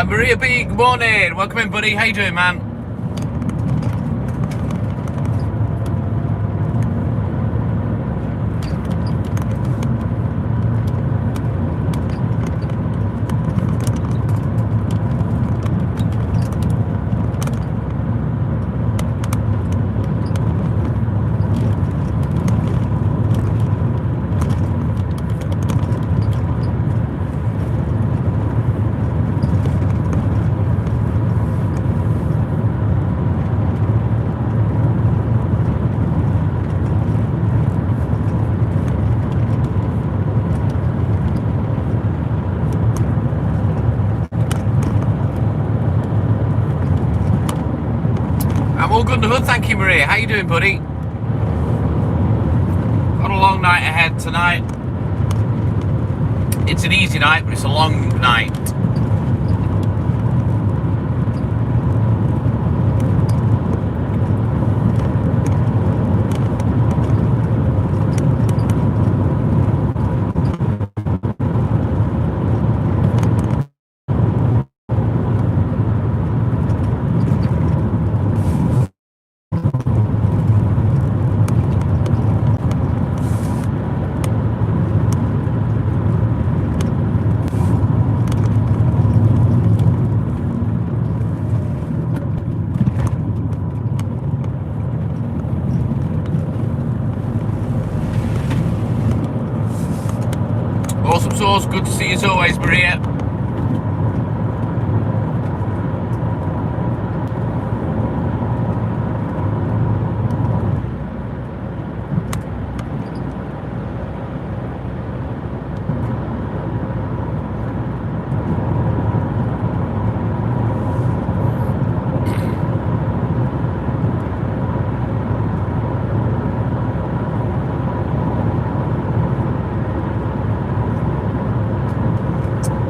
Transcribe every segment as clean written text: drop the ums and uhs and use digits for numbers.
Maria B, good morning. Welcome in, buddy. How you doing, man? All good in the hood, thank you, Maria. How you doing, buddy? Got a long night ahead tonight. It's an easy night, but it's a long night. Awesome sauce, good to see you as always, Maria.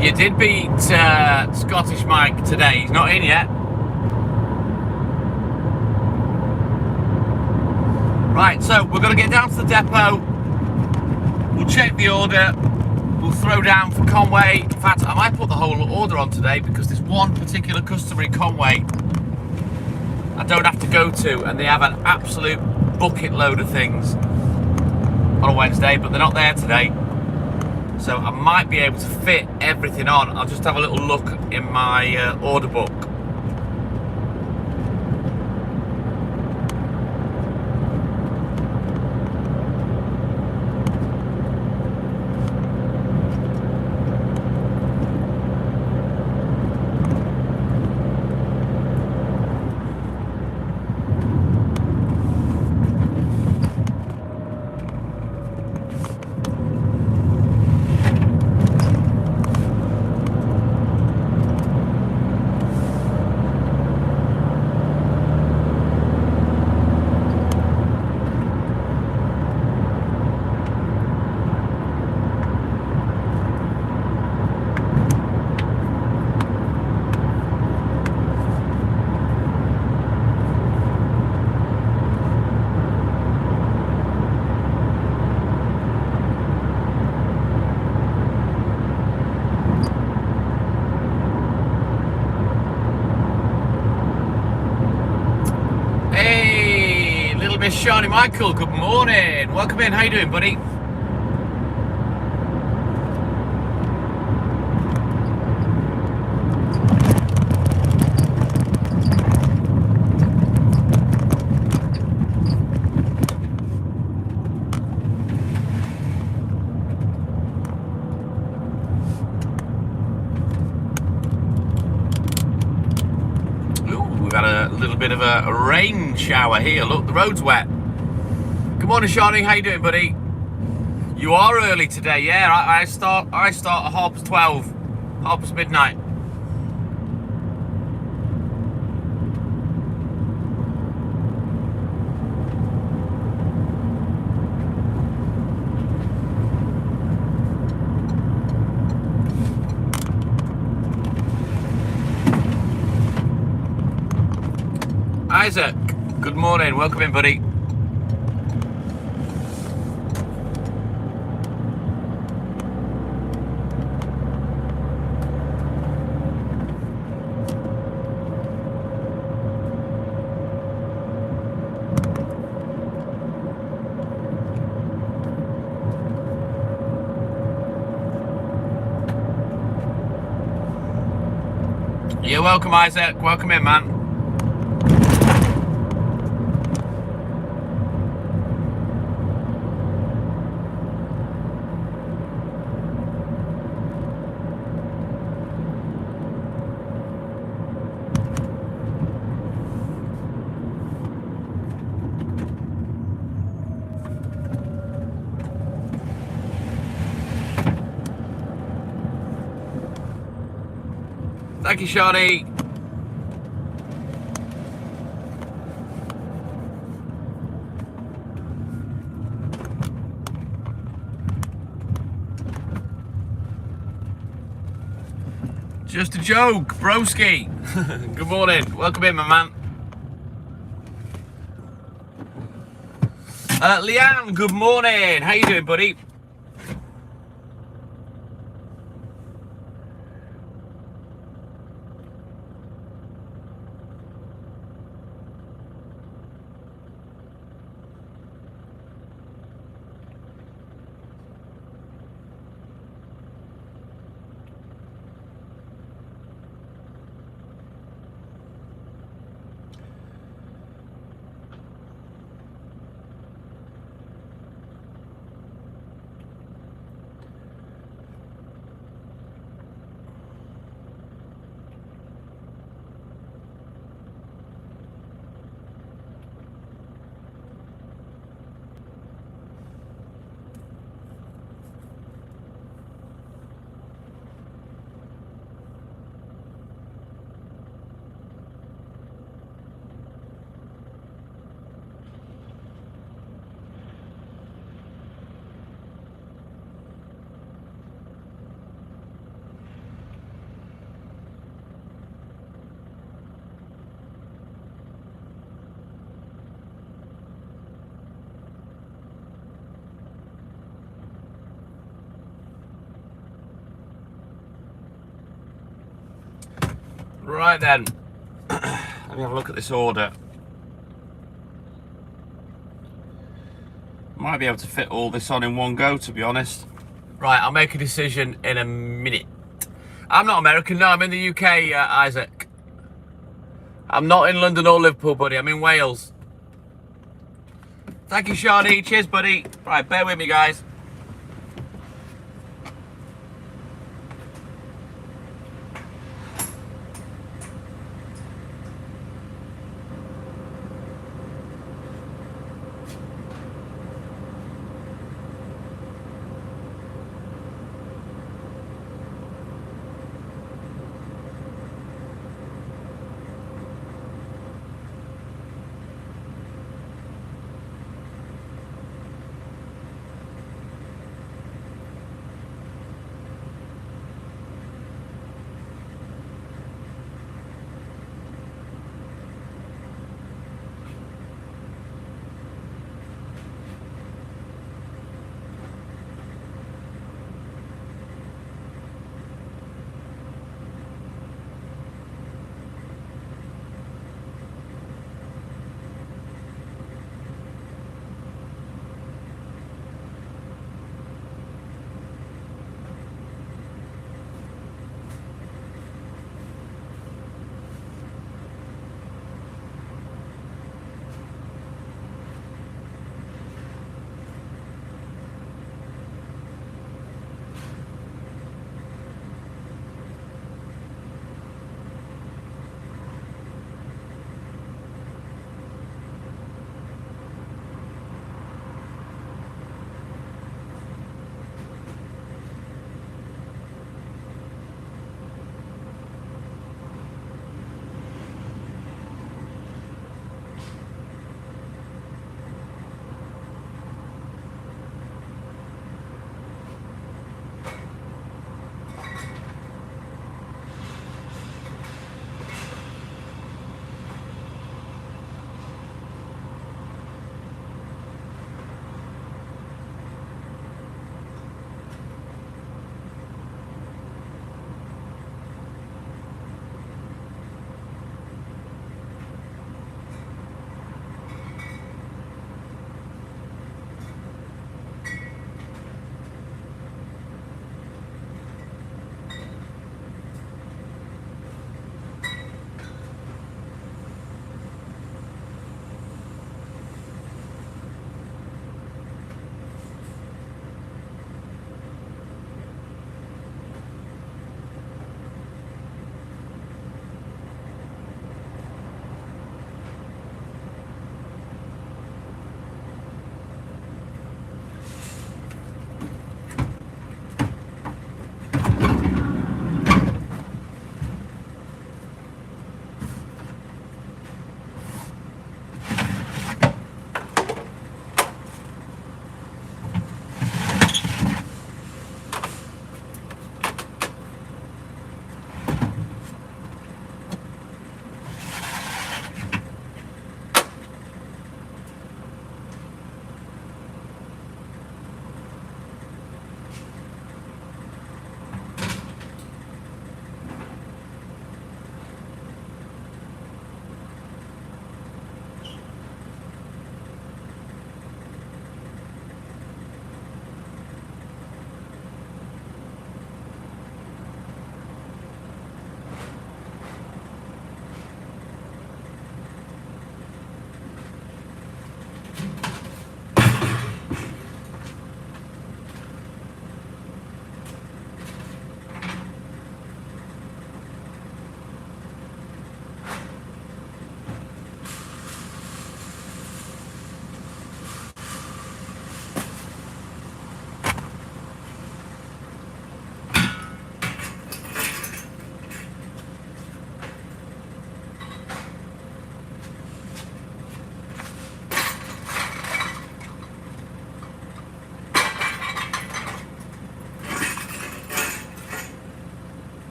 You did beat Scottish Mike today. He's not in yet. Right, so we're going to get down to the depot. We'll check the order. We'll throw down for Conway. In fact, I might put the whole order on today because there's one particular customer in Conway I don't have to go to, and they have an absolute bucket load of things on a Wednesday, but they're not there today. So I might be able to fit everything on. I'll just have a little look in my order book. Miss Shani Michael, good morning. Welcome in. How you doing, buddy? We've had a little bit of a rain shower here. Look, the road's wet. Good morning, Shani. How you doing, buddy? You are early today, yeah. I start at 12:30, 12:30 midnight. Isaac, good morning. Welcome in, buddy. You're welcome, Isaac. Welcome in, man. Thank you, Shawnee. Just a joke, broski. Good morning. Welcome in, my man. Leanne, good morning. How you doing, buddy? Right then, let me have a look at this order. Might be able to fit all this on in one go, to be honest. Right, I'll make a decision in a minute. I'm not American, no, I'm in the UK, Isaac. I'm not in London or Liverpool, buddy, I'm in Wales. Thank you, Shawnee. Cheers, buddy. Right, bear with me, guys.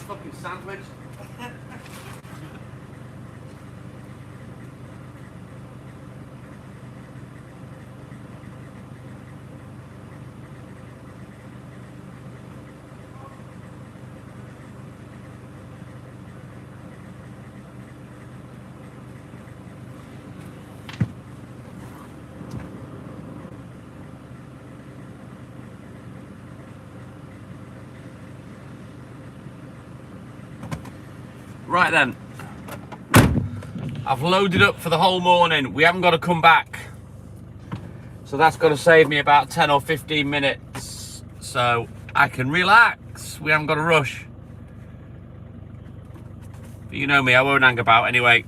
fucking sandwich. Right then, I've loaded up for the whole morning. We haven't got to come back, so that's going to save me about 10 or 15 minutes, so I can relax. We haven't got to rush. But you know me, I won't hang about anyway.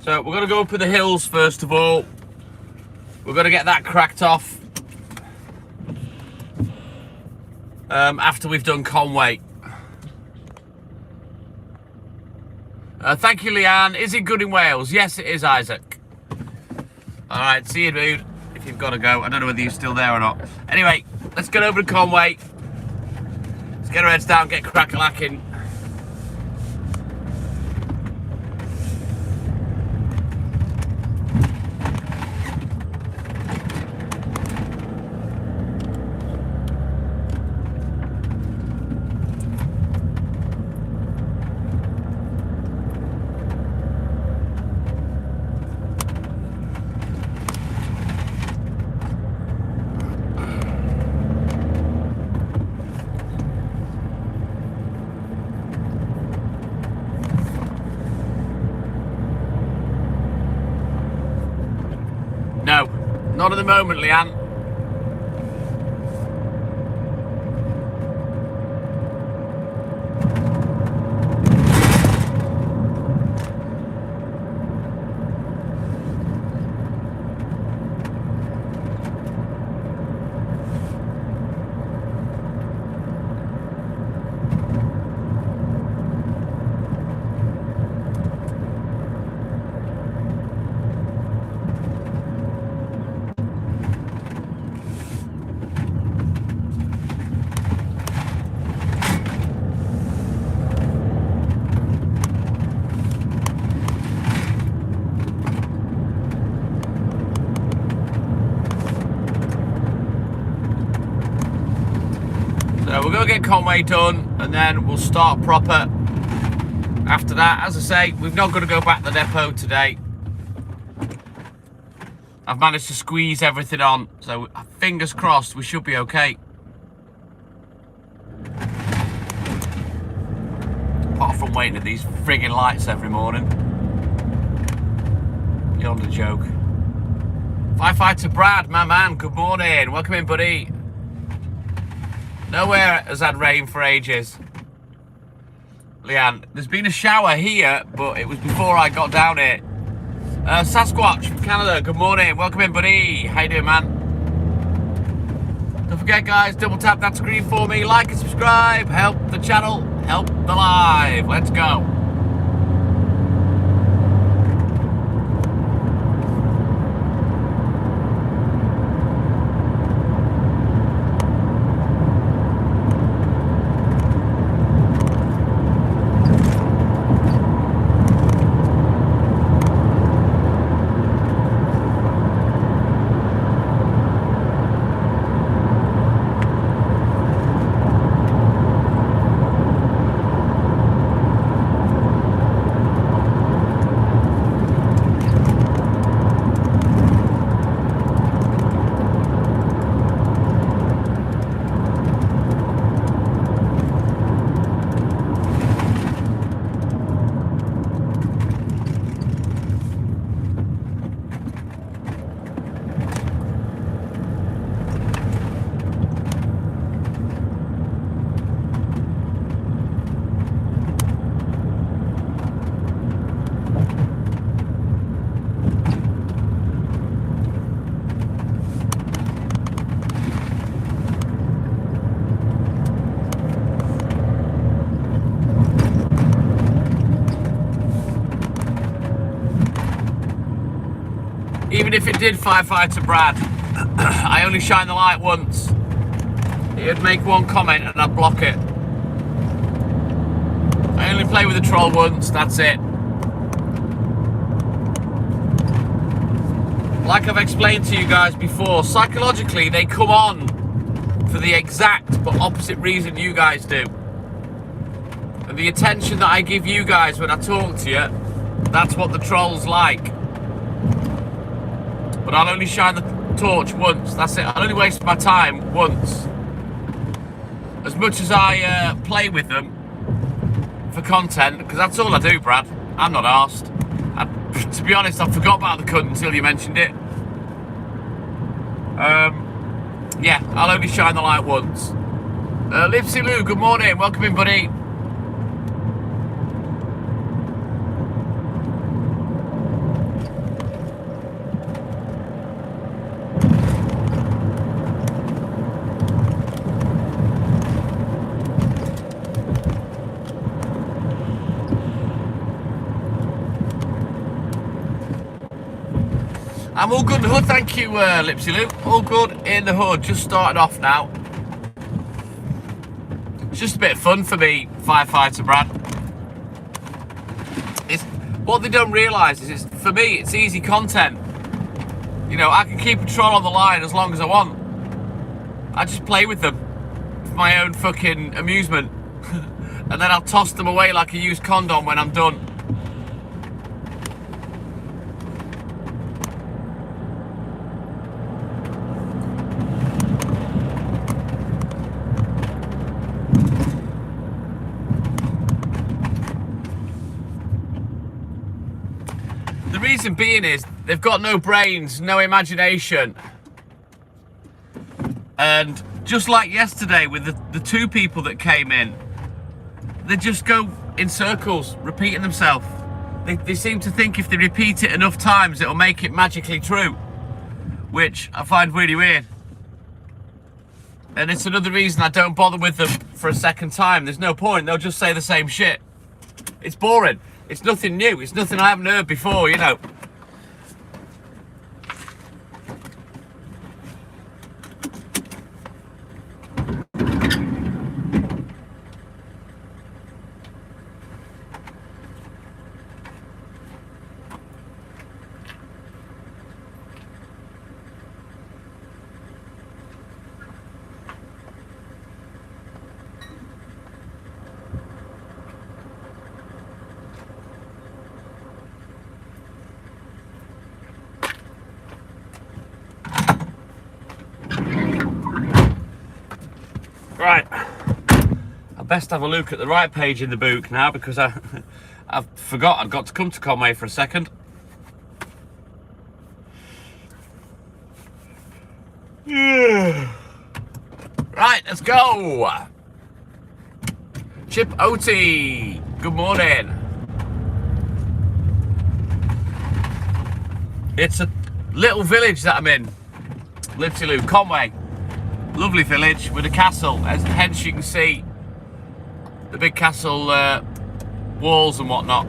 So we're going to go up in the hills first of all. We're going to get that cracked off after we've done Conway. Thank you, Leanne. Is it good in Wales? Yes, it is, Isaac. All right, see you, dude, if you've got to go. I don't know whether you're still there or not. Anyway, let's get over to Conway. Let's get our heads down, get crack-a-lacking. No, not at the moment, Leanne. So we're going to get Conway done and then we'll start proper after that. As I say, we've not got to go back to the depot today. I've managed to squeeze everything on, so fingers crossed we should be okay. Apart from waiting at these frigging lights every morning. Beyond a joke. Firefighter Brad, my man, good morning. Welcome in, buddy. Nowhere has had rain for ages. Leanne, there's been a shower here, but it was before I got down here. Sasquatch from Canada, good morning. Welcome in, buddy. How you doing, man? Don't forget, guys, double tap that screen for me. Like and subscribe. Help the channel, help the live. Let's go. Even if it did, Firefighter Brad, I only shine the light once. He'd make one comment and I'd block it. I only play with the troll once, that's it. Like I've explained to you guys before, psychologically they come on for the exact but opposite reason you guys do. And the attention that I give you guys when I talk to you, that's what the trolls like. But I'll only shine the torch once, that's it. I'll only waste my time once. As much as I play with them for content, because that's all I do, Brad. I'm not arsed. To be honest, I forgot about the cunt until you mentioned it. Yeah, I'll only shine the light once. Lipsy Lou, good morning. Welcome in, buddy. I'm all good in the hood, thank you, Lipsy Lou. All good in the hood, just started off now. It's just a bit of fun for me, firefighter Brad. It's what they don't realise is, for me, it's easy content. You know, I can keep a troll on the line as long as I want. I just play with them for my own fucking amusement. And then I'll toss them away like a used condom when I'm done. The reason being is they've got no brains, no imagination. And just like yesterday with the two people that came in, they just go in circles, repeating themselves. They seem to think if they repeat it enough times, it'll make it magically true, which I find really weird. And it's another reason I don't bother with them for a second time. There's no point, they'll just say the same shit. It's boring. It's nothing new. It's nothing I haven't heard before, you know. Right, I best have a look at the right page in the book now because I forgot I'd got to come to Conway for a second. Right, let's go. Chip Oti, good morning. It's a little village that I'm in, Lipsy Conway. Lovely village with a castle, as hence you can see the big castle walls and whatnot.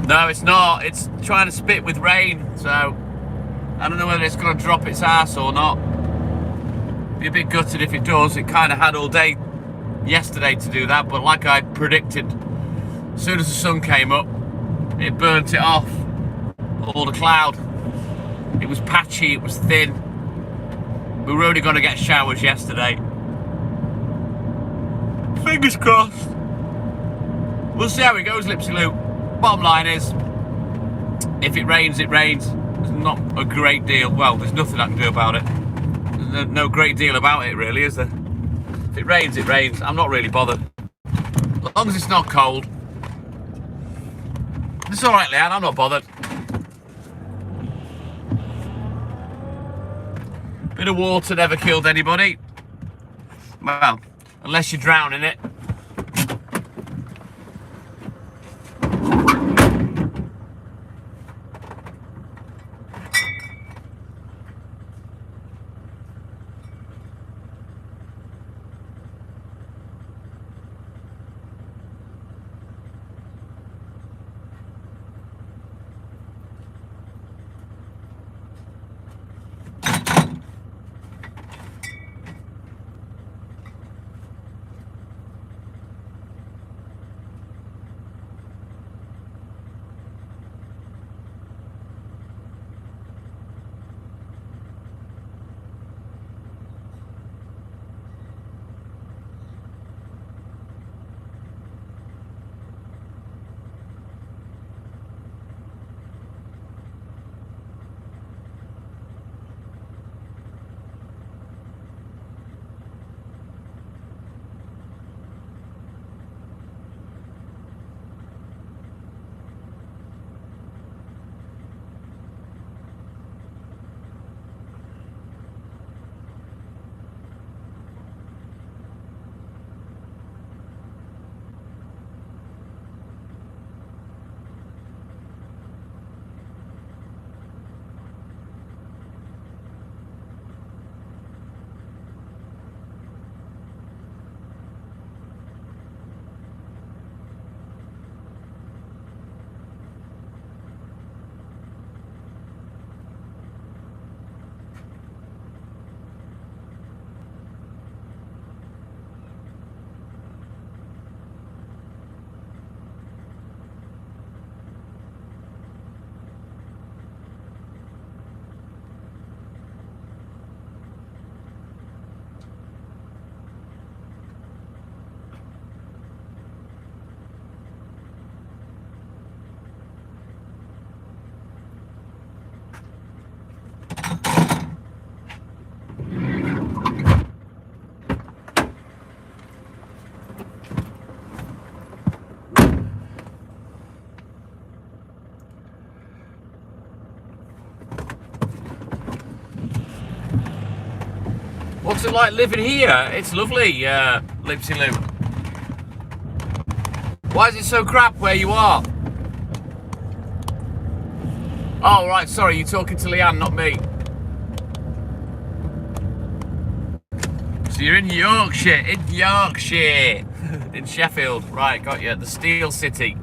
No, it's not. It's trying to spit with rain, so I don't know whether it's going to drop its ass or not. Be a bit gutted if it does. It kind of had all day yesterday to do that, but like I predicted, as soon as the sun came up, it burnt it off. All the cloud. It was patchy, it was thin. We were only going to get showers yesterday. Fingers crossed. We'll see how it goes, Lipsy Lou. Bottom line is, if it rains, it rains. There's not a great deal. Well, there's nothing I can do about it. There's no great deal about it, really, is there? If it rains, it rains. I'm not really bothered. As long as it's not cold. It's alright, Leanne, I'm not bothered. Bit of water never killed anybody. Well, unless you drown in it. What's it like living here? It's lovely, Lipsy Lou. Why is it so crap where you are? Oh, right, sorry, you're talking to Leanne, not me. So you're in Yorkshire, in Sheffield. Right, got you, the Steel City.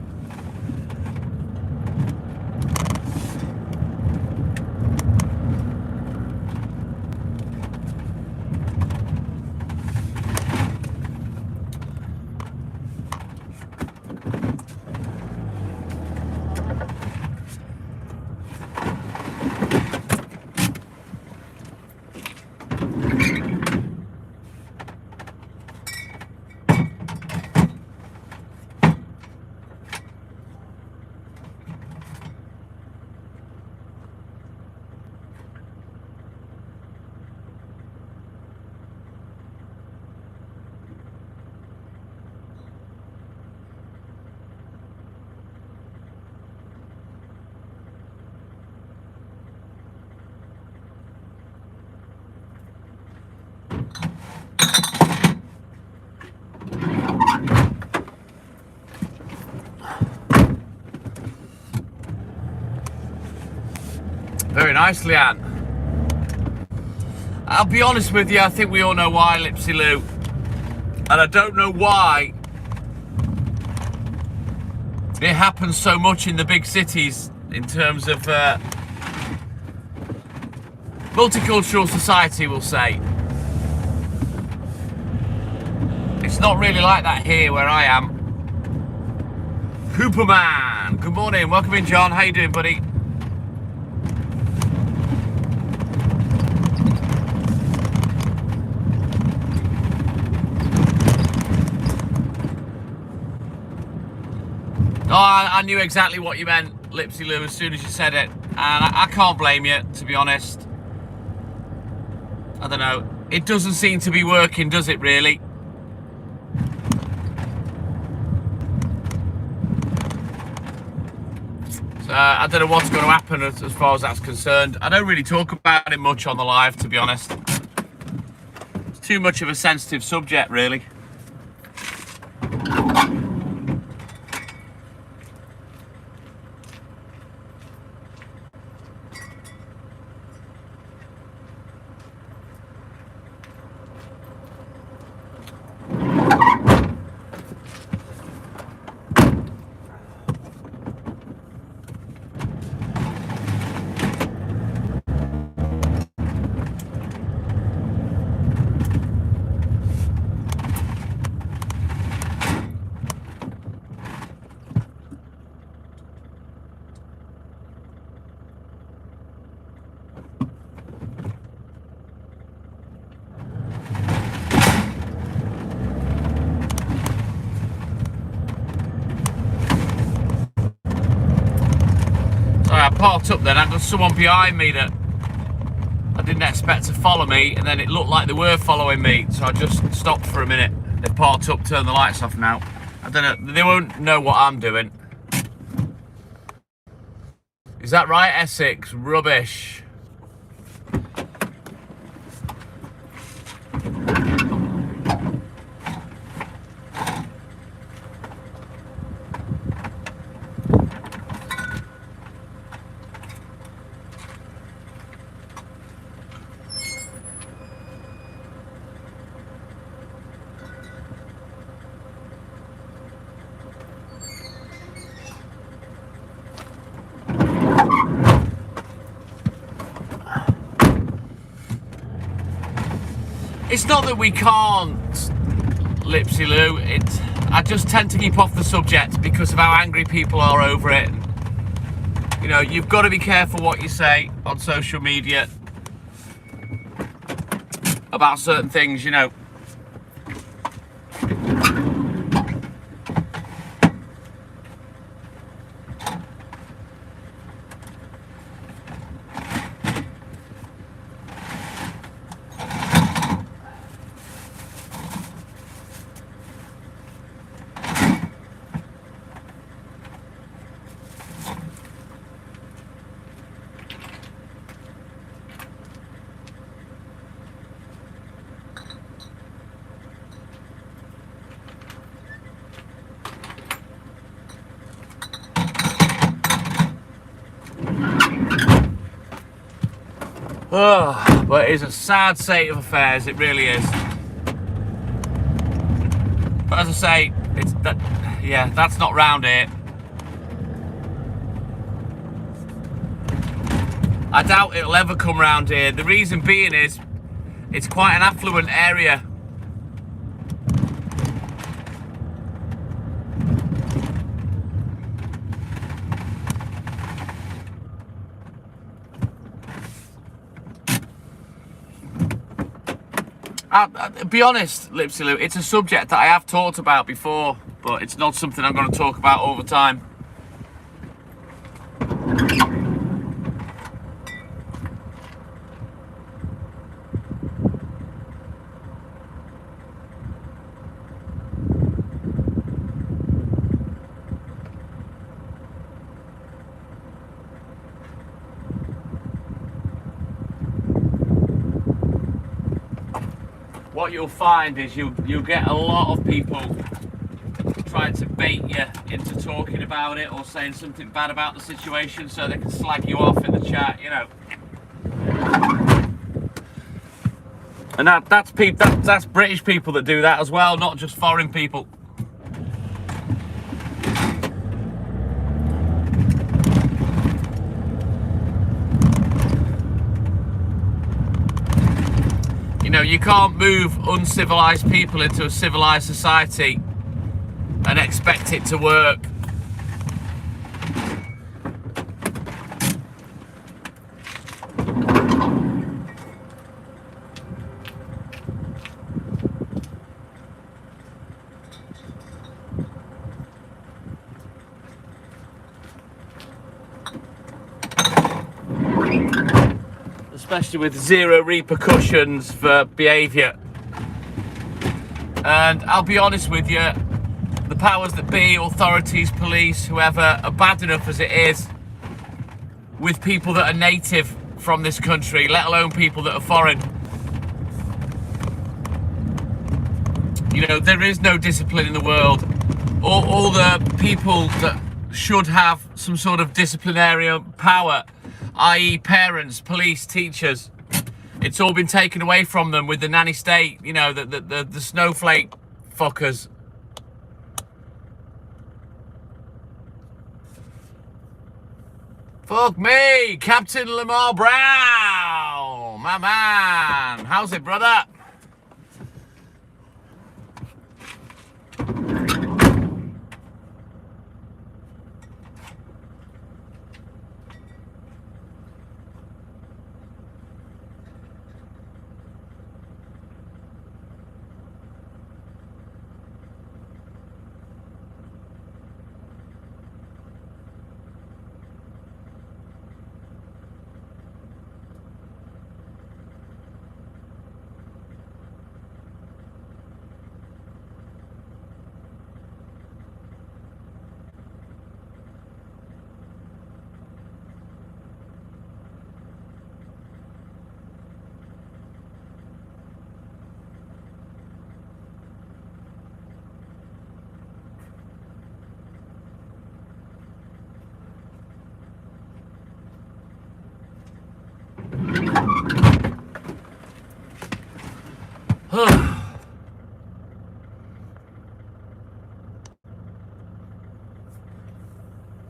Very nice, Leanne. I'll be honest with you, I think we all know why, Lipsy Lou. And I don't know why it happens so much in the big cities in terms of multicultural society, we'll say. It's not really like that here where I am. Cooperman, good morning, welcome in, John. How you doing, buddy? Oh, I knew exactly what you meant, Lipsy Lou, as soon as you said it. And I can't blame you, to be honest. I don't know. It doesn't seem to be working, does it, really? So, I don't know what's going to happen as far as that's concerned. I don't really talk about it much on the live, to be honest. It's too much of a sensitive subject, really. I parked up then, I got someone behind me that I didn't expect to follow me, and then it looked like they were following me, so I just stopped for a minute. They parked up, turned the lights off now. I don't know, they won't know what I'm doing. Is that right, Essex? Rubbish. It's not that we can't, Lipsy Lou. I just tend to keep off the subject because of how angry people are over it. You know, you've got to be careful what you say on social media about certain things, you know. Oh, but it's a sad state of affairs, it really is. But as I say, it's that, yeah, that's not round here. I doubt it'll ever come round here. The reason being is it's quite an affluent area. I'll be honest, Lipsy Lou, it's a subject that I have talked about before, but it's not something I'm going to talk about all the time. What you'll find is you'll get a lot of people trying to bait you into talking about it or saying something bad about the situation so they can slag you off in the chat, you know. And that's British people that do that as well, not just foreign people. You know, you can't move uncivilized people into a civilized society and expect it to work. Especially with zero repercussions for behaviour. And I'll be honest with you, the powers that be, authorities, police, whoever, are bad enough as it is with people that are native from this country, let alone people that are foreign. You know, there is no discipline in the world. All the people that should have some sort of disciplinary power, i.e. parents, police, teachers, it's all been taken away from them with the nanny state, you know, the snowflake fuckers. Fuck me, Captain Lamar Brown, my man. How's it, brother?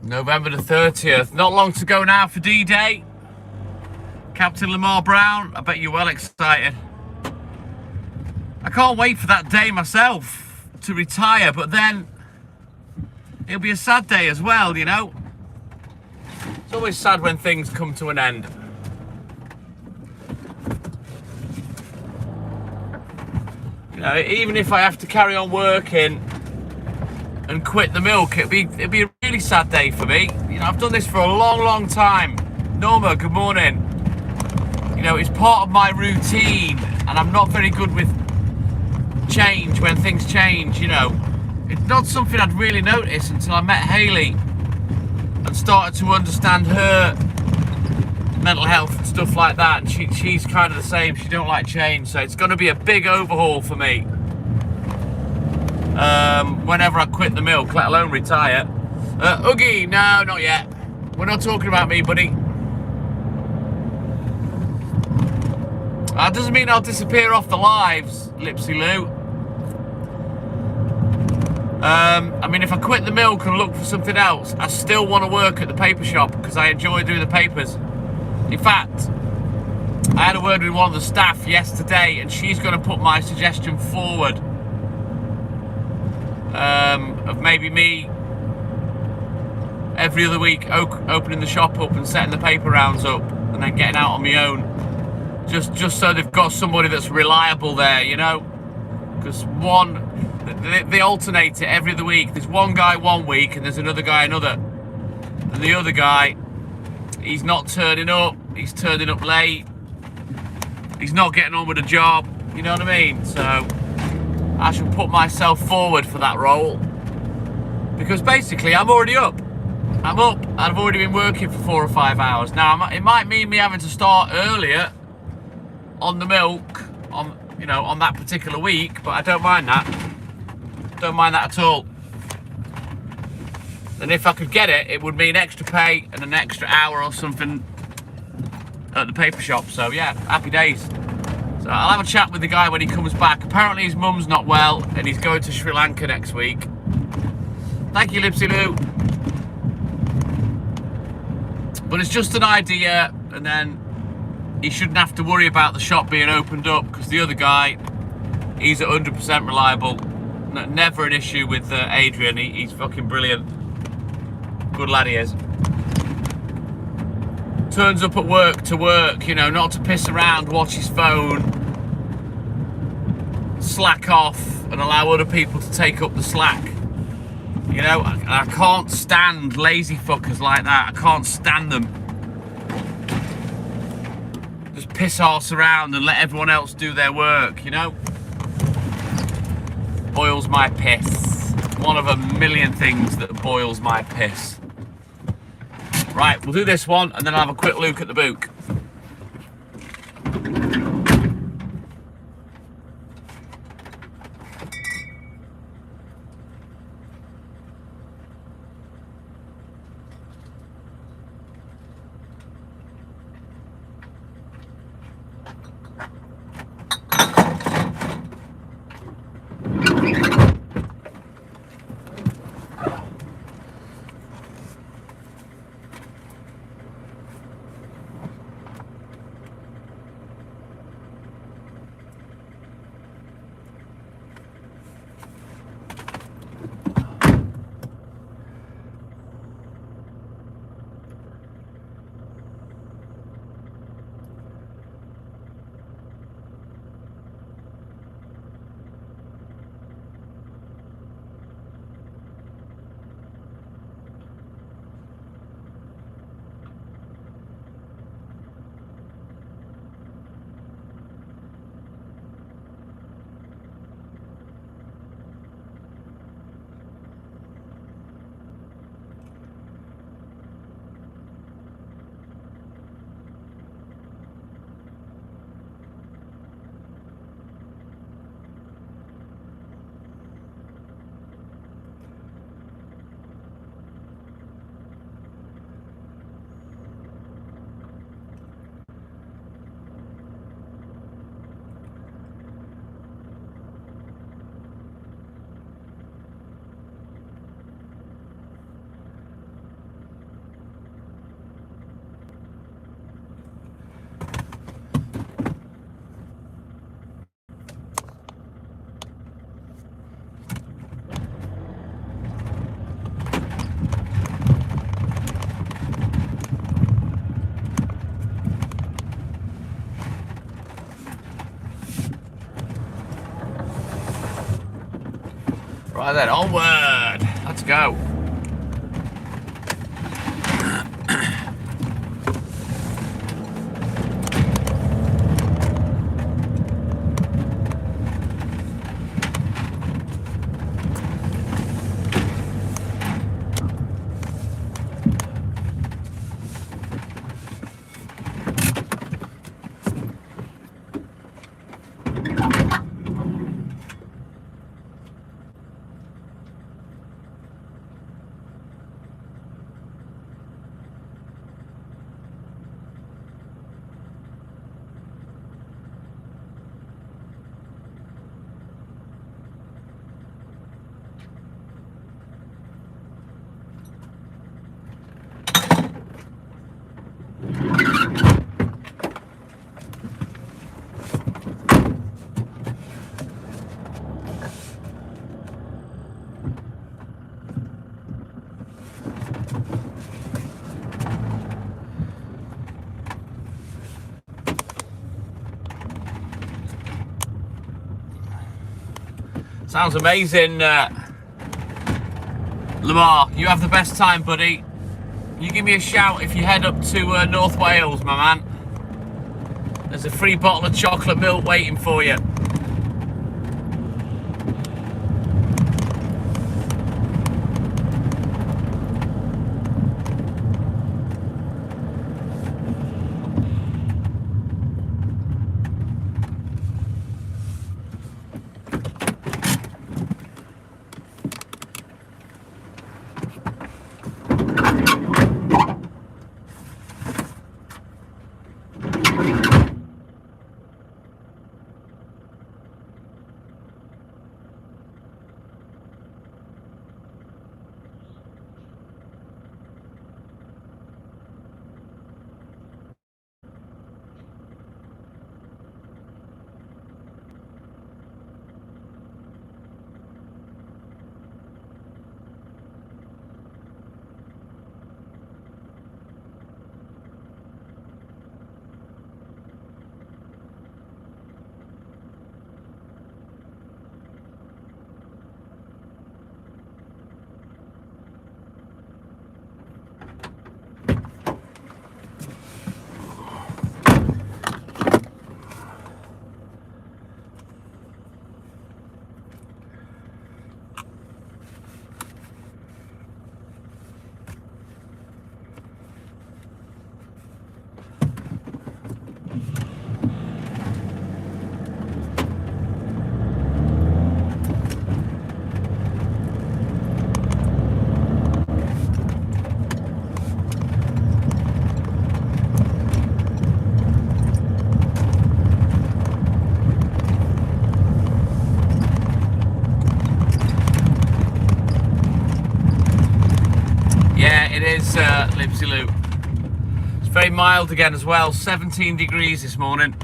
November the 30th, not long to go now for D-Day. Captain Lamar Brown, I bet you're well excited. I can't wait for that day myself to retire, but then it'll be a sad day as well, you know. It's always sad when things come to an end. You know, even if I have to carry on working and quit the milk, it'd be a really sad day for me. You know, I've done this for a long time. Norma, good morning. You know, it's part of my routine, and I'm not very good with change when things change, you know. It's not something I'd really noticed until I met Hayley and started to understand her mental health and stuff like that, and she's kind of the same. She don't like change, so it's going to be a big overhaul for me whenever I quit the milk, let alone retire. Oogie, no, not yet. We're not talking about me, buddy. That doesn't mean I'll disappear off the lives, Lipsy Lou. I mean, if I quit the milk and look for something else, I still want to work at the paper shop because I enjoy doing the papers. In fact, I had a word with one of the staff yesterday and she's going to put my suggestion forward of maybe me every other week opening the shop up and setting the paper rounds up and then getting out on my own. Just so they've got somebody that's reliable there, you know? Because they alternate it every other week. There's one guy one week and there's another guy another. And the other guy, he's not turning up, he's turning up late, he's not getting on with the job, you know what I mean? So I should put myself forward for that role. Because basically I'm already up. I'm up and I've already been working for 4 or 5 hours. Now it might mean me having to start earlier on the milk, on that particular week, but I don't mind that. Don't mind that at all. And if I could get it, it would mean extra pay and an extra hour or something at the paper shop. So yeah, happy days. So I'll have a chat with the guy when he comes back. Apparently his mum's not well and he's going to Sri Lanka next week. Thank you, Lipsy Lou. But it's just an idea, and then he shouldn't have to worry about the shop being opened up because the other guy, he's 100% reliable. Never an issue with Adrian. He's fucking brilliant. Good lad he is. Turns up at work to work, not to piss around, watch his phone, slack off and allow other people to take up the slack. I can't stand lazy fuckers like that. I can't stand them. Just piss arse around and let everyone else do their work, Boils my piss. One of a million things that boils my piss. Right, we'll do this one and then I'll have a quick look at the book. Right then, onward. Let's go. Sounds amazing. Lamar, you have the best time, buddy. You give me a shout if you head up to North Wales, my man. There's a free bottle of chocolate milk waiting for you. Lipsy-Loo. It's very mild again as well, 17 degrees this morning.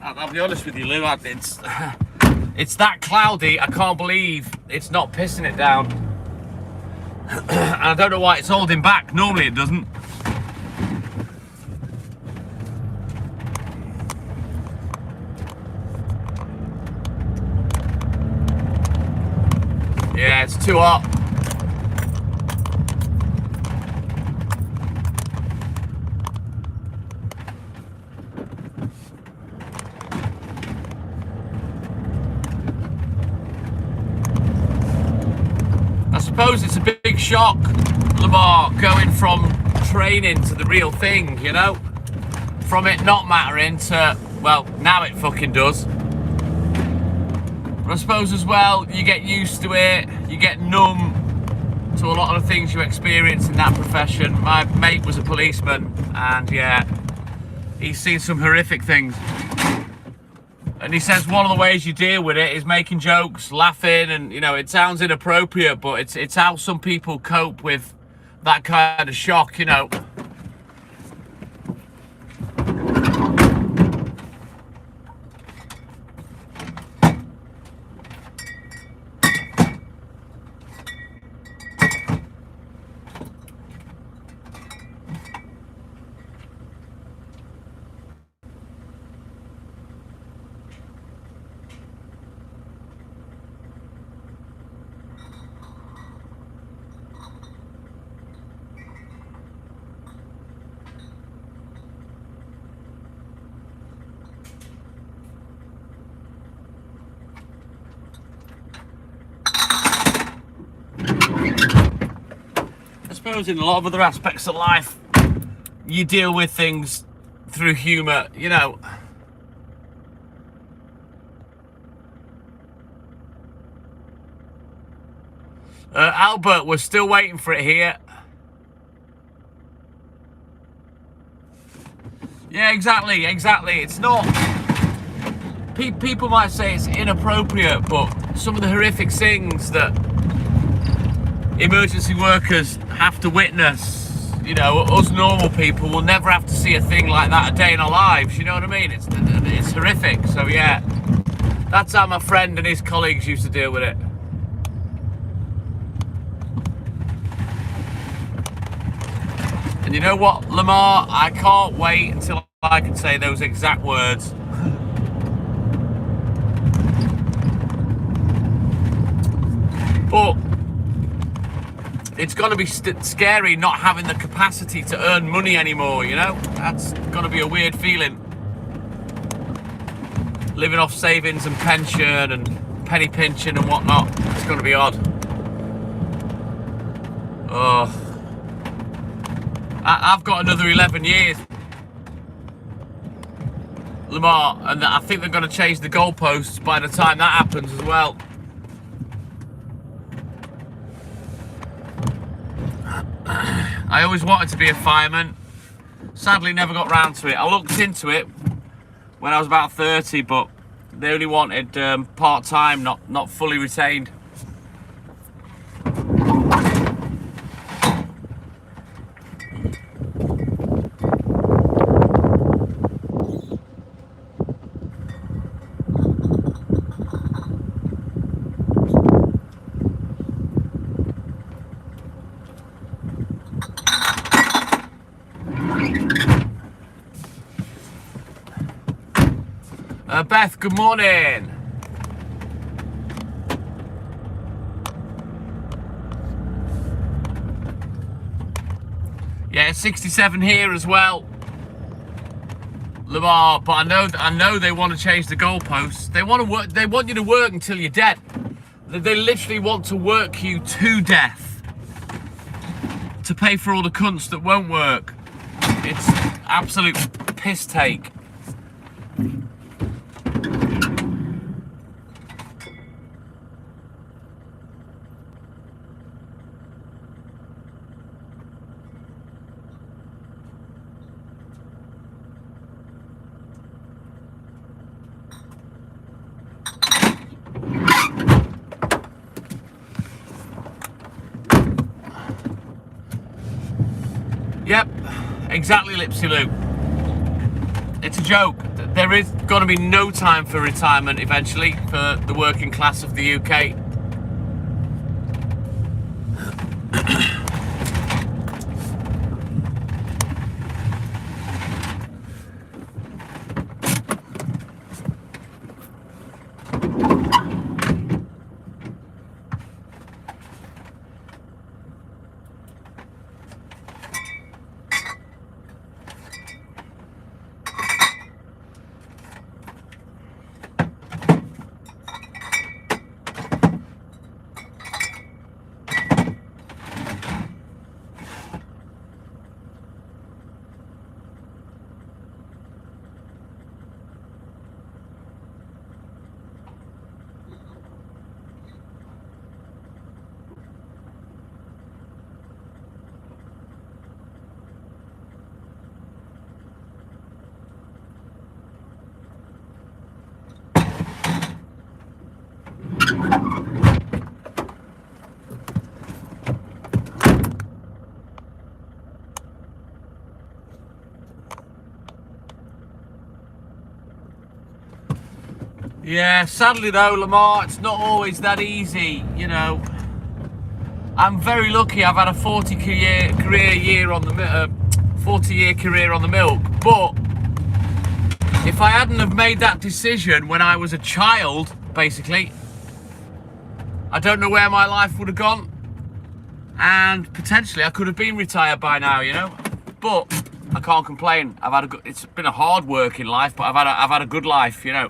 I'll be honest with you, Lou, it's that cloudy, I can't believe it's not pissing it down. And I don't know why it's holding back, normally it doesn't. Yeah, it's too hot. I suppose it's a big shock, Lamar, going from training to the real thing, you know? From it not mattering to, well, now it fucking does. But I suppose as well, you get used to it, you get numb to a lot of the things you experience in that profession. My mate was a policeman, and yeah, he's seen some horrific things. And he says one of the ways you deal with it is making jokes, laughing, and you know, it sounds inappropriate, but it's how some people cope with that kind of shock, you know. I suppose in a lot of other aspects of life, you deal with things through humour, you know. Albert, we're still waiting for it here. Yeah, exactly. It's not... People might say it's inappropriate, but some of the horrific things that emergency workers have to witness, you know, us normal people will never have to see a thing like that a day in our lives, you know what I mean? It's horrific, so yeah. That's how my friend and his colleagues used to deal with it. And you know what, Lamar? I can't wait until I can say those exact words. But it's going to be scary not having the capacity to earn money anymore, you know? That's going to be a weird feeling. Living off savings and pension and penny pinching and whatnot. It's going to be odd. Oh. I've got another 11 years, Lamar, and I think they're going to change the goalposts by the time that happens as well. I always wanted to be a fireman. Sadly, never got round to it. I looked into it when I was about 30, but they only wanted part-time, not fully retained. Beth, good morning. Yeah, 67 here as well, Lamar. But I know they want to change the goalposts. They want to work. They want you to work until you're dead. They literally want to work you to death to pay for all the cunts that won't work. It's absolute piss take. Yep, exactly, Lipsy Lou. It's a joke. There is going to be no time for retirement eventually for the working class of the UK. Yeah, sadly though, Lamar, it's not always that easy, you know. I'm very lucky. I've had a 40-year career on the milk, but if I hadn't have made that decision when I was a child, basically, I don't know where my life would have gone, and potentially I could have been retired by now, you know. But I can't complain. It's been a hard working life, but I've had a good life, you know.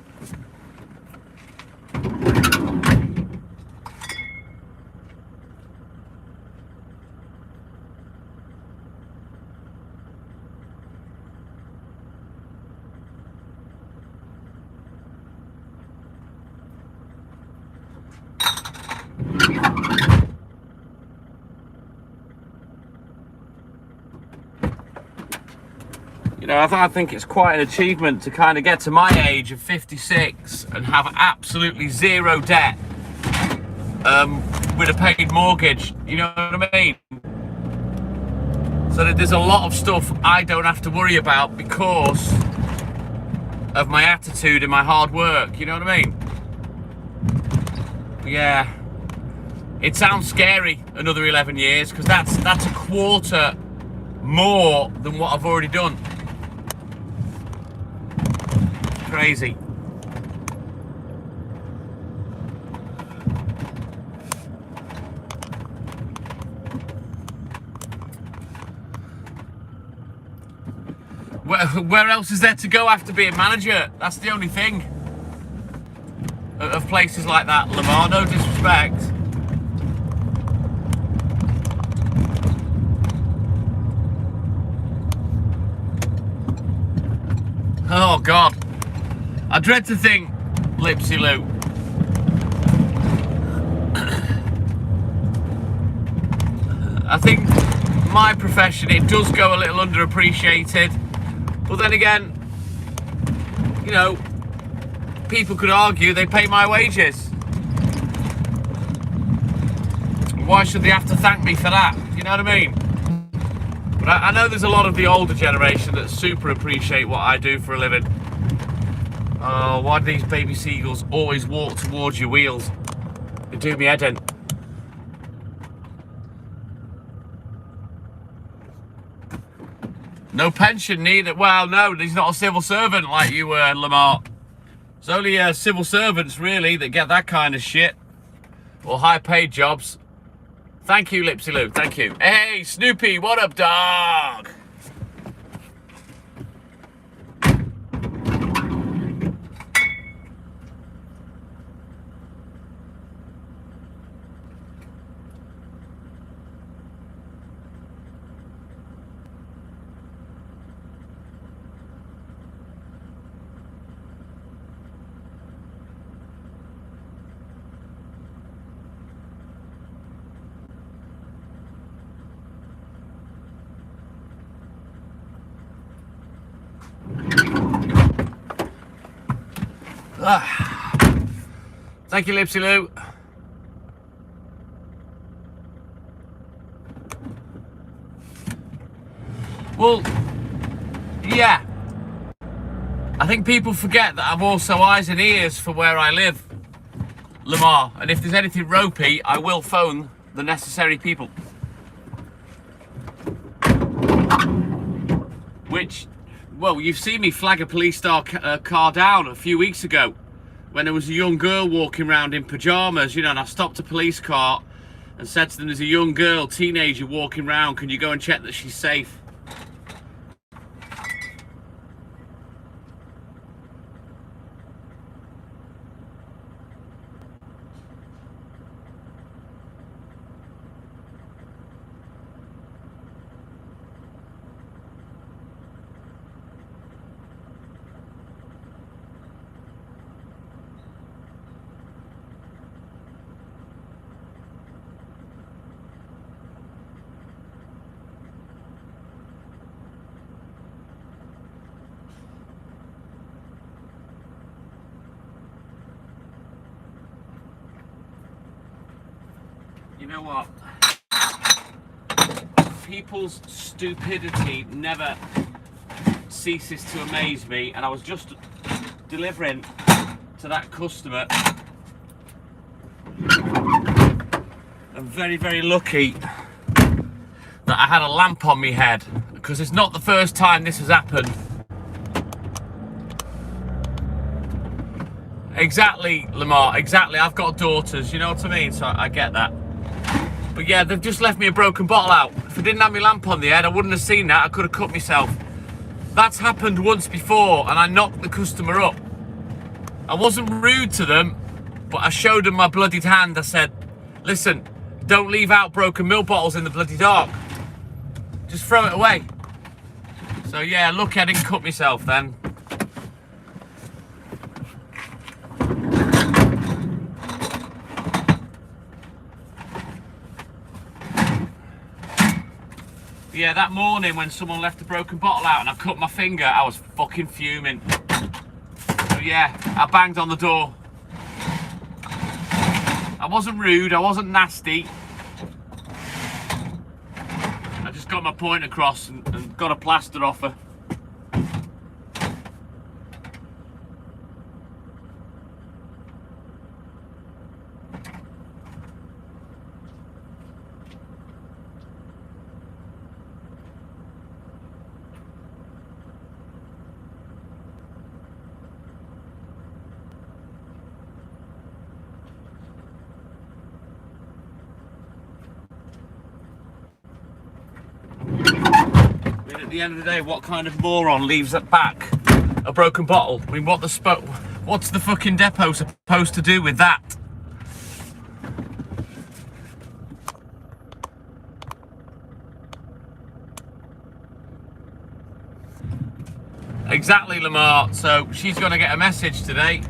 You know, I think it's quite an achievement to kind of get to my age of 56 and have absolutely zero debt with a paid mortgage. You know what I mean? So that there's a lot of stuff I don't have to worry about because of my attitude and my hard work. You know what I mean? Yeah. It sounds scary, another 11 years, because that's a quarter more than what I've already done. Crazy. Where else is there to go after being manager? That's the only thing. Of places like that, Lamar, no disrespect. Oh God, I dread to think, Lipsy Lou. I think my profession, it does go a little underappreciated, but then again, you know, people could argue they pay my wages. Why should they have to thank me for that? You know what I mean? But I know there's a lot of the older generation that super appreciate what I do for a living. Oh, why do these baby seagulls always walk towards your wheels? They do me head in. No pension neither. Well, no, he's not a civil servant like you were, Lamar. It's only civil servants, really, that get that kind of shit. Or high-paid jobs. Thank you, Lipsy Lou. Thank you. Hey, Snoopy, what up, dog? Thank you, Lipsy Lou. Well, yeah. I think people forget that I've also eyes and ears for where I live, Lamar. And if there's anything ropey, I will phone the necessary people. Which, well, you've seen me flag a police car down a few weeks ago when there was a young girl walking around in pajamas, you know, and I stopped a police car and said to them, there's a young girl, teenager walking around, can you go and check that she's safe? You know what? People's stupidity never ceases to amaze me, and I was just delivering to that customer. I'm very, very lucky that I had a lamp on my head, because it's not the first time this has happened. Exactly, Lamar, exactly. I've got daughters, you know what I mean? So I get that. But yeah, they've just left me a broken bottle out. If I didn't have my lamp on the head, I wouldn't have seen that. I could have cut myself. That's happened once before, and I knocked the customer up. I wasn't rude to them, but I showed them my bloodied hand. I said, listen, don't leave out broken milk bottles in the bloody dark. Just throw it away. So yeah, lucky I didn't cut myself then. Yeah, that morning when someone left a broken bottle out and I cut my finger, I was fucking fuming. So yeah, I banged on the door. I wasn't rude, I wasn't nasty. I just got my point across and got a plaster off her. At the end of the day, what kind of moron leaves at back a broken bottle? I mean, what's the fucking depot supposed to do with that? Exactly, Lamar. So she's going to get a message today.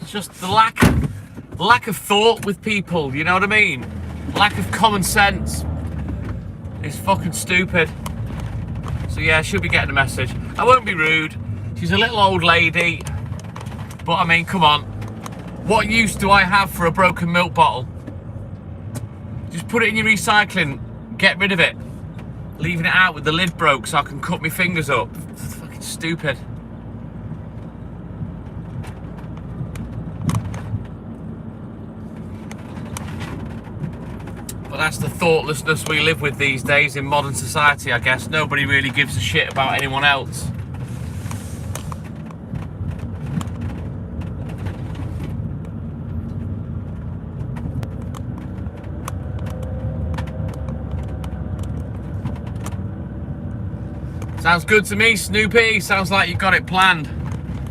Just the lack of thought with people, you know what I mean? Lack of common sense is fucking stupid. So yeah, she'll be getting a message. I won't be rude. She's a little old lady, but I mean, come on. What use do I have for a broken milk bottle? Just put it in your recycling, get rid of it. Leaving it out with the lid broke so I can cut my fingers up. It's fucking stupid. But that's the thoughtlessness we live with these days in modern society, I guess. Nobody really gives a shit about anyone else. Sounds good to me, Snoopy. Sounds like you got it planned.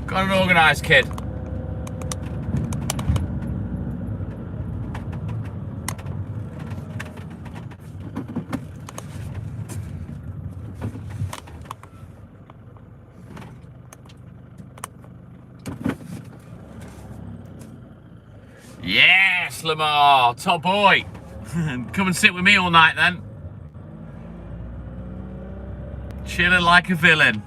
Got an organised, kid. Yes, Lamar, top boy. Come and sit with me all night then. Chilling like a villain.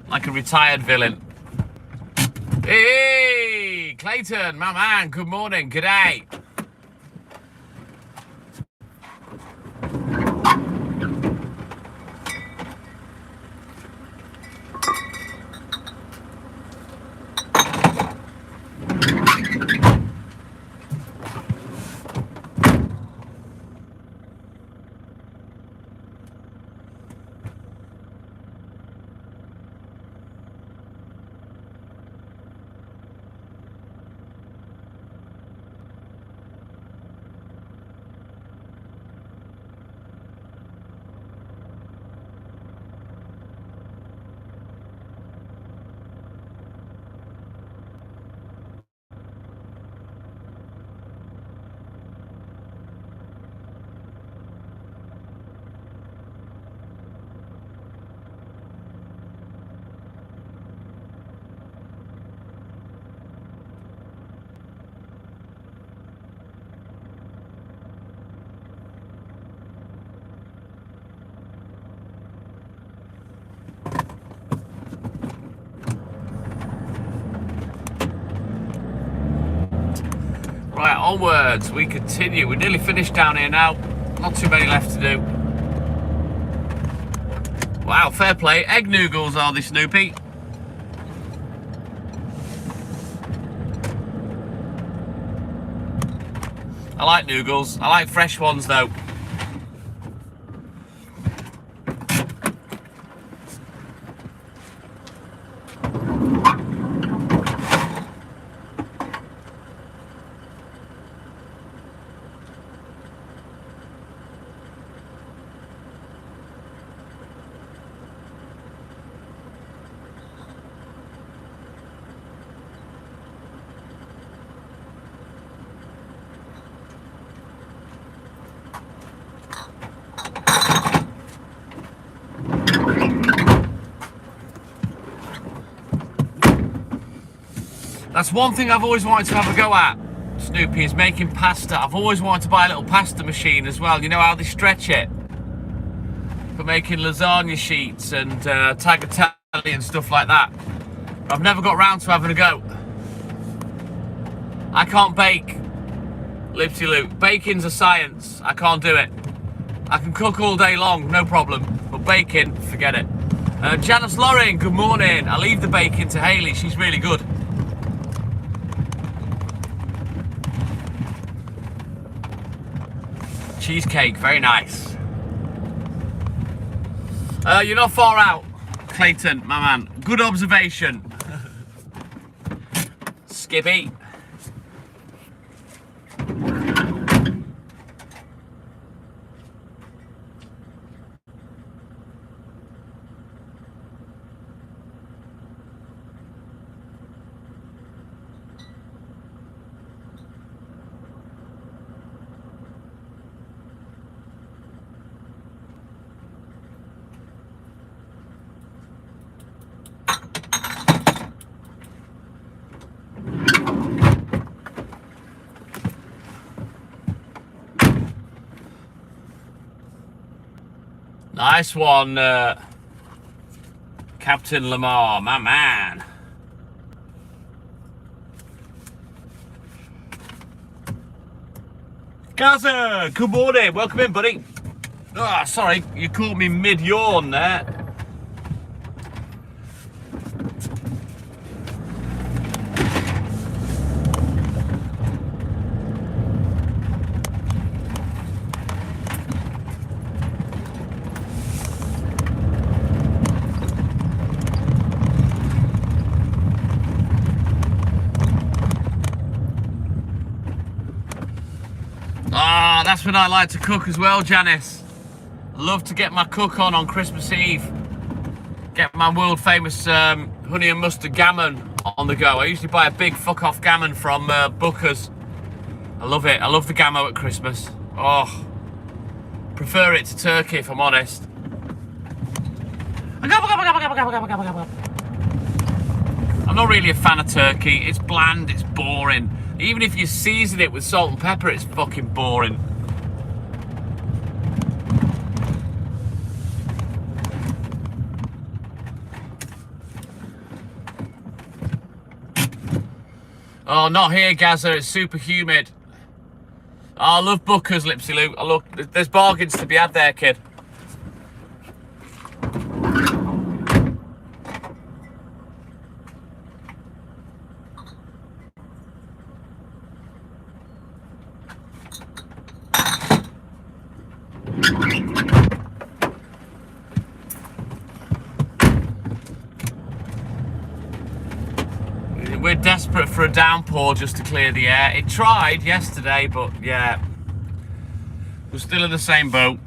Like a retired villain. Hey, Clayton, my man, good morning, good day. Right, onwards, we continue. We're nearly finished down here now. Not too many left to do. Wow, fair play. Egg noodles are they, Snoopy? I like noodles. I like fresh ones though. That's one thing I've always wanted to have a go at, Snoopy, is making pasta. I've always wanted to buy a little pasta machine as well. You know how they stretch it? For making lasagna sheets and tagliatelle and stuff like that. I've never got round to having a go. I can't bake, Lipsy Loop. Baking's a science. I can't do it. I can cook all day long, no problem. But baking, forget it. Janice Loring, good morning. I leave the baking to Hayley. She's really good. Cheesecake, very nice. You're not far out, Clayton, my man. Good observation. Skippy. Nice one, Captain Lamar, my man. Gaza, good morning. Welcome in, buddy. Oh, sorry, you caught me mid-yawn there. That's when I like to cook as well, Janice. I love to get my cook on Christmas Eve. Get my world famous honey and mustard gammon on the go. I usually buy a big fuck off gammon from Booker's. I love it. I love the gammo at Christmas. Oh, prefer it to turkey if I'm honest. I'm not really a fan of turkey. It's bland, it's boring. Even if you season it with salt and pepper, it's fucking boring. Oh, not here, Gaza. It's super humid. Oh, I love Booker's, Lipsy Lou. I look, there's bargains to be had there, kid. We're desperate for a downpour just to clear the air. It tried yesterday, but yeah, we're still in the same boat.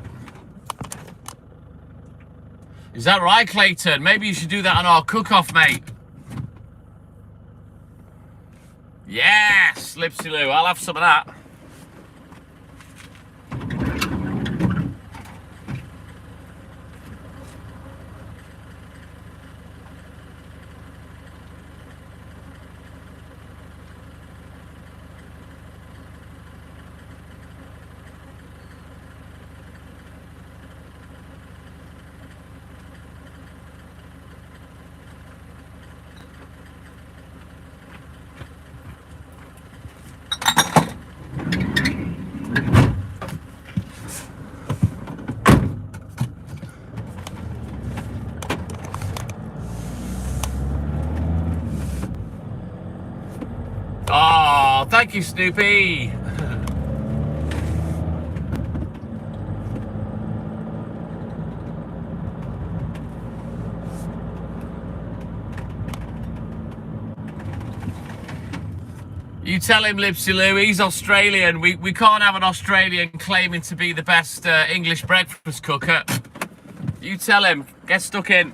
Is that right, Clayton? Maybe you should do that on our cook-off, mate. Yes, Lipsy Lou, I'll have some of that. Oh, thank you, Snoopy. You tell him, Lipsy Lou, he's Australian. We can't have an Australian claiming to be the best English breakfast cooker. You tell him. Get stuck in.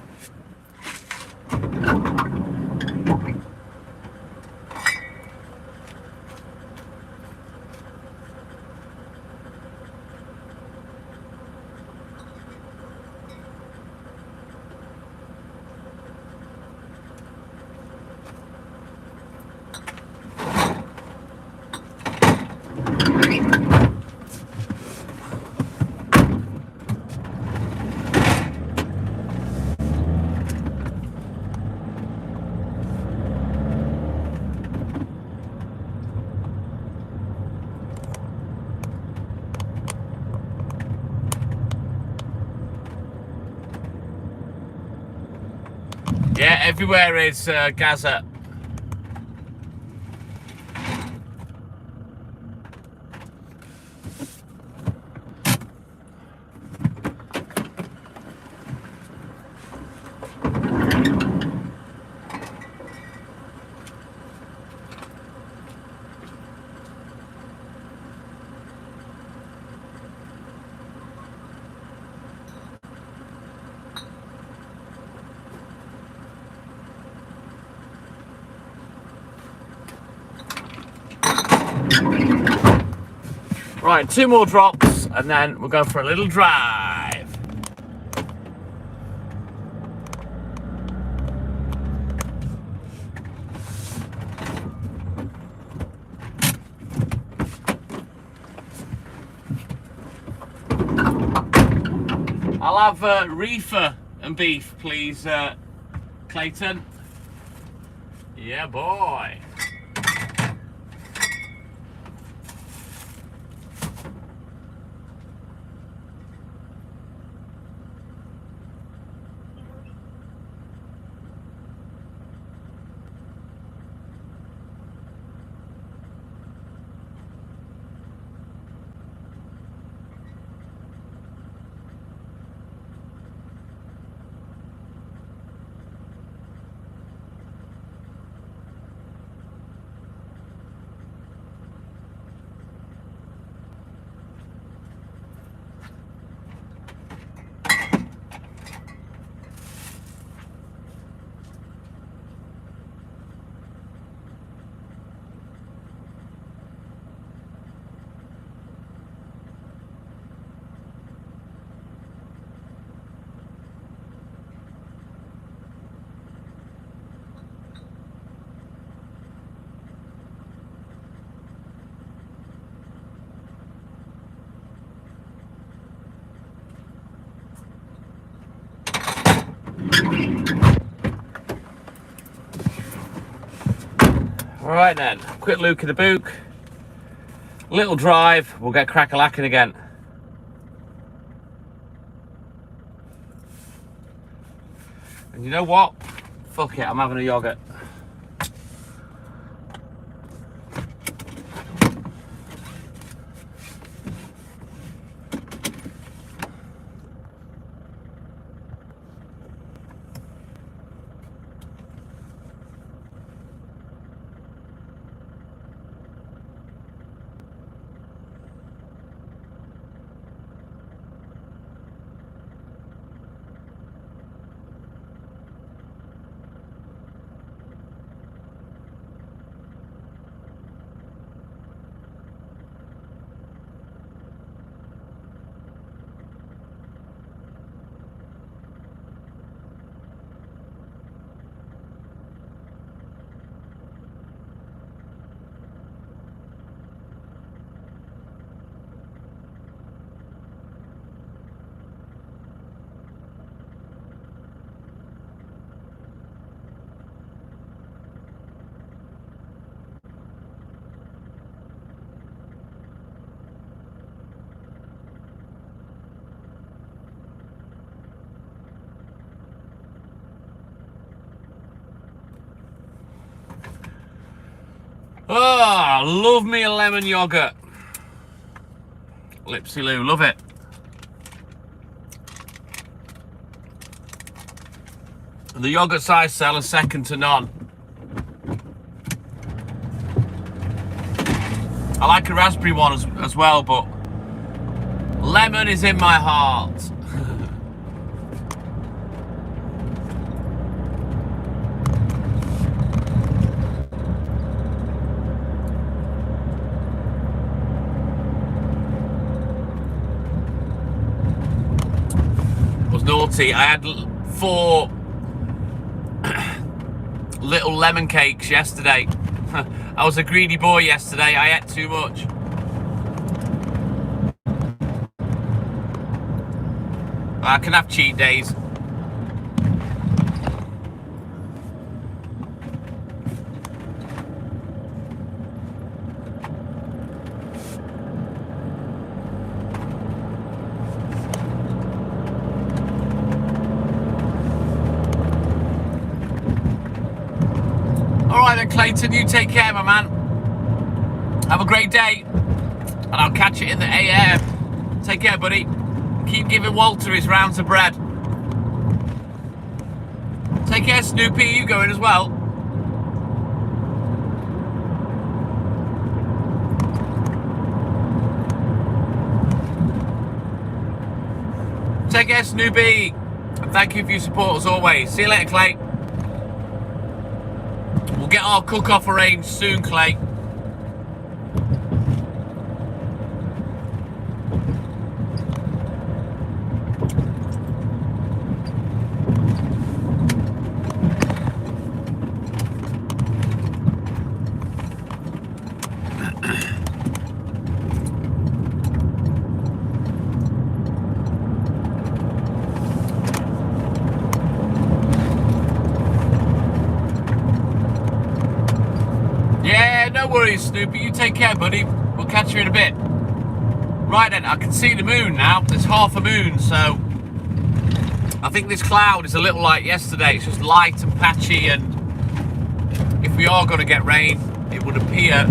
Yeah, everywhere is Gaza. Right, 2 more drops and then we'll go for a little drive. I'll have reefer and beef, please, Clayton. Yeah, boy. Alright then, quick look at the book, little drive, we'll get crack-a-lacking again. And you know what? Fuck it, I'm having a yogurt. Oh, love me a lemon yogurt. Lipsy Lou, love it. The yogurts I sell are second to none. I like a raspberry one as well, but lemon is in my heart. Naughty. I had 4 little lemon cakes yesterday. I was a greedy boy yesterday. I ate too much. I can have cheat days. Clayton, you take care, my man. Have a great day, and I'll catch you in the AM. Take care, buddy. Keep giving Walter his rounds of bread. Take care, Snoopy. You going as well? Take care, Snoopy. And thank you for your support as always. See you later, Clay. We'll get our cook-off arranged soon, Clay. No worries, Snoopy. You take care, buddy. We'll catch you in a bit. Right then, I can see the moon now. There's half a moon, so I think this cloud is a little like yesterday. It's just light and patchy, and if we are going to get rain, it would appear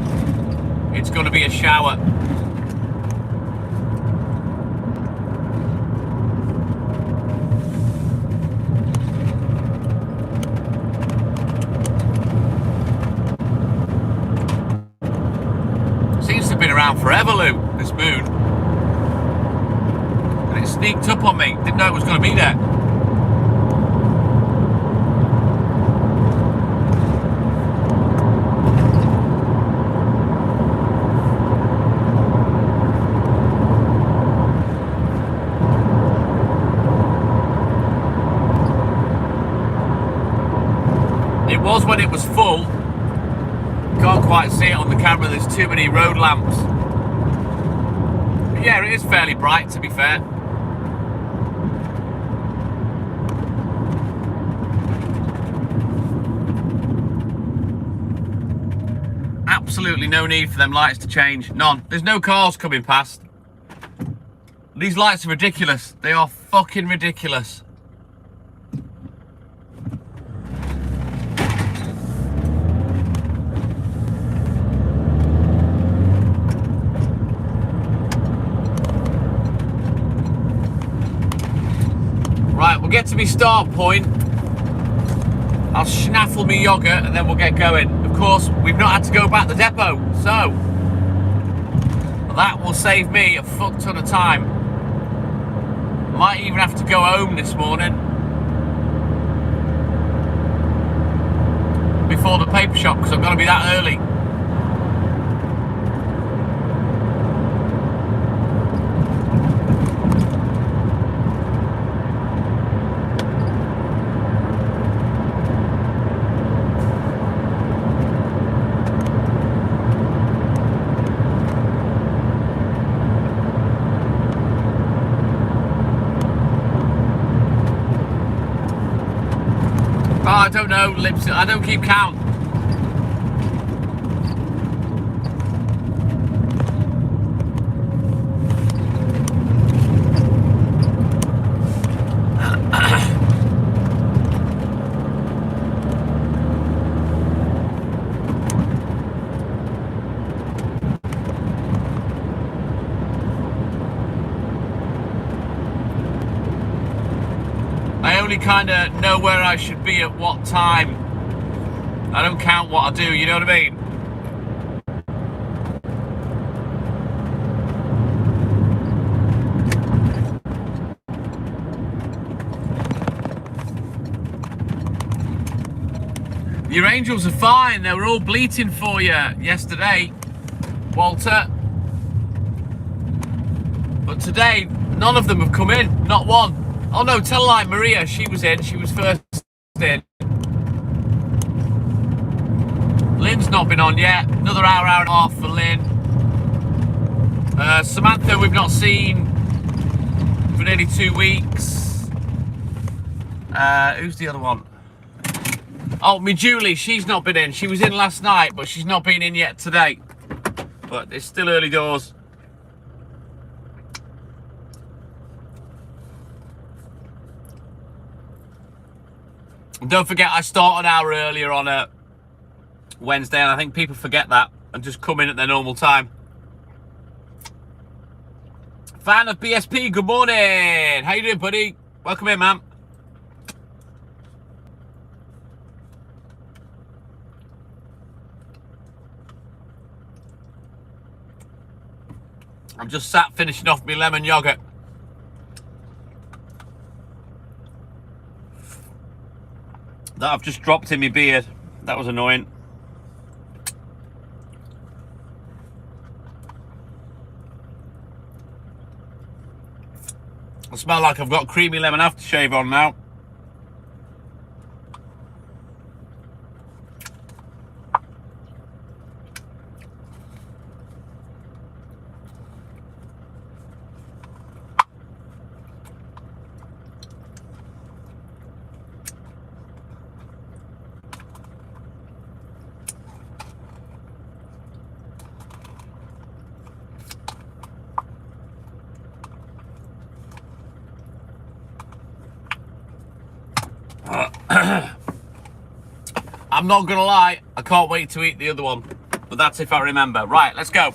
it's going to be a shower. Forever, Lou, this moon, and it sneaked up on me. Didn't know it was going to be there. It was when it was full. Can't quite see it on the camera. There's too many road lamps. Yeah, it is fairly bright, to be fair. Absolutely no need for them lights to change. None. There's no cars coming past. These lights are ridiculous. They are fucking ridiculous. Right, we'll get to my start point. I'll schnaffle me yogurt and then we'll get going. Of course, we've not had to go back to the depot, so that will save me a fuck ton of time. Might even have to go home this morning before the paper shop because I'm going to be that early. I don't know, lips. I don't keep count. I only kind of know where I should be at what time. I don't count what I do, you know what I mean? Your angels are fine. They were all bleating for you yesterday, Walter. But today, none of them have come in. Not one. Oh no, tell a lie, Maria, she was in. She was first in. Lynn's not been on yet. Another hour and a half for Lynn. Samantha, we've not seen for nearly 2 weeks. Who's the other one? Oh, me Julie, she's not been in. She was in last night, but she's not been in yet today. But it's still early doors. And don't forget, I start an hour earlier on Wednesday, and I think people forget that and just come in at their normal time. Fan of BSP, good morning. How you doing, buddy? Welcome in, man. I'm just sat finishing off my lemon yogurt. That I've just dropped in my beard. That was annoying. I smell like I've got creamy lemon aftershave on now. I'm not gonna lie, I can't wait to eat the other one, but that's if I remember. Right, let's go.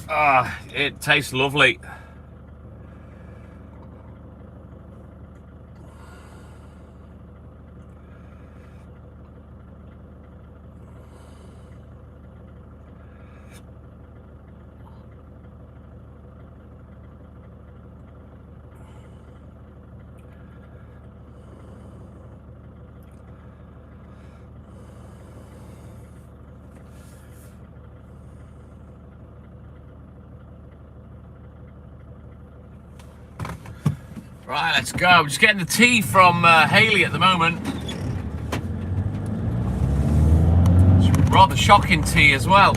Ah, it tastes lovely. Right, let's go. I'm just getting the tea from Haley at the moment. It's rather shocking tea as well.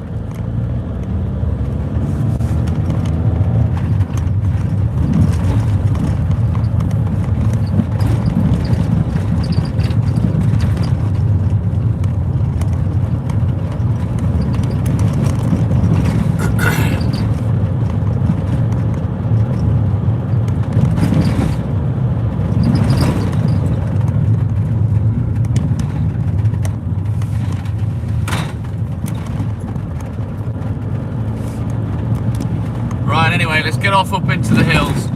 Anyway, let's get off up into the hills.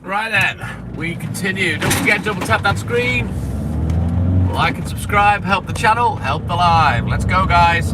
Right then, we continue. Don't forget, double tap that screen. Like and subscribe, help the channel, help the live. Let's go, guys.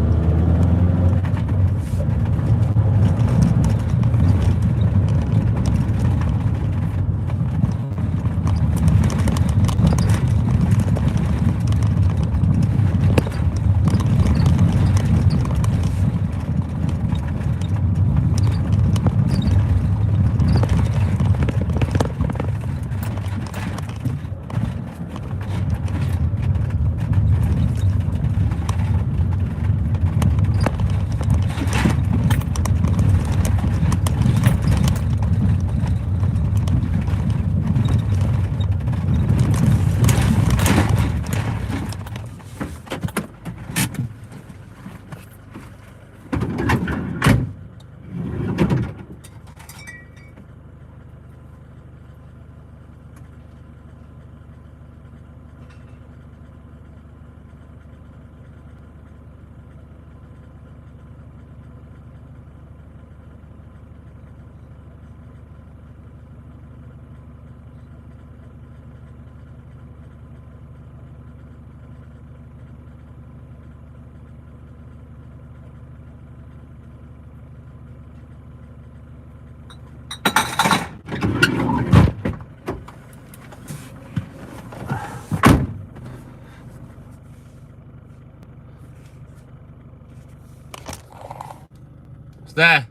There,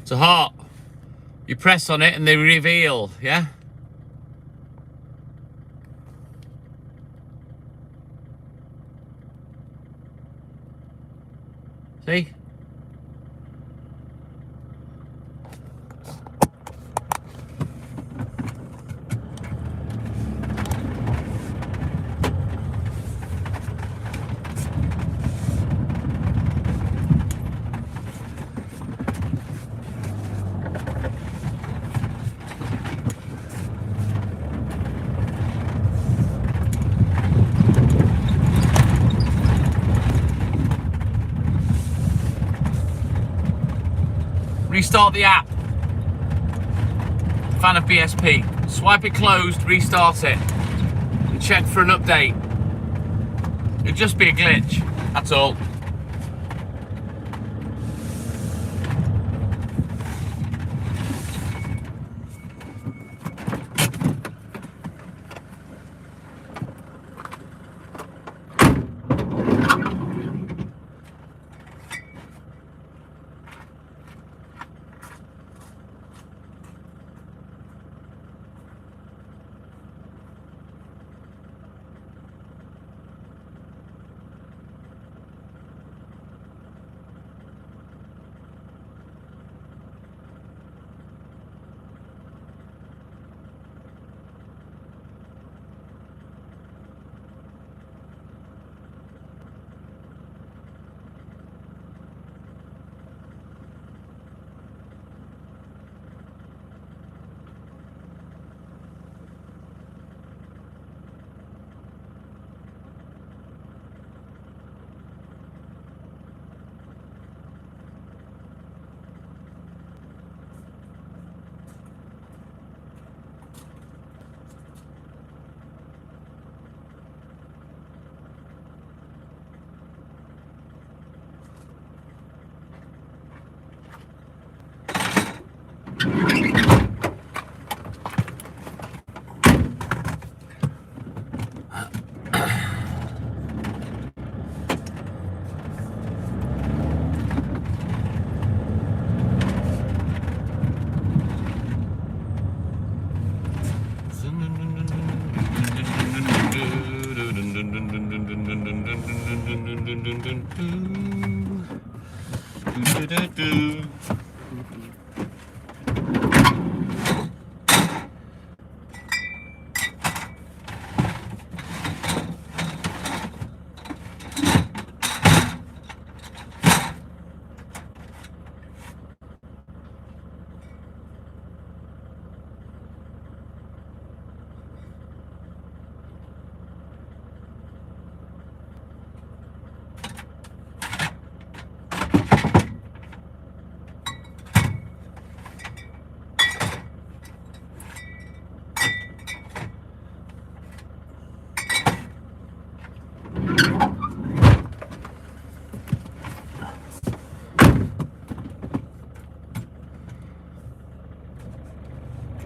it's a heart. You press on it and they reveal, yeah? See? Restart the app. Fan of BSP. Swipe it closed, restart it, and check for an update. It'll just be a glitch, that's all.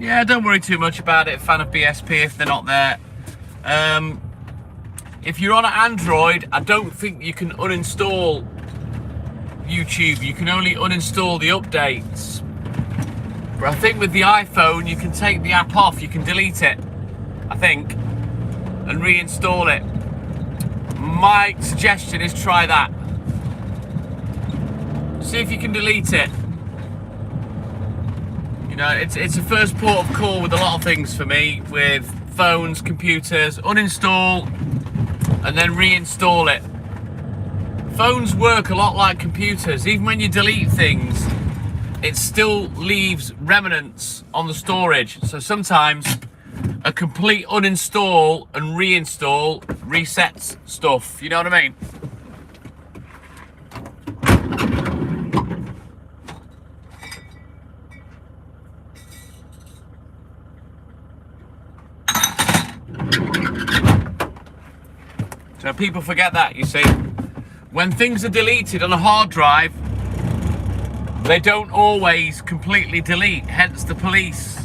Yeah, don't worry too much about it, fan of BSP, if they're not there. If you're on an Android, I don't think you can uninstall YouTube. You can only uninstall the updates. But I think with the iPhone, you can take the app off, you can delete it, I think, and reinstall it. My suggestion is try that. See if you can delete it. You know, it's a first port of call with a lot of things for me, with phones, computers. Uninstall and then reinstall it. Phones work a lot like computers. Even when you delete things, it still leaves remnants on the storage. So sometimes a complete uninstall and reinstall resets stuff. You know what I mean? So people forget that, you see. When things are deleted on a hard drive, they don't always completely delete. Hence the police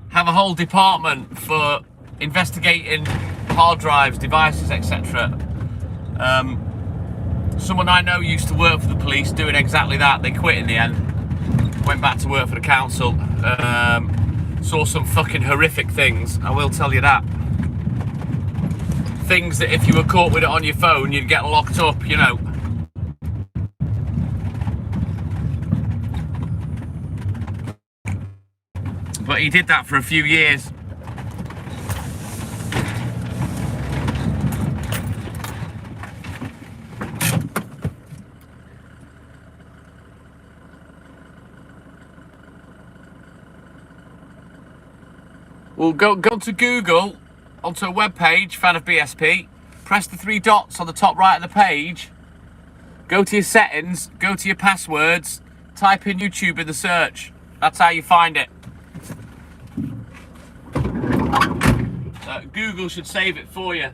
have a whole department for investigating hard drives, devices, etc. Someone I know used to work for the police doing exactly that. They quit in the end, went back to work for the council. Saw some fucking horrific things, I will tell you that. Things that if you were caught with it on your phone, you'd get locked up, you know. But he did that for a few years. Well, go to Google, onto a web page, fan of BSP, press the 3 dots on the top right of the page, go to your settings, go to your passwords, type in YouTube in the search. That's how you find it. Google should save it for you.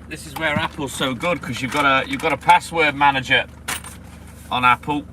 This is where Apple's so good, because you've got a password manager on Apple.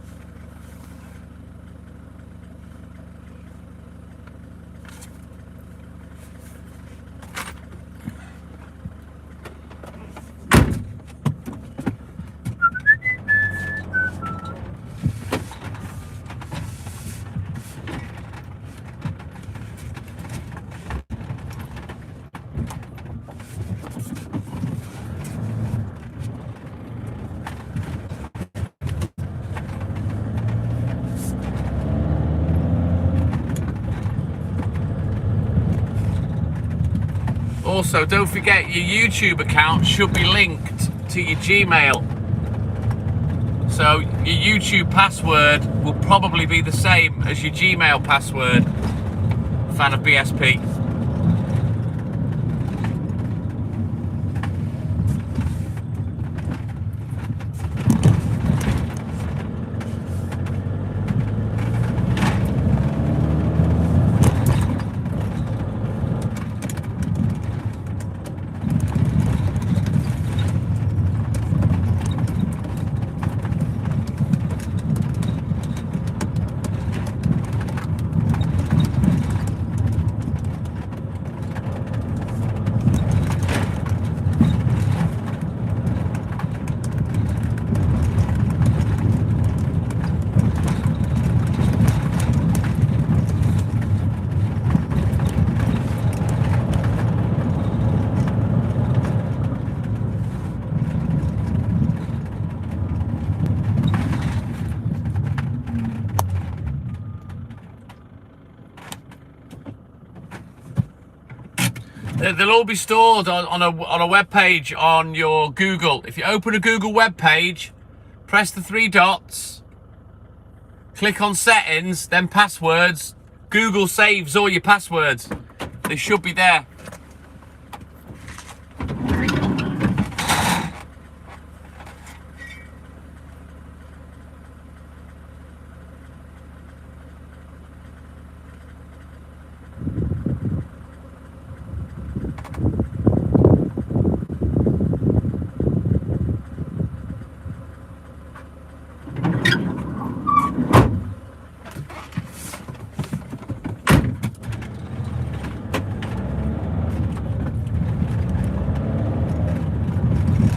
Also, don't forget your YouTube account should be linked to your Gmail. So your YouTube password will probably be the same as your Gmail password, fan of BSP. They'll all be stored on a web page on your Google. If you open a Google web page, press the 3 dots, click on settings, then passwords. Google saves all your passwords. They should be there.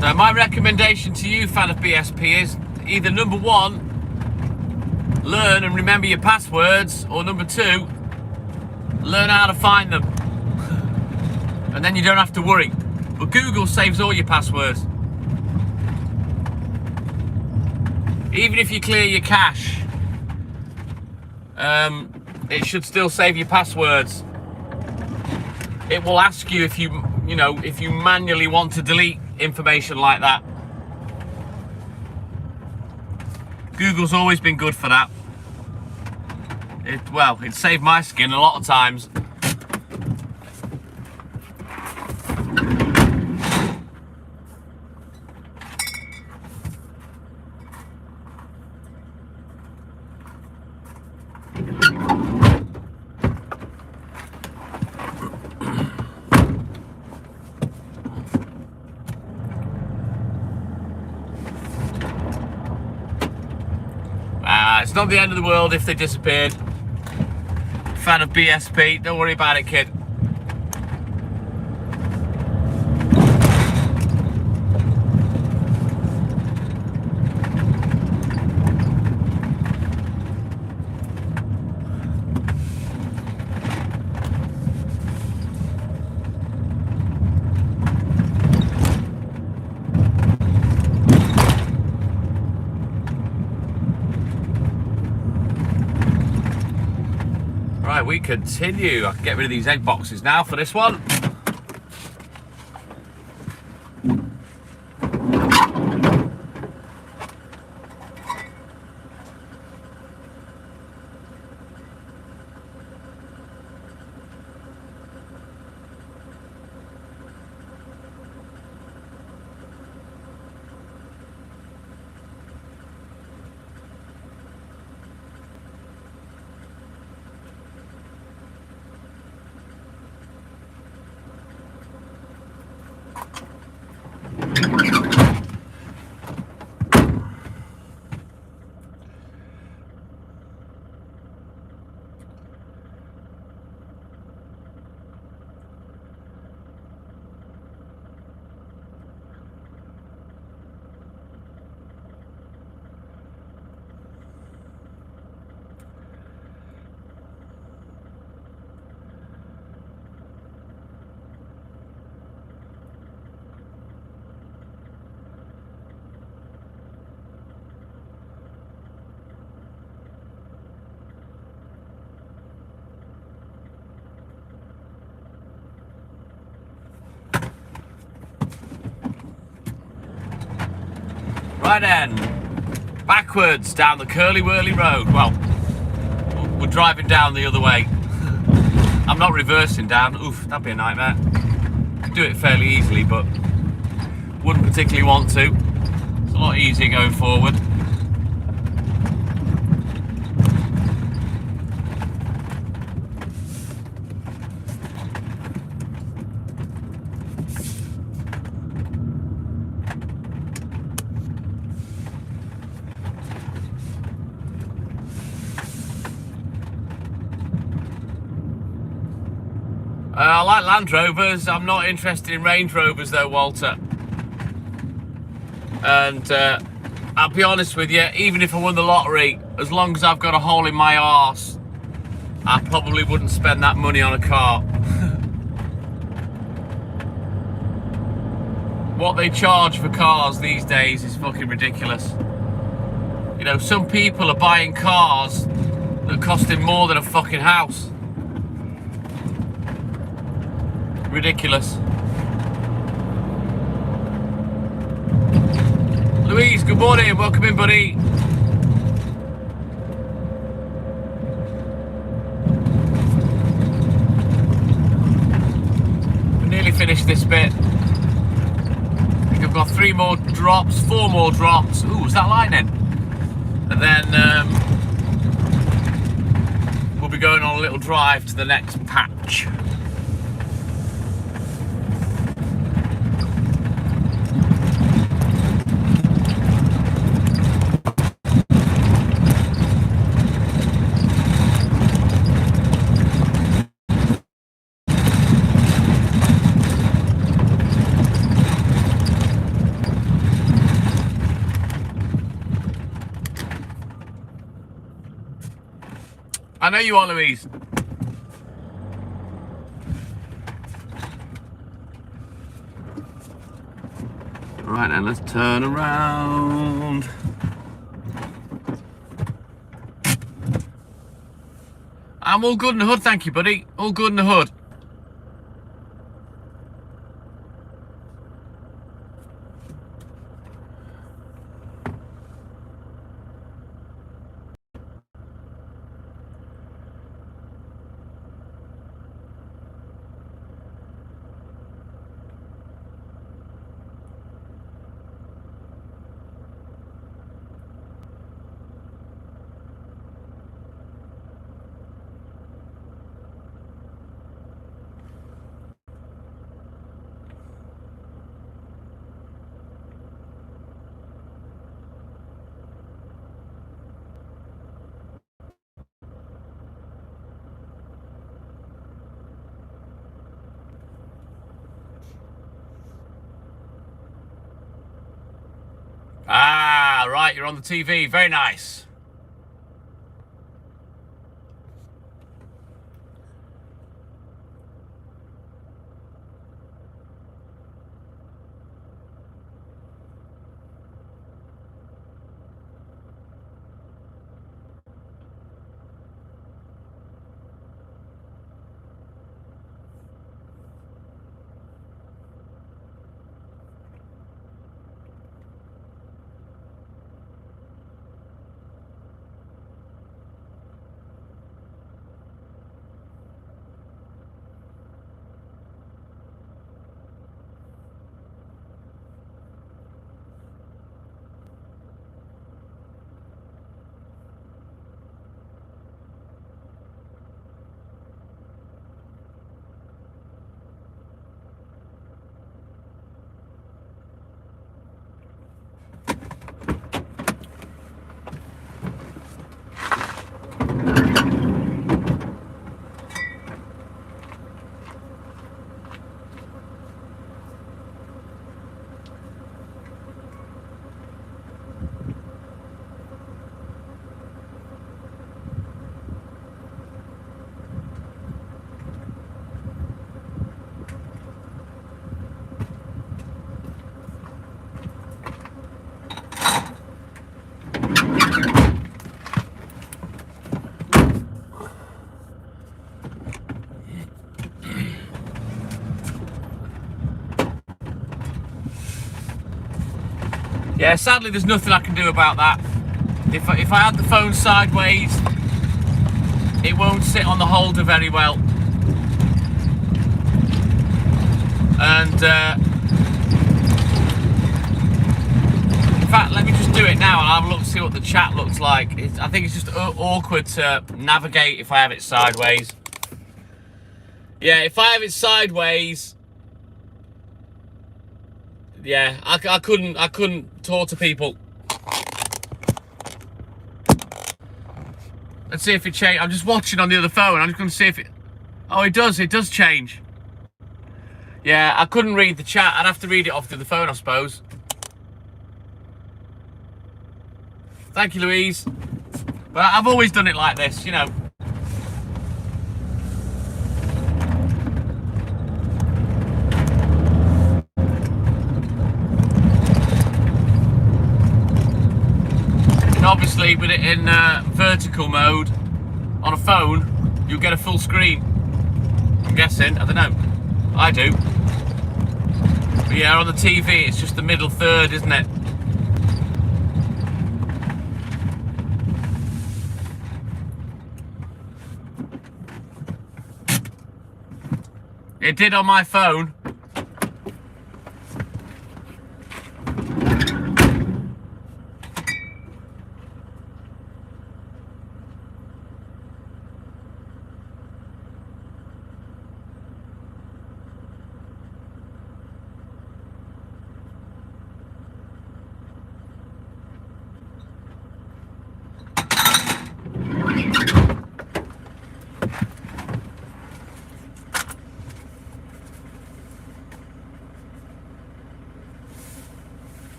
Now, my recommendation to you, fan of BSP, is either number one, learn and remember your passwords, or number two, learn how to find them. And then you don't have to worry. But Google saves all your passwords. Even if you clear your cache, it should still save your passwords. It will ask you if you manually want to delete information like that. Google's always been good for that. It saved my skin a lot of times. It's not the end of the world if they disappeared. Fan of BSP, don't worry about it, kid. Right, we continue. I can get rid of these egg boxes now for this one. Right then, backwards down the curly-whirly road. Well, we're driving down the other way. I'm not reversing down. Oof, that'd be a nightmare. Could do it fairly easily, but wouldn't particularly want to. It's a lot easier going forward. I like Land Rovers. I'm not interested in Range Rovers though, Walter. And I'll be honest with you, even if I won the lottery, as long as I've got a hole in my arse, I probably wouldn't spend that money on a car. What they charge for cars these days is fucking ridiculous. You know, some people are buying cars that cost them more than a fucking house. Ridiculous. Louise, good morning. Welcome in, buddy. finish this bit. I think I've got 3 more drops, 4 more drops. Ooh, is that lightning? And then we'll be going on a little drive to the next patch. I know you are, Louise. Right then, let's turn around. I'm all good in the hood, thank you, buddy. All good in the hood. Ah, right, you're on the TV. Very nice. Yeah, sadly there's nothing I can do about that. If I had the phone sideways, it won't sit on the holder very well. And in fact, let me just do it now and have a look, see what the chat looks like. I think it's just awkward to navigate if I have it sideways. Yeah, if I have it sideways, yeah, I couldn't talk to people. Let's see if it changes. I'm just watching on the other phone. I'm just going to see if it... Oh, it does change. Yeah, I couldn't read the chat. I'd have to read it off through the phone, I suppose. Thank you, Louise. But I've always done it like this, you know. And obviously, with it in vertical mode on a phone, you'll get a full screen. I'm guessing. I don't know. I do. But yeah, on the TV, it's just the middle third, isn't it? It did on my phone.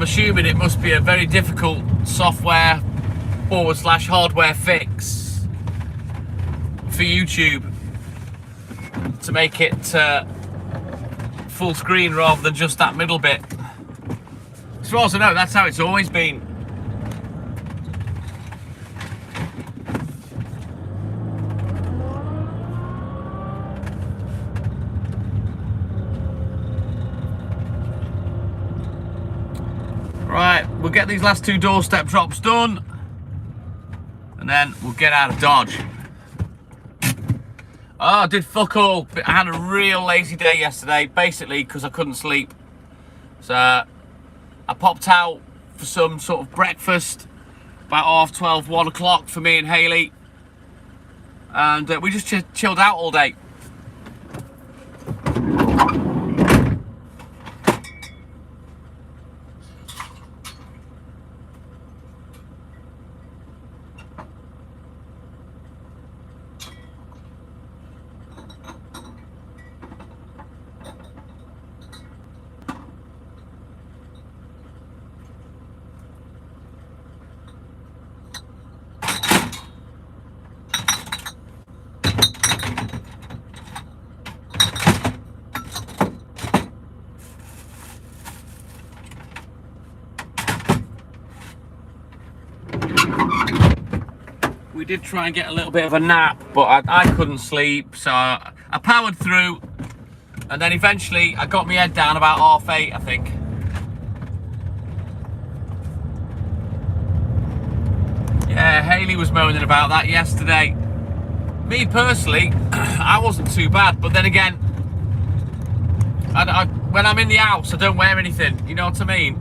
assuming it must be a very difficult software / hardware fix for YouTube to make it full screen rather than just that middle bit. As far as I know, that's how it's always been. Right, we'll get these last 2 doorstep drops done and then we'll get out of Dodge. Oh, I did fuck all. I had a real lazy day yesterday, basically because I couldn't sleep. So I popped out for some sort of breakfast about 12:30, 1 o'clock for me and Hayley, and we just chilled out all day. We did try and get a little bit of a nap, but I couldn't sleep, so I powered through, and then eventually I got my head down about 8:30, I think. Yeah, Hayley was moaning about that yesterday. Me personally, I wasn't too bad, but then again, when I'm in the house, I don't wear anything, you know what I mean?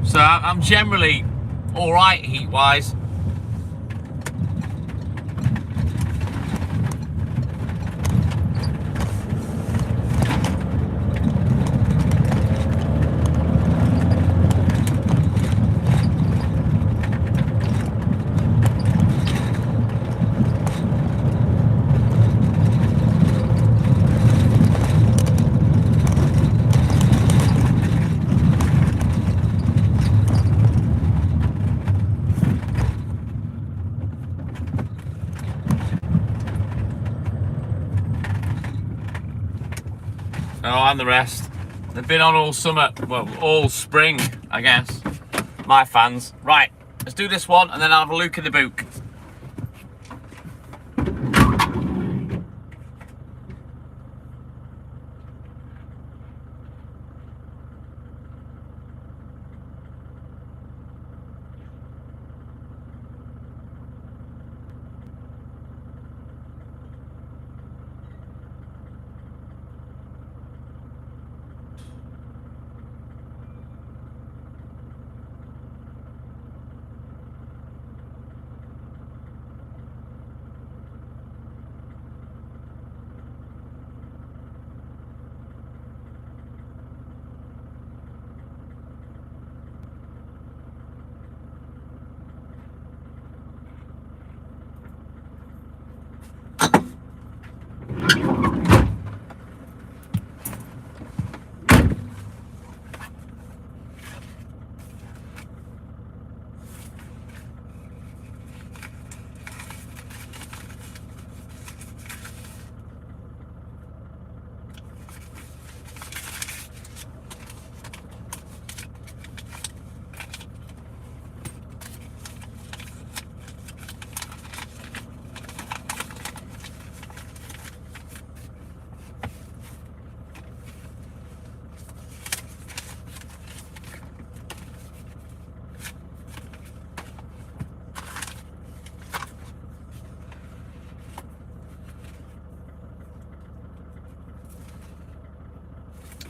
So I'm generally alright heat-wise. Oh, and the rest. They've been on all summer, well, all spring, I guess. My fans. Right, let's do this one, and then I'll have a look in the book.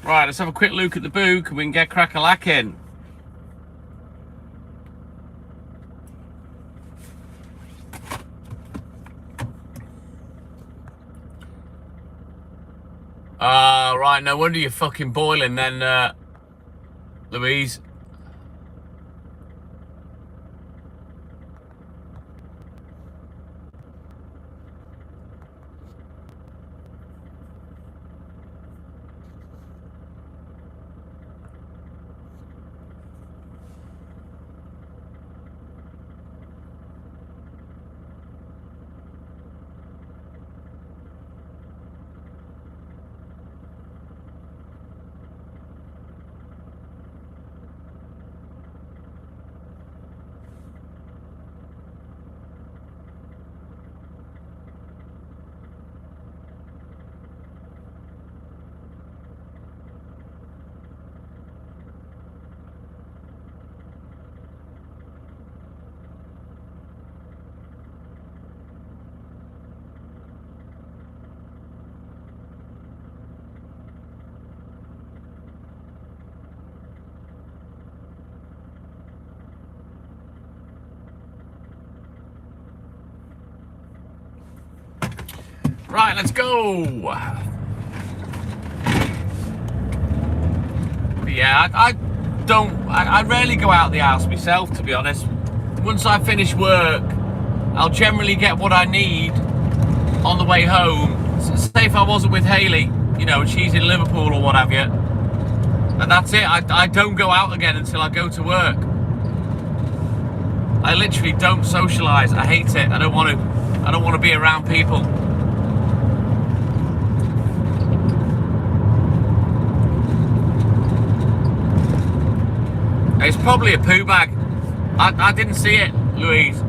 Right, let's have a quick look at the book and we can get crack-a-lacking. Right, no wonder you're fucking boiling then, Louise. let's go. But yeah, I rarely go out the house myself, to be honest. Once I finish work, I'll generally get what I need on the way home. So say if I wasn't with Hayley, you know, she's in Liverpool or what have you, and that's it. I don't go out again until I go to work. I literally don't socialise. I hate it. I don't want to be around people. It's probably a poo bag. I didn't see it, Louise.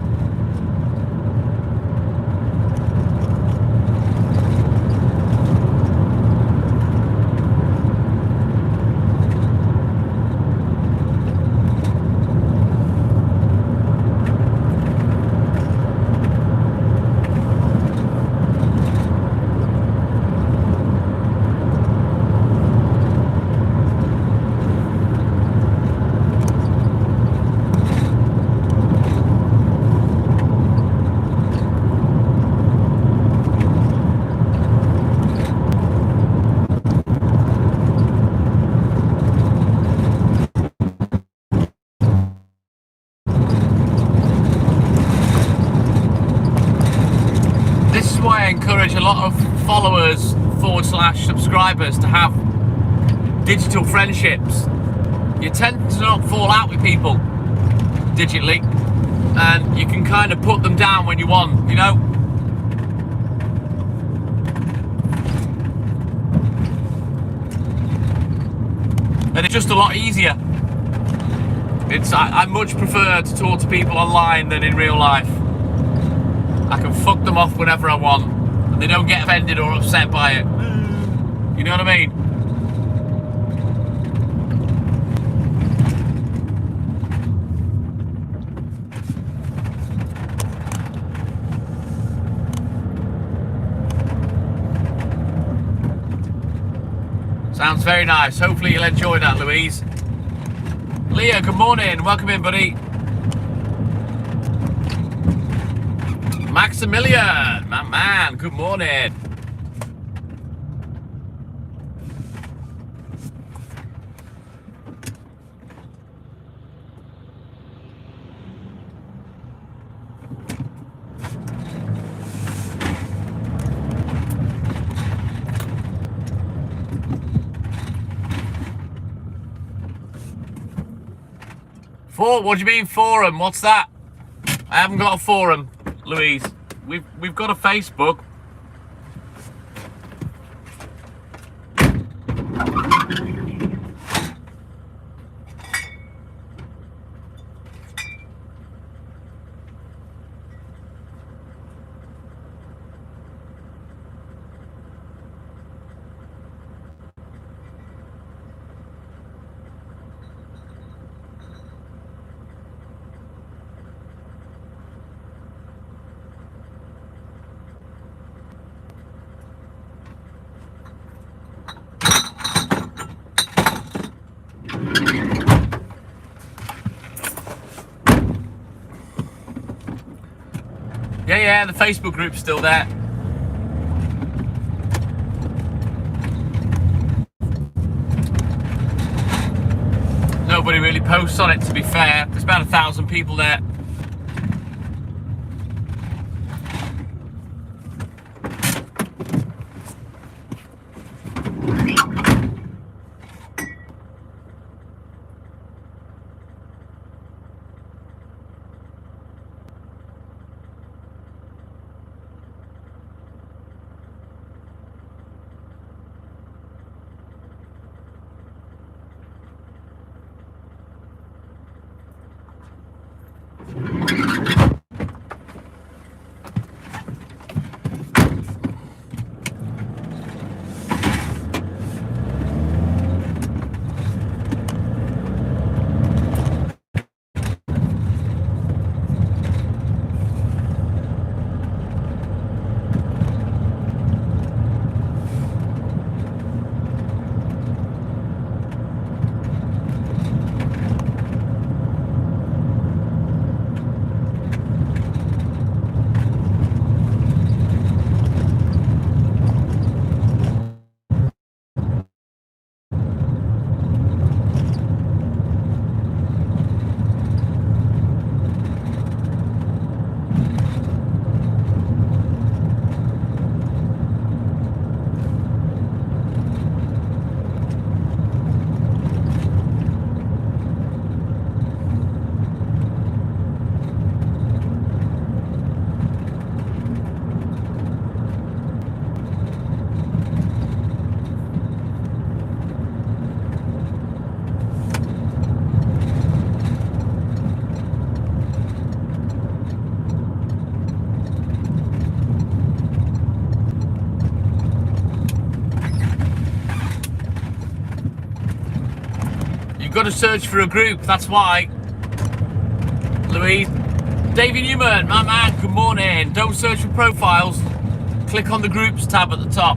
Encourage a lot of followers / subscribers to have digital friendships. You tend to not fall out with people digitally, and you can kind of put them down when you want, you know. And it's just a lot easier. I much prefer to talk to people online than in real life. I can fuck them off whenever I want, and they don't get offended or upset by it. You know what I mean? Sounds very nice. Hopefully you'll enjoy that, Louise. Leo, good morning. Welcome in, buddy. Maximilian, my man, good morning. What do you mean forum? What's that? I haven't got a forum, Louise. We've got a Facebook. Yeah, the Facebook group's still there. Nobody really posts on it, to be fair. There's about 1,000 people there. You've got to search for a group, that's why. Louise. Davey Newman, my man, good morning. Don't search for profiles. Click on the groups tab at the top.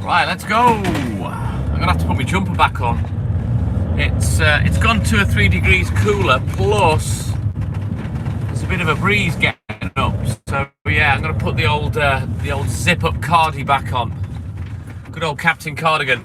Right, let's go. I'm gonna have to put my jumper back on. It's gone 2 or 3 degrees cooler, plus there's a bit of a breeze getting up. So yeah, I'm gonna put the old zip-up cardi back on. Good old Captain Cardigan.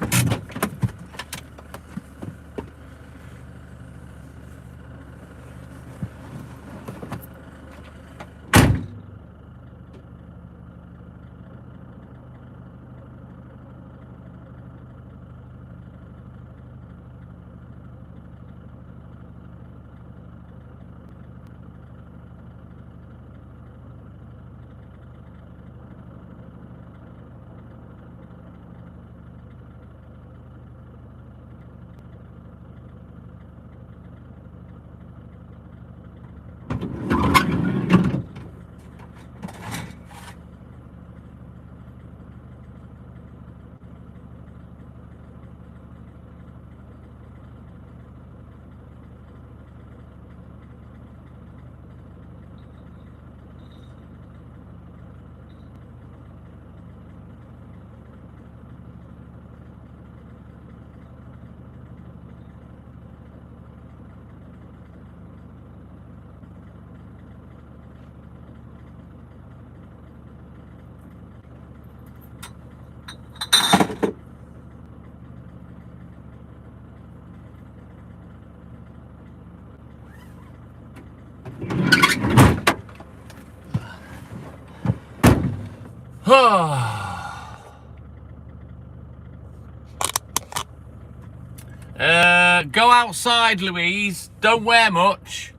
Go outside, Louise. Don't wear much.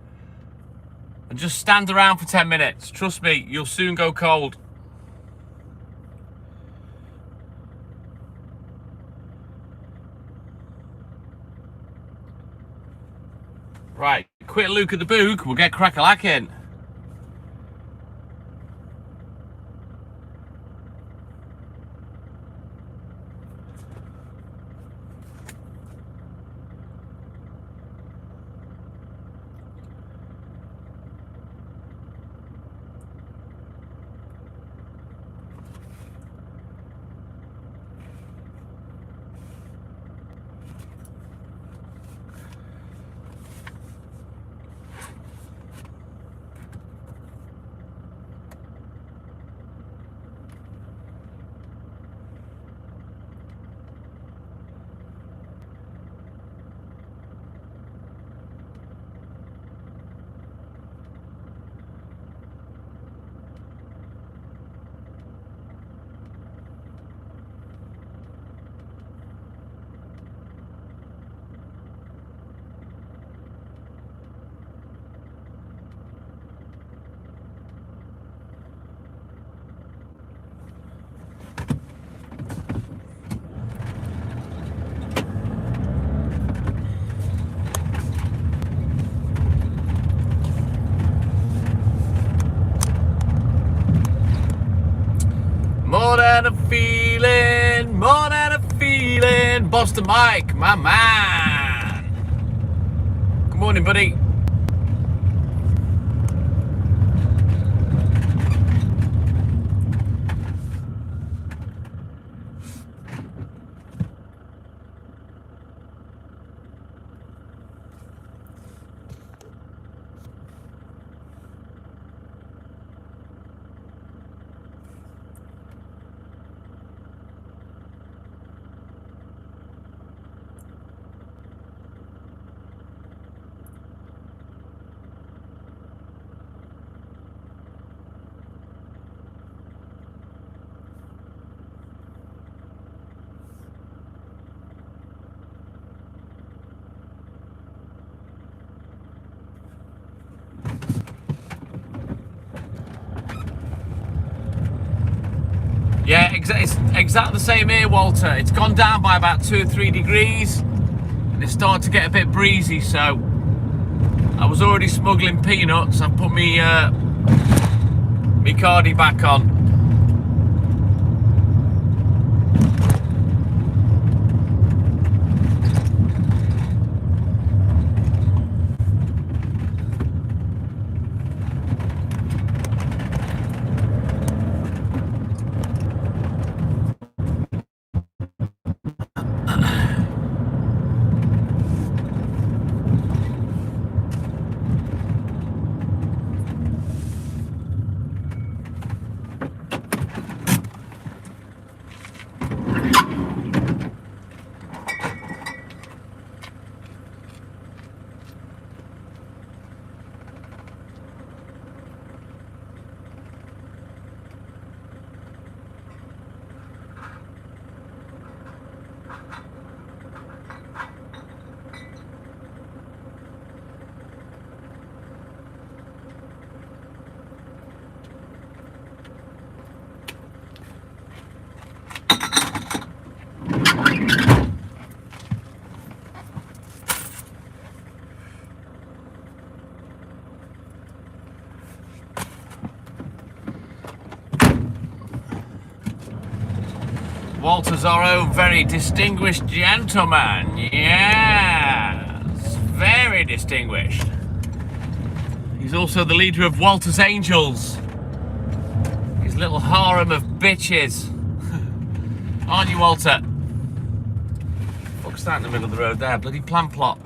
And just stand around for 10 minutes. Trust me, you'll soon go cold. Right, quick look at the book. We'll get crack-a-lacking. morning, Boston Mike, my man. Good morning, buddy. Yeah, it's exactly the same here, Walter. It's gone down by about 2 or 3 degrees. And it's starting to get a bit breezy, so I was already smuggling peanuts. I've put me cardi back on. Walter's our own very distinguished gentleman. Yes, very distinguished. He's also the leader of Walter's Angels. His little harem of bitches. Aren't you, Walter? Fuck's that in the middle of the road there? Bloody plant plot.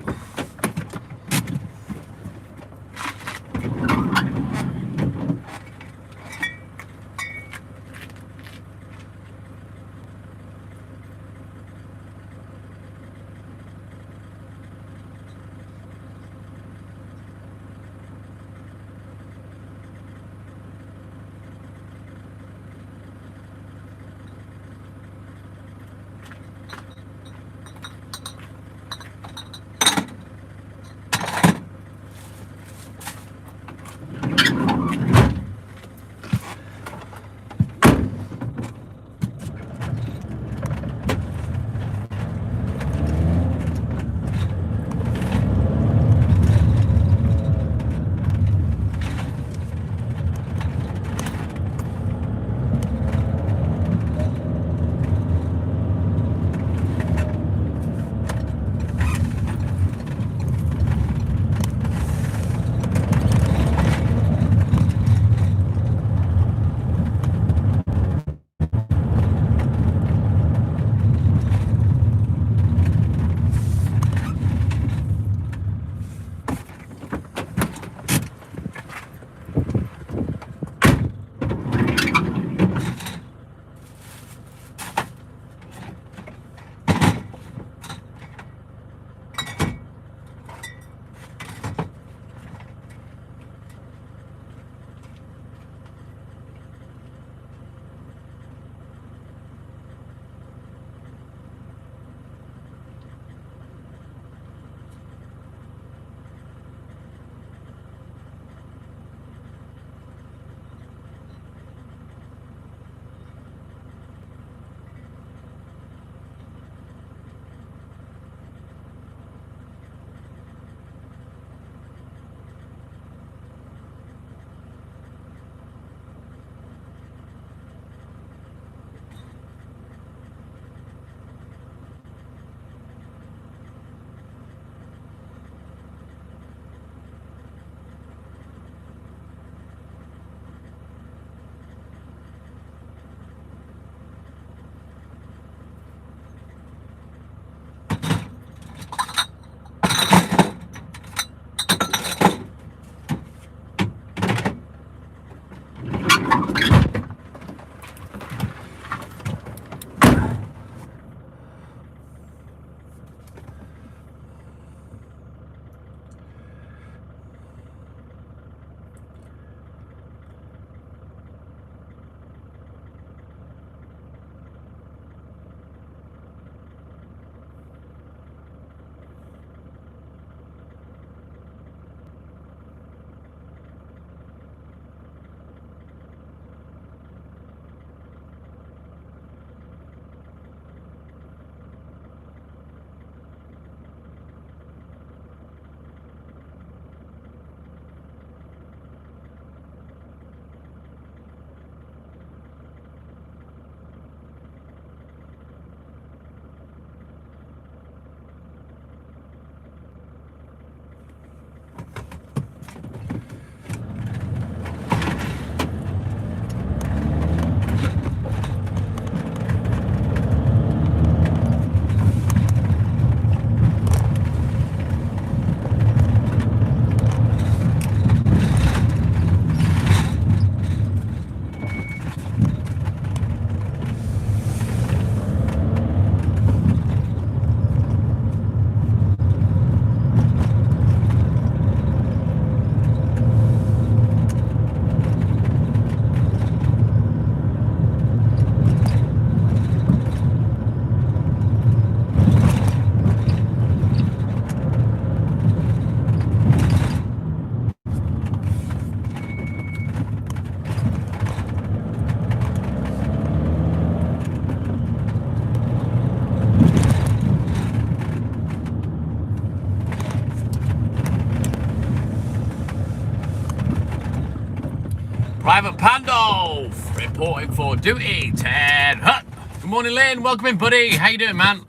Private Pandolf reporting for duty. Ted Hutt. Good morning, Lynn. Welcome in, buddy. How you doing, man?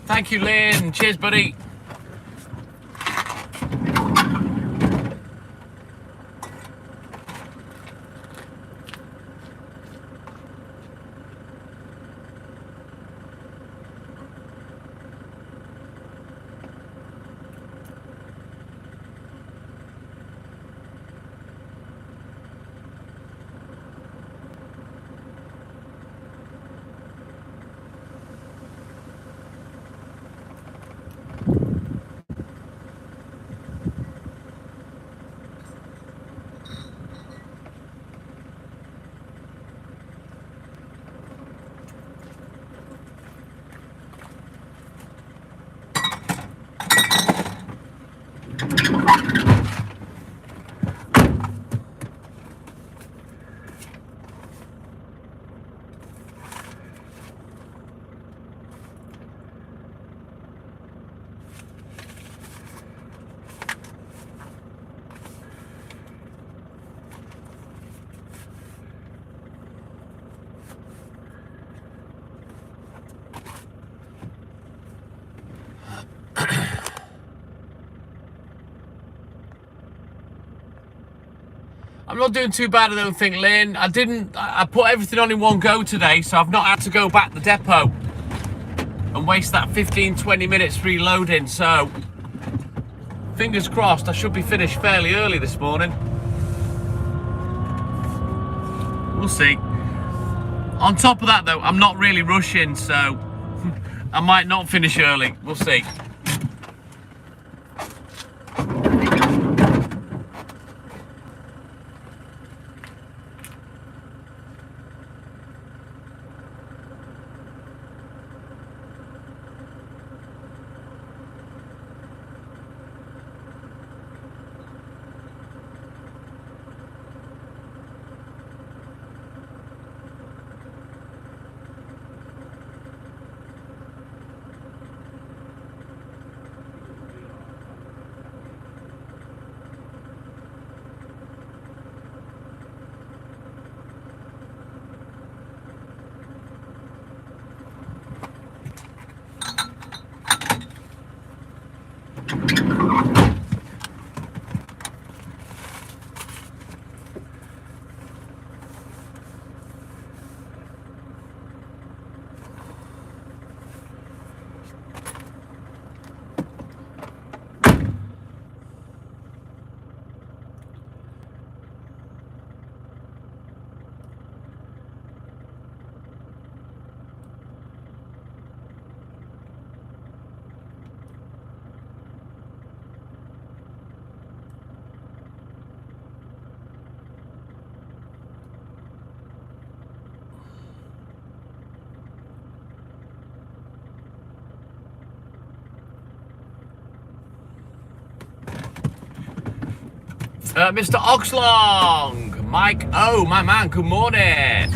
Thank you, Lynn. Cheers, buddy. I'm not doing too bad, I don't think, Lynn. I put everything on in one go today, so I've not had to go back to the depot and waste that 15-20 minutes reloading, so fingers crossed I should be finished fairly early this morning. We'll see. On top of that though, I'm not really rushing, so I might not finish early. We'll see. Mr. Oxlong, Mike O, my man, good morning.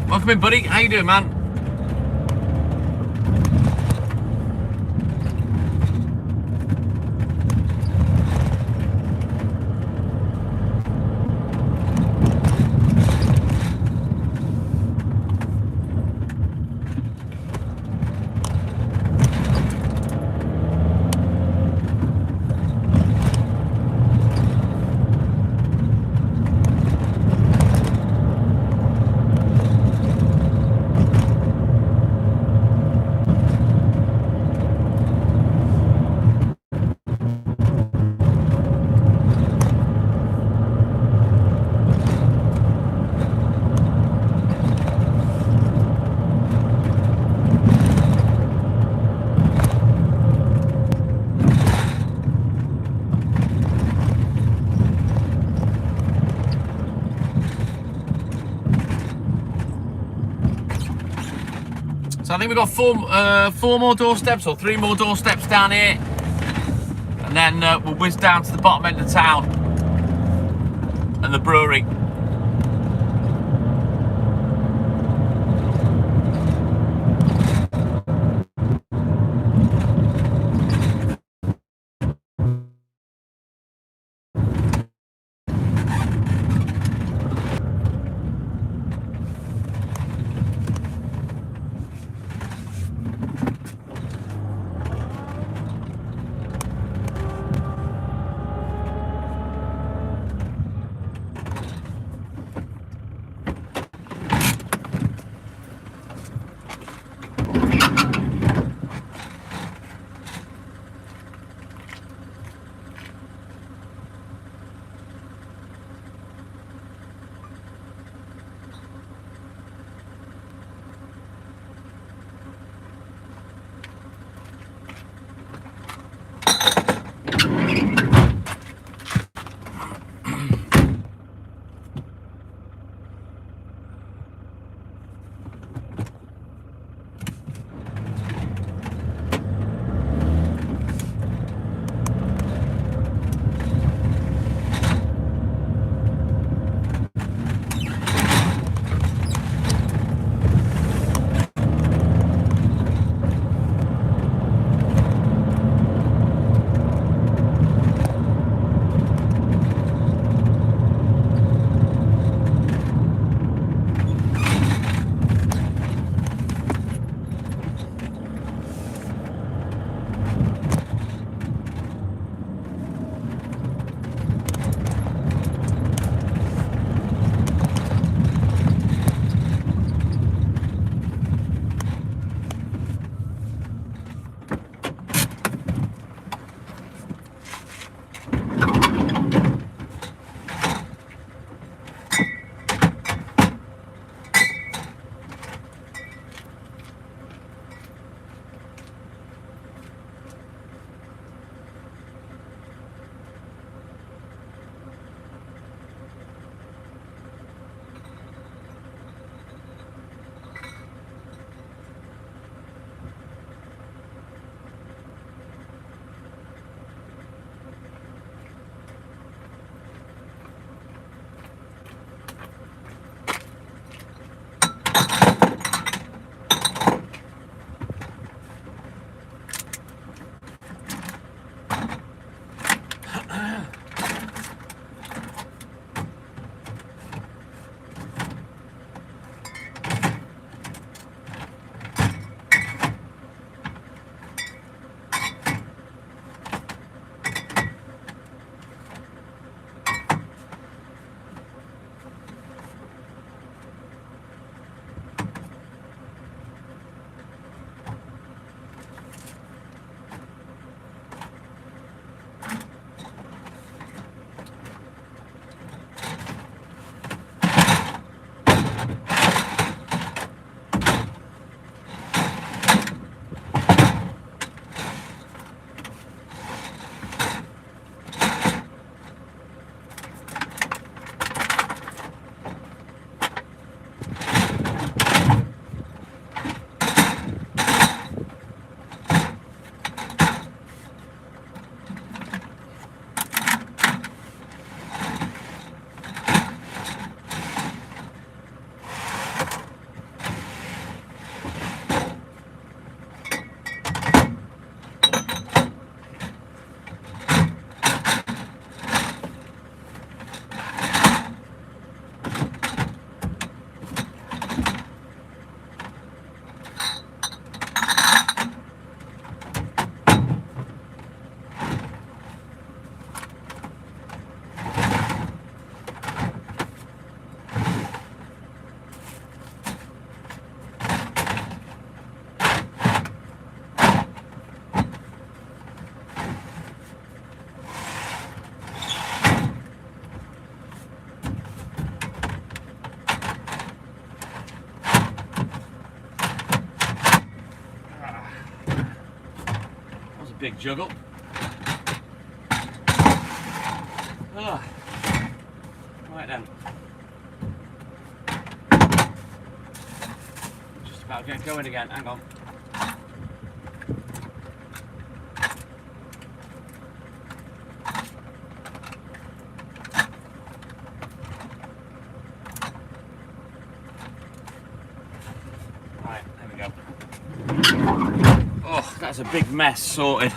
Welcome in, buddy. How you doing, man? So I think we've got four more doorsteps or 3 more doorsteps down here, and then we'll whiz down to the bottom end of town and the brewery. big juggle. Oh. Right then. Just about to get going again, hang on. Right, there we go. Oh, that's a big mess sorted.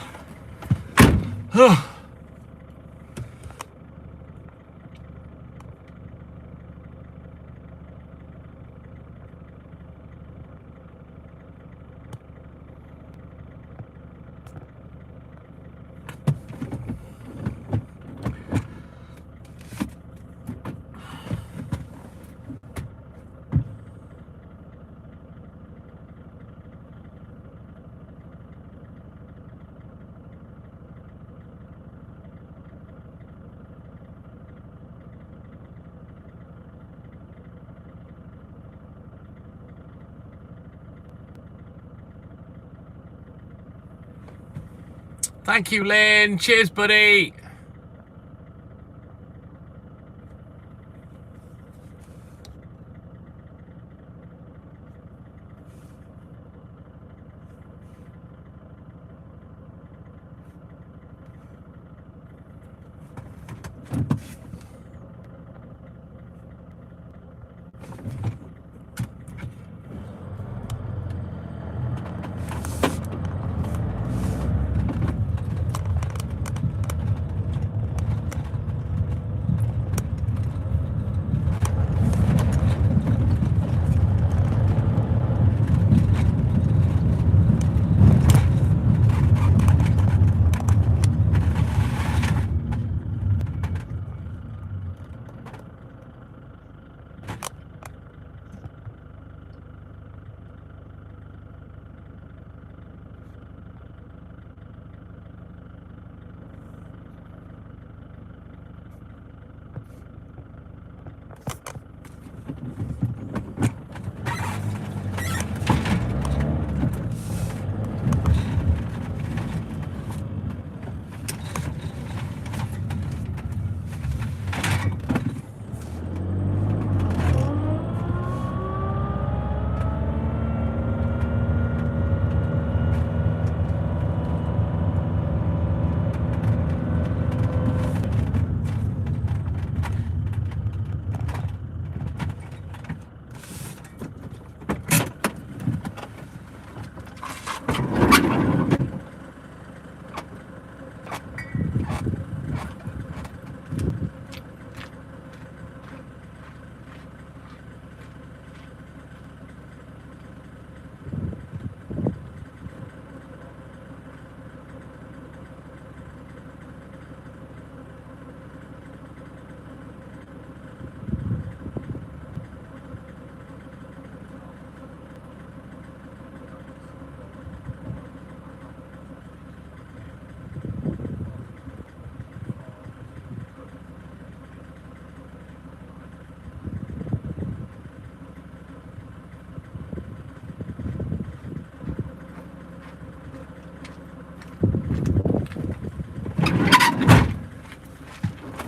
Thank you, Lynn. Cheers, buddy.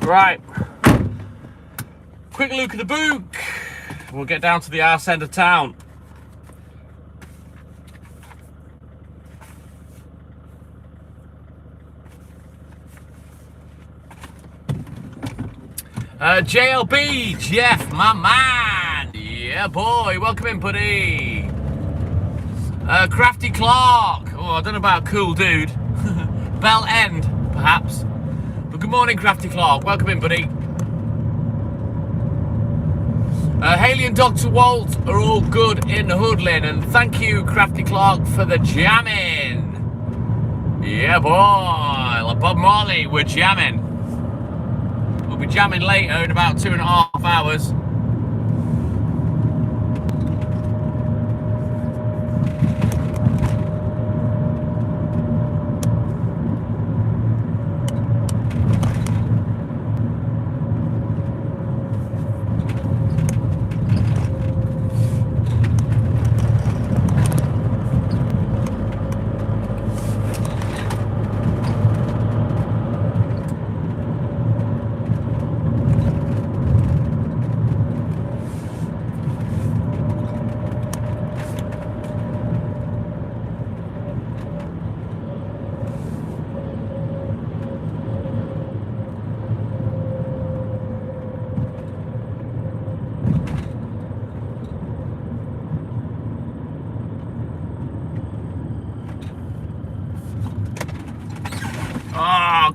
Right, quick look at the book. We'll get down to the arse end of town. JLB, Jeff, my man. Yeah, boy, welcome in, buddy. Crafty Clark. Oh, I don't know about cool dude. Bell End, perhaps. But good morning, Crafty Clark. Welcome in, buddy. Haley and Dr. Walt are all good in Hoodlin, and thank you, Crafty Clark, for the jamming. Yeah, boy. Like Bob Marley, we're jamming. We'll be jamming later in about 2.5 hours.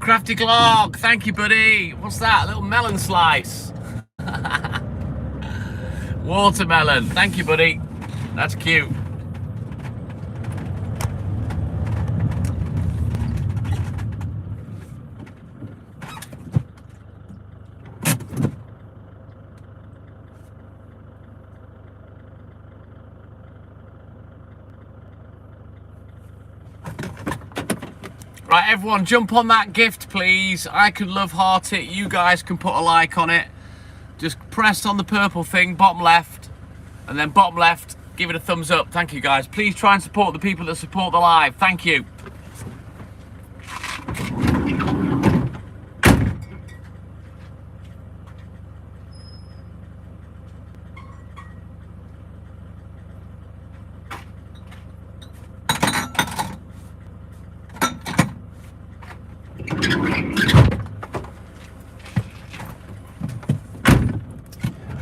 Crafty Clark, thank you, buddy. What's that? A little melon slice. Watermelon, thank you, buddy. That's cute. Right, everyone, jump on that gift, please. I can love heart it. You guys can put a like on it. Just press on the purple thing, bottom left, and then bottom left, give it a thumbs up. Thank you, guys. Please try and support the people that support the live. Thank you.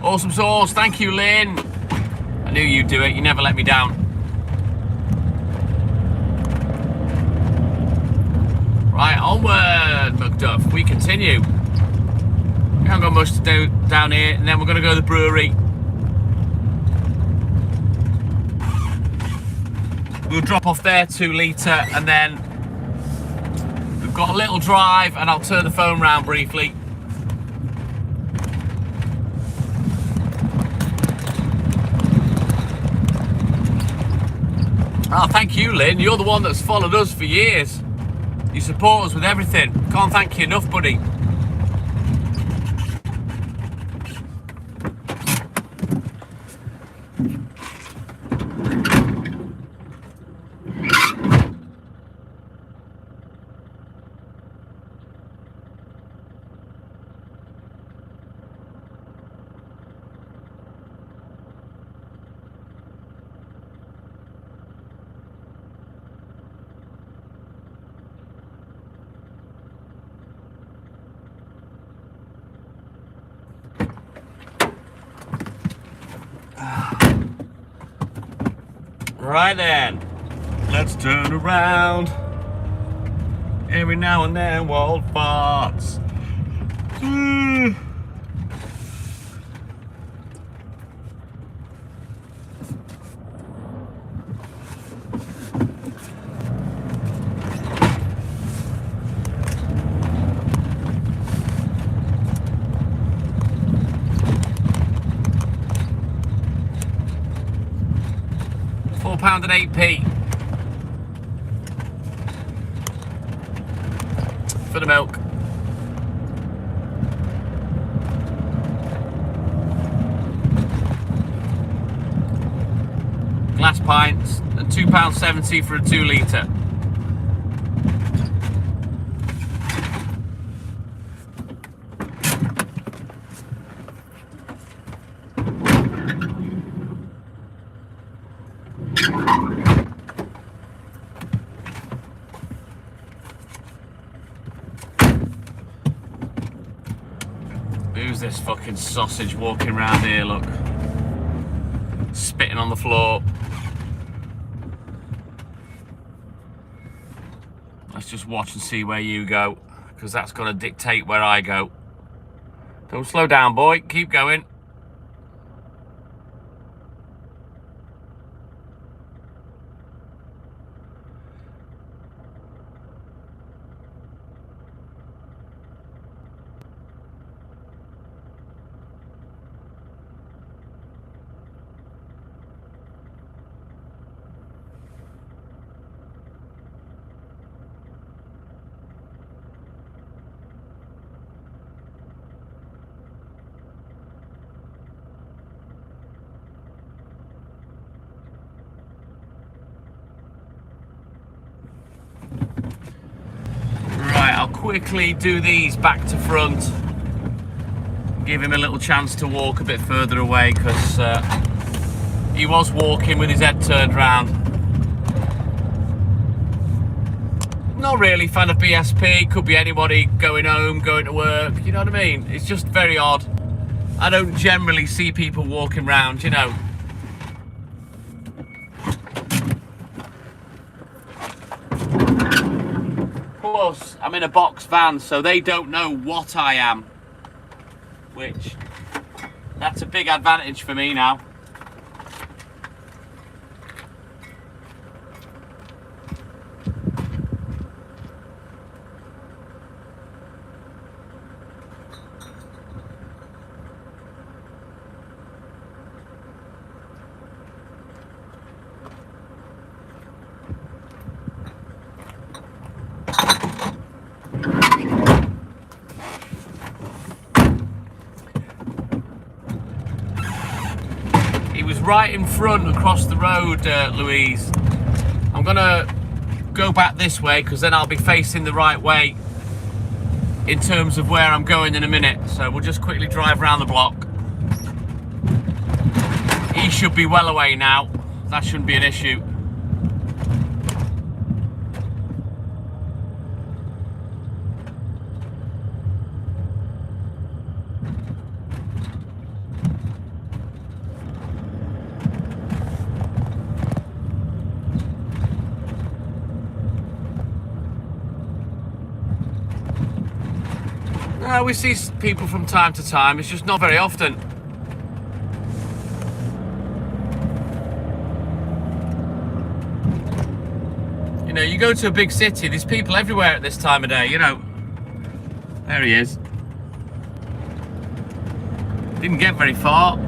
Awesome sauce, thank you, Lynn. I knew you'd do it, you never let me down. Right, onward, McDuff, we continue. We haven't got much to do down here, and then we're gonna go to the brewery. We'll drop off there 2 litre, and then we've got a little drive, and I'll turn the phone round briefly. Oh, thank you, Lynn. You're the one that's followed us for years. You support us with everything. Can't thank you enough, buddy. Right then, let's turn around. Every now and then, Walt farts. £4 and 8p for the milk. Glass pints and £2.70 for a 2 litre. Who's this fucking sausage walking around here, look? Spitting on the floor. Let's just watch and see where you go, because that's going to dictate where I go. Don't slow down, boy. Keep going. I'll quickly do these back to front. Give him a little chance to walk a bit further away, because he was walking with his head turned round. Not really a fan of BSP. Could be anybody going home, going to work, you know what I mean? It's just very odd. I don't generally see people walking around, you know. Plus, I'm in a box van, so they don't know what I am, which that's a big advantage for me now. He was right in front across the road, Louise. I'm gonna go back this way because then I'll be facing the right way in terms of where I'm going in a minute. So we'll just quickly drive around the block. He should be well away now. That shouldn't be an issue. We see people from time to time, it's just not very often. You know, you go to a big city, there's people everywhere at this time of day, you know. There he is. Didn't get very far.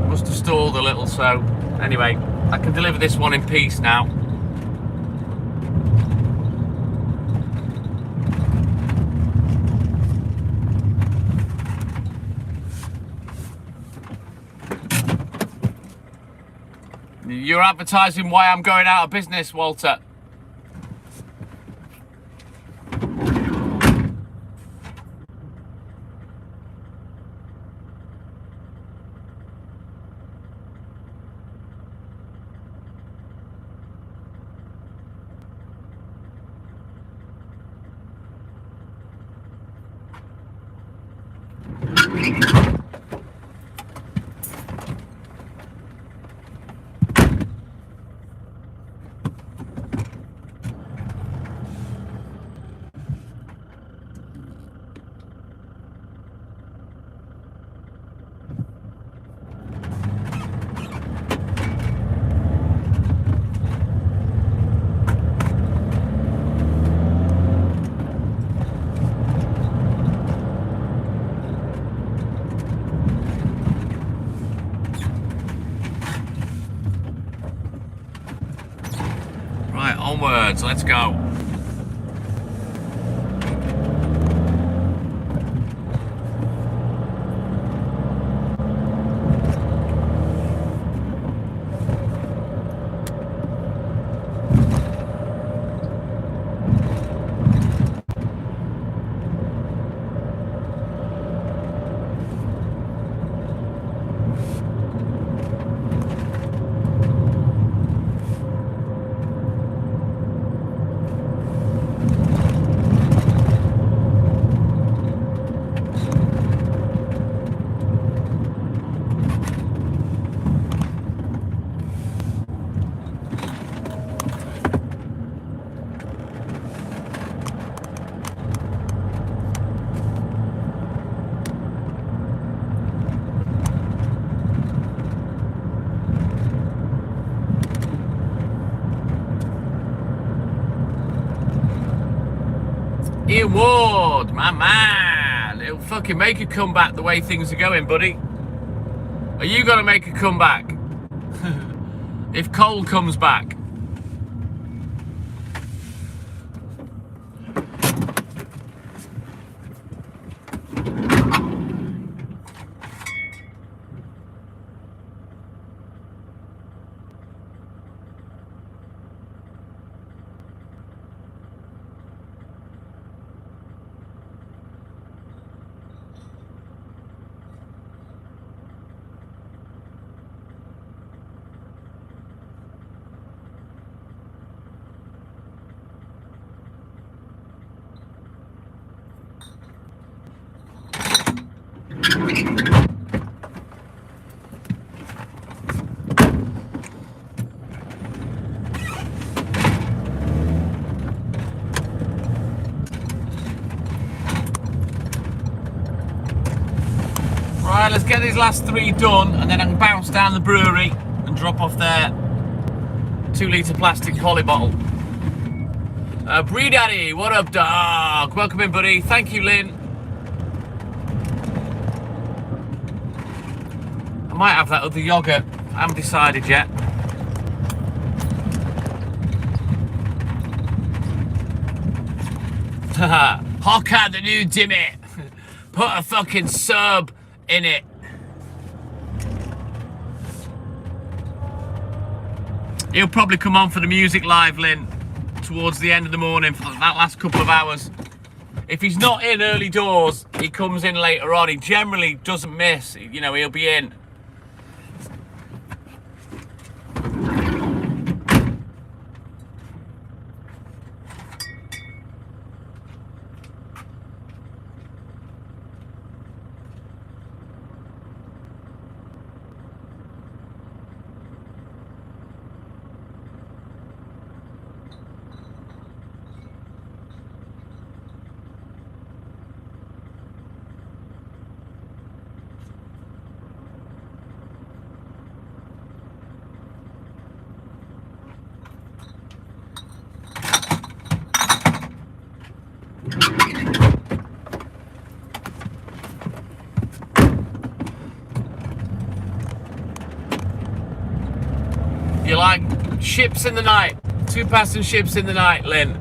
Must have stalled a little, so anyway, I can deliver this one in peace now. You're advertising why I'm going out of business, Walter. Right, onwards, let's go. Ian Ward, my man. He'll fucking make a comeback the way things are going, buddy. Are you gonna make a comeback? If Cole comes back. Right, let's get these last 3 done, and then I can bounce down the brewery and drop off their 2-litre plastic poly bottle. Bree Daddy, what up, dog? Welcome in, buddy. Thank you, Lynn. I might have that other yogurt. I haven't decided yet. Hocker the new Dimmy. Put a fucking sub in it. He'll probably come on for the music live, Lynn, towards the end of the morning for that last couple of hours. If he's not in early doors, he comes in later on. He generally doesn't miss. You know, he'll be in. You like ships in the night? 2-passenger ships in the night, Lynn.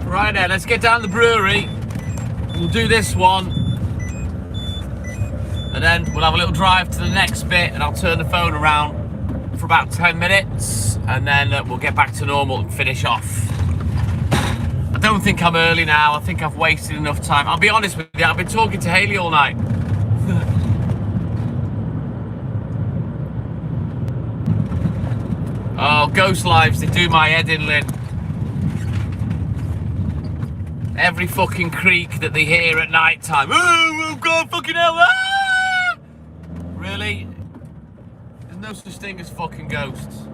Right then, let's get down to the brewery. We'll do this one. And then we'll have a little drive to the next bit and I'll turn the phone around for about 10 minutes. And then we'll get back to normal and finish off. I don't think I'm early now. I think I've wasted enough time. I'll be honest with you, I've been talking to Hayley all night. Oh, ghost lives, they do my head in, Lynn. Every fucking creak that they hear at night time. Oh, God, fucking hell. Ah! Really? There's no such thing as fucking ghosts.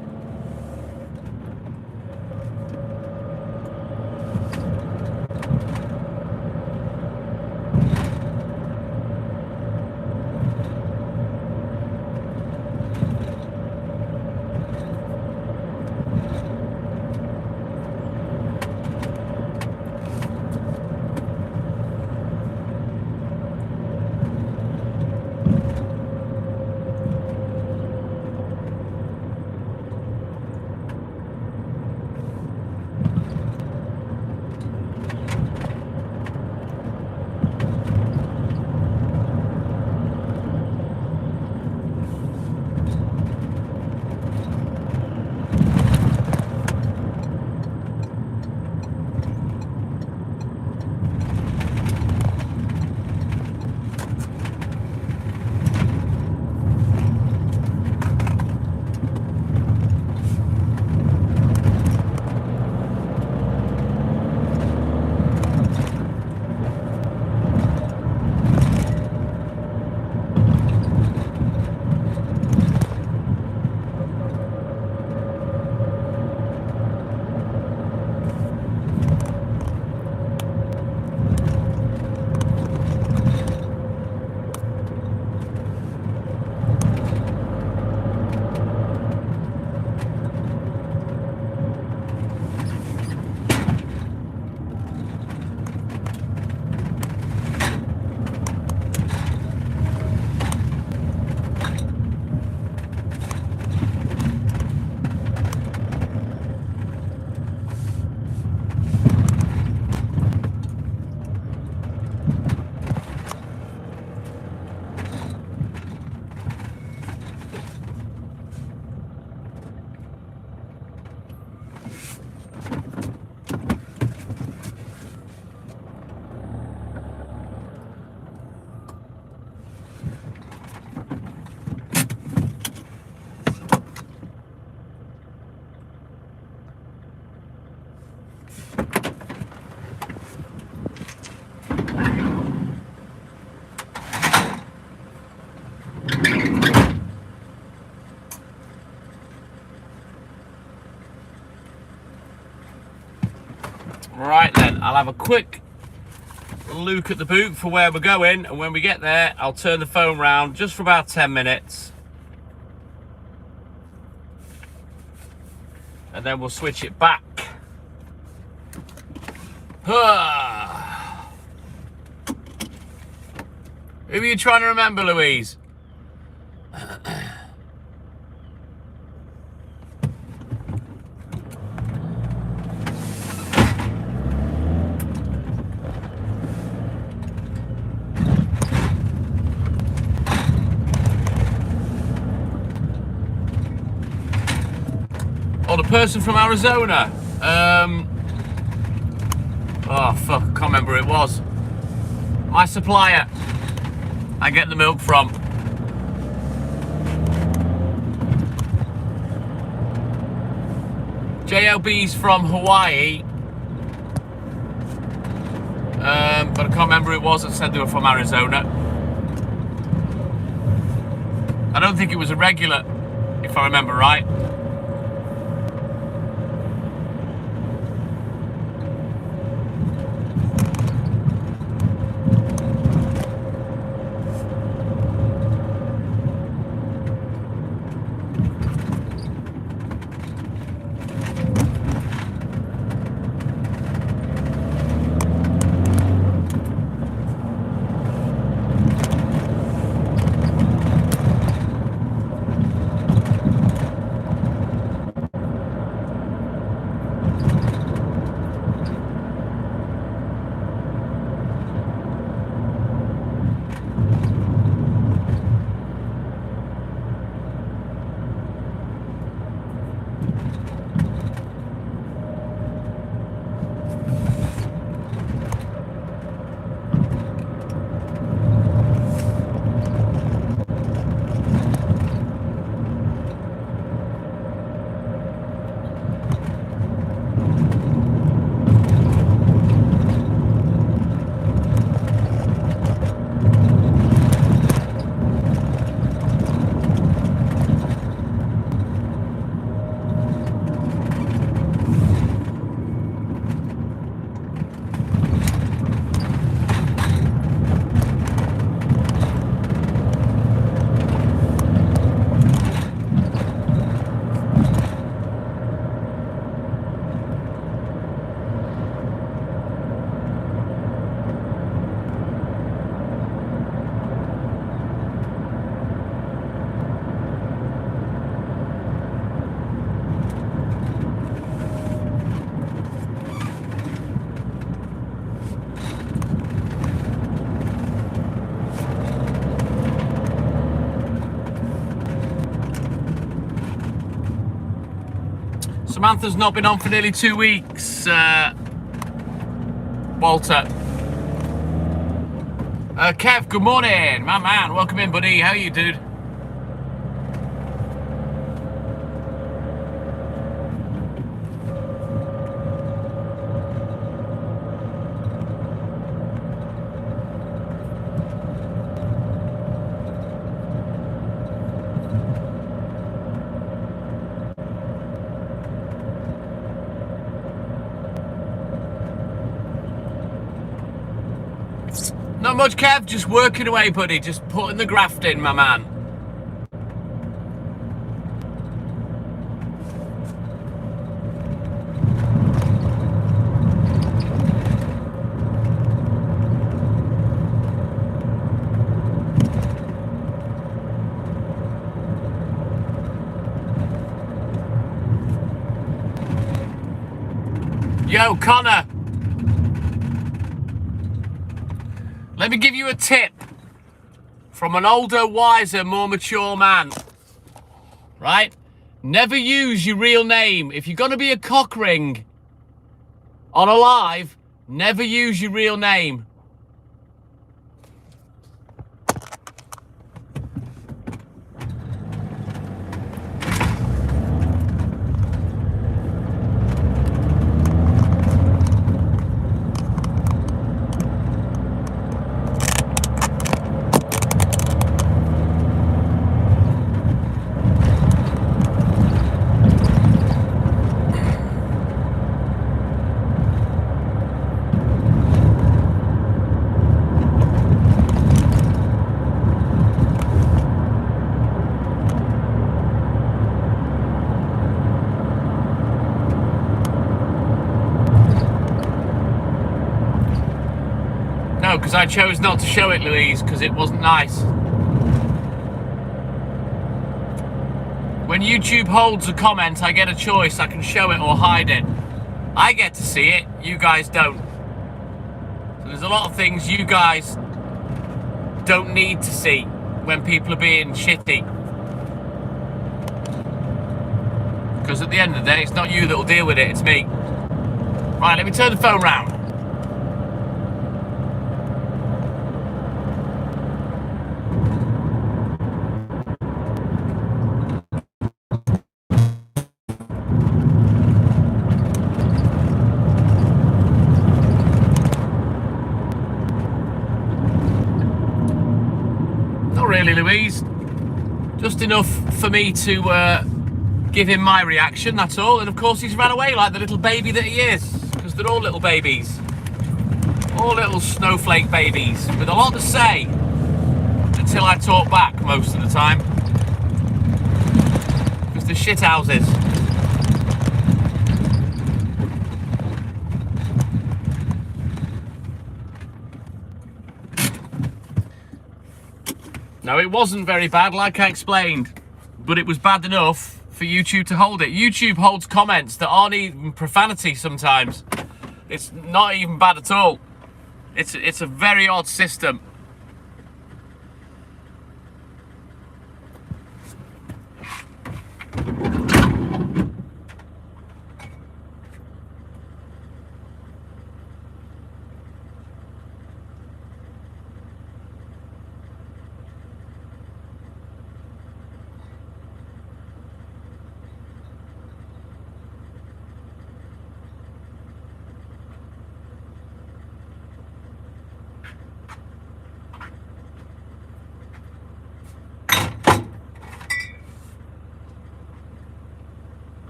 Right then, I'll have a quick look at the boot for where we're going, and when we get there, I'll turn the phone round just for about 10 minutes. And then we'll switch it back. Who are you trying to remember, Louise? Oh, the person from Arizona. Oh, fuck, I can't remember who it was. My supplier. I get the milk from. JLB's from Hawaii. But I can't remember who it was that said they were from Arizona. I don't think it was a regular, if I remember right. Samantha's not been on for nearly 2 weeks, Walter. Kev, good morning. My man, welcome in, buddy. How are you, dude? Not much, Kev, just working away, buddy. Just putting the graft in, my man. Yo, Connor. Let me give you a tip from an older, wiser, more mature man. Right? Never use your real name. If you're going to be a cock ring on a live, never use your real name. Because I chose not to show it, Louise, because it wasn't nice. When YouTube holds a comment, I get a choice. I can show it or hide it. I get to see it, you guys don't. So there's a lot of things you guys don't need to see when people are being shitty. Because at the end of the day, it's not you that will deal with it, it's me. Right, let me turn the phone round. Louise, just enough for me to give him my reaction, that's all. And of course he's ran away like the little baby that he is, because they're all little babies, all little snowflake babies with a lot to say until I talk back most of the time, because they're shit houses. No, it wasn't very bad, like I explained, but it was bad enough for YouTube to hold it. YouTube holds comments that aren't even profanity sometimes. It's not even bad at all. It's a very odd system.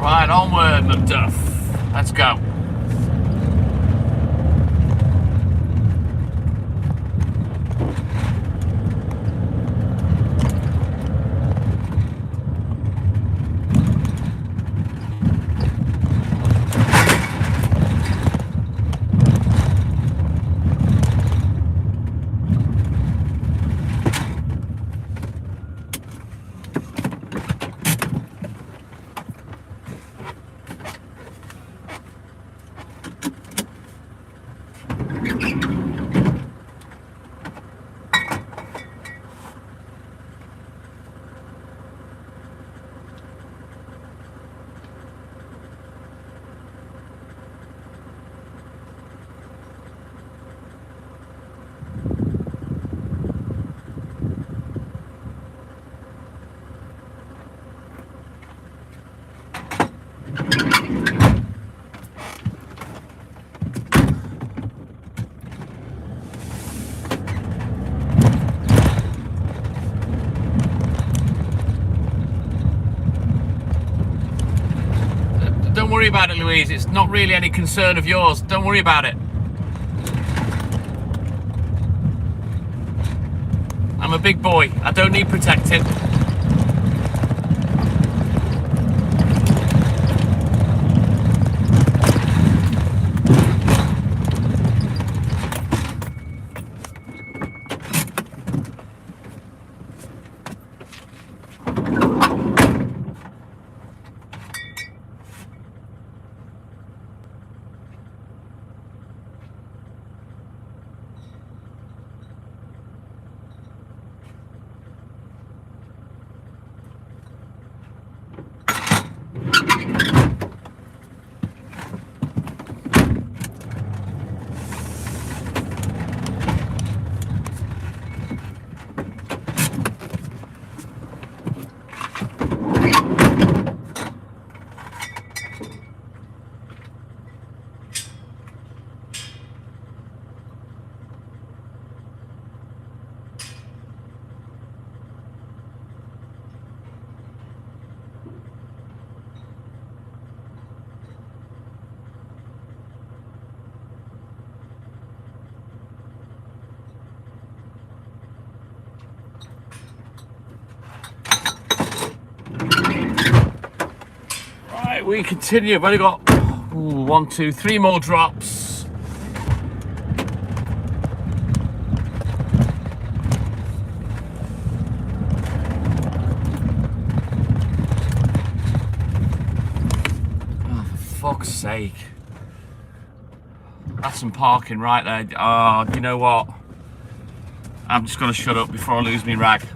Right, onward, Macduff. Let's go. worry about it, Louise. It's not really any concern of yours. Don't worry about it. I'm a big boy. I don't need protecting. We continue. I've only got 1, 2, 3 more drops. Oh, for fuck's sake. That's some parking right there. Oh, you know what? I'm just going to shut up before I lose me rag.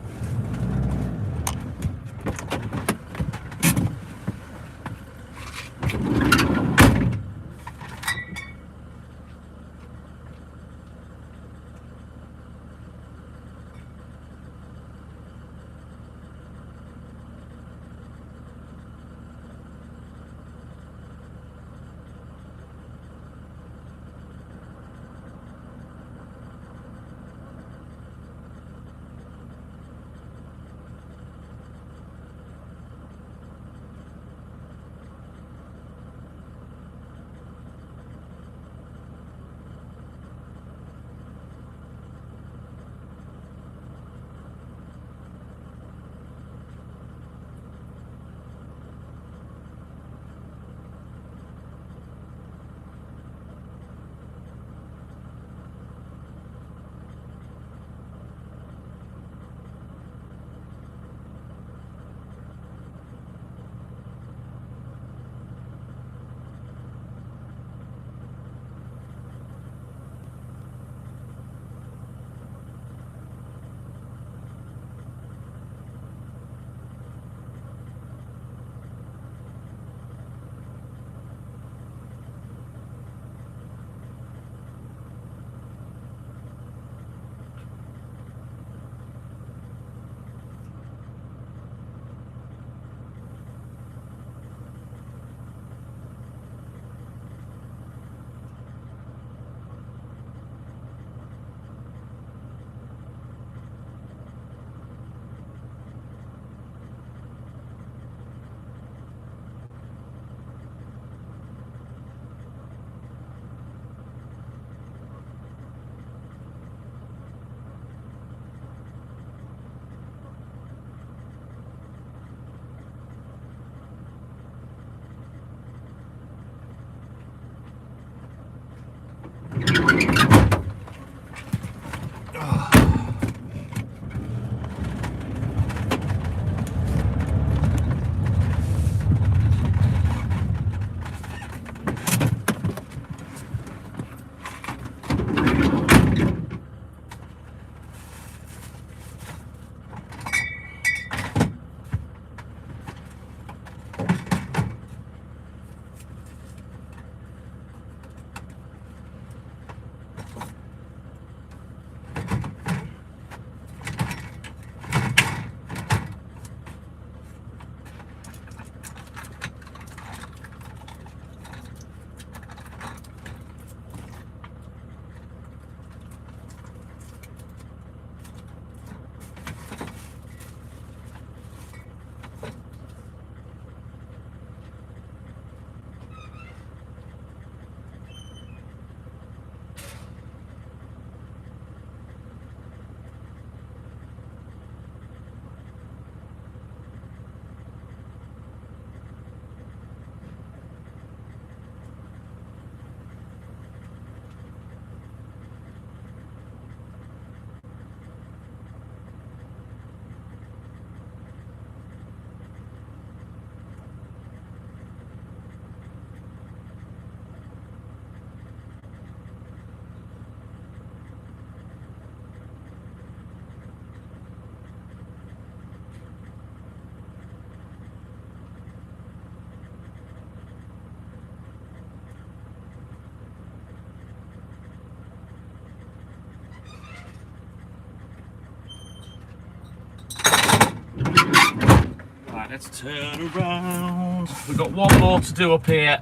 let's turn around. We've got one more to do up here.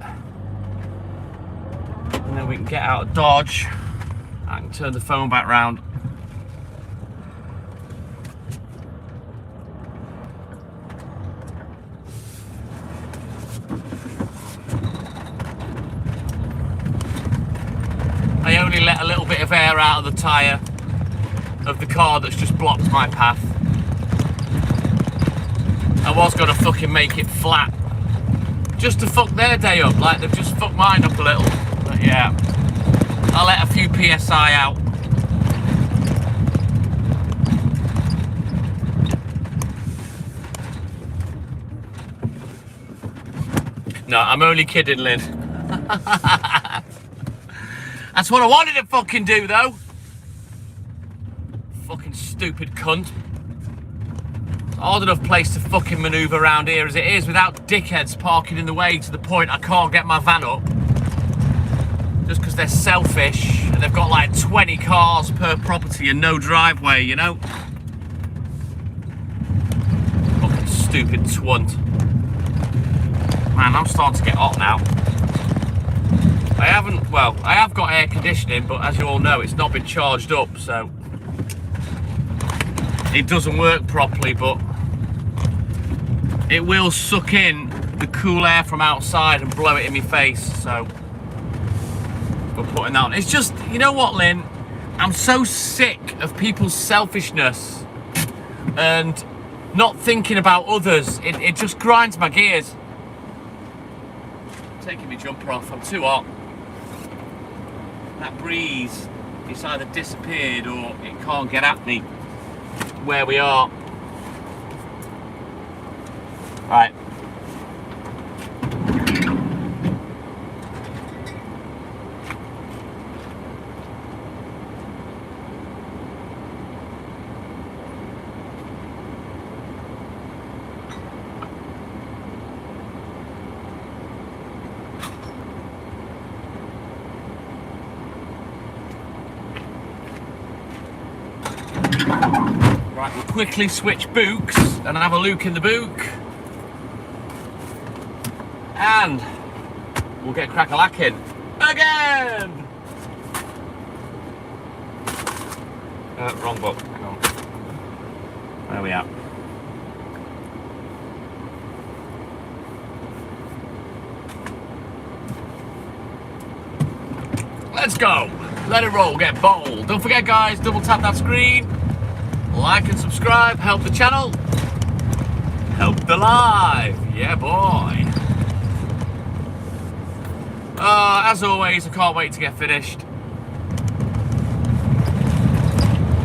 And then we can get out of Dodge. I can turn the phone back round. I only let a little bit of air out of the tyre of the car that's just blocked my path. I was gonna fucking make it flat, just to fuck their day up, like they've just fucked mine up a little. But yeah, I'll let a few PSI out. No, I'm only kidding, Lynn. That's what I wanted to fucking do, though. Fucking stupid cunt. It's a hard enough place to fucking manoeuvre around here as it is without dickheads parking in the way to the point I can't get my van up. Just because they're selfish and they've got like 20 cars per property and no driveway, you know? Fucking stupid twunt. Man, I'm starting to get hot now. I have got air conditioning, but as you all know, it's not been charged up, so it doesn't work properly, but it will suck in the cool air from outside and blow it in my face, so we're putting that on. It's just, you know what, Lynn? I'm so sick of people's selfishness and not thinking about others. It just grinds my gears. Taking my jumper off, I'm too hot. That breeze, it's either disappeared or it can't get at me where we are. Right. Right, we'll quickly switch books and have a look in the book. And we'll get crack-a-lacking again! Wrong book, hang on. Where are we at? Let's go! Let it roll, get bold. Don't forget, guys, double tap that screen. Like and subscribe, help the channel. Help the live, yeah boy. As always, I can't wait to get finished.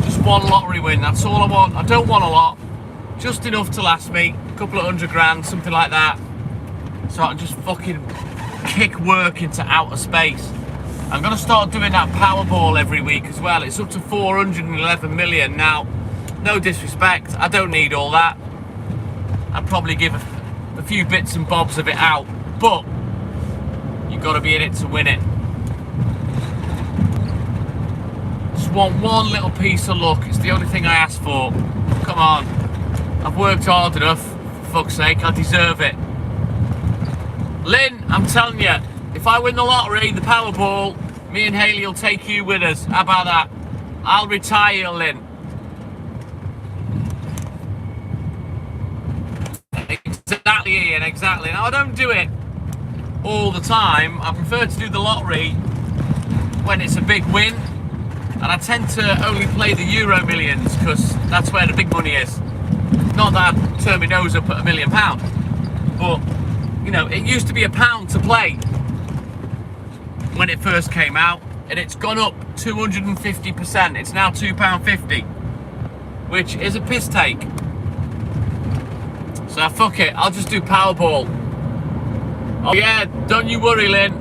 Just one lottery win, that's all I want. I don't want a lot, just enough to last me. A couple of £100, something like that. So I can just fucking kick work into outer space. I'm gonna start doing that Powerball every week as well. It's up to 411 million now. No disrespect, I don't need all that. I'd probably give a few bits and bobs of it out, but you've got to be in it to win it. Just want one little piece of luck. It's the only thing I ask for. Come on, I've worked hard enough. For fuck's sake, I deserve it. Lynn, I'm telling you, if I win the lottery, the Powerball, me and Hayley will take you with us. How about that? I'll retire, Lynn. Exactly, Ian, exactly. Now, I don't do it all the time. I prefer to do the lottery when it's a big win. And I tend to only play the Euro Millions because that's where the big money is. Not that I'd turn my nose up at £1 million. But, you know, it used to be £1 to play when it first came out. And it's gone up 250%. It's now £2.50. Which is a piss take. So fuck it, I'll just do Powerball. Oh yeah, don't you worry, Lynn.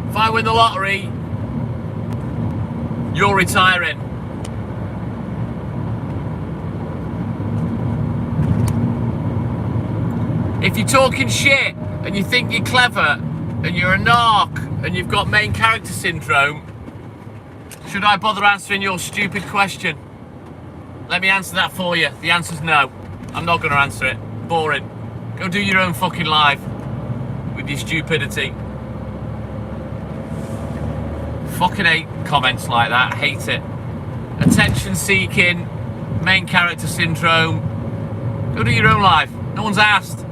If I win the lottery, you're retiring. If you're talking shit and you think you're clever and you're a narc and you've got main character syndrome, should I bother answering your stupid question? Let me answer that for you. The answer's no. I'm not going to answer it. Boring. Go do your own fucking live with your stupidity. Fucking hate comments like that. Hate it. Attention seeking, main character syndrome. Go do your own life. No one's asked.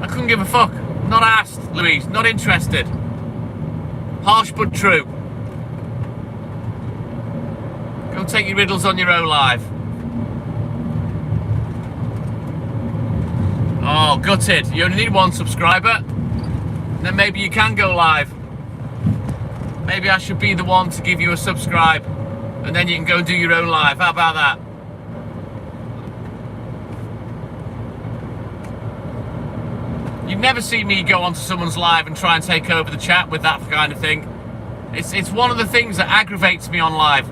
I couldn't give a fuck. Not asked, Louise. Not interested. Harsh but true. Go take your riddles on your own live. Oh, gutted. You only need 1 subscriber. Then maybe you can go live. Maybe I should be the one to give you a subscribe. And then you can go do your own live. How about that? You've never seen me go onto someone's live and try and take over the chat with that kind of thing. It's one of the things that aggravates me on live.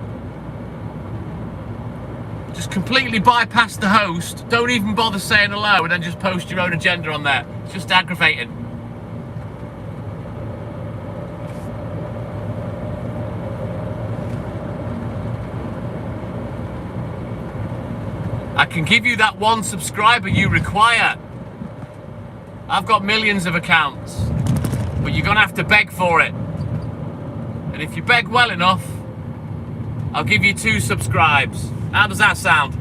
Just completely bypass the host, don't even bother saying hello, and then just post your own agenda on there. It's just aggravating. I can give you that 1 subscriber you require. I've got millions of accounts, but you're gonna have to beg for it. And if you beg well enough, I'll give you 2 subscribes. How does that sound?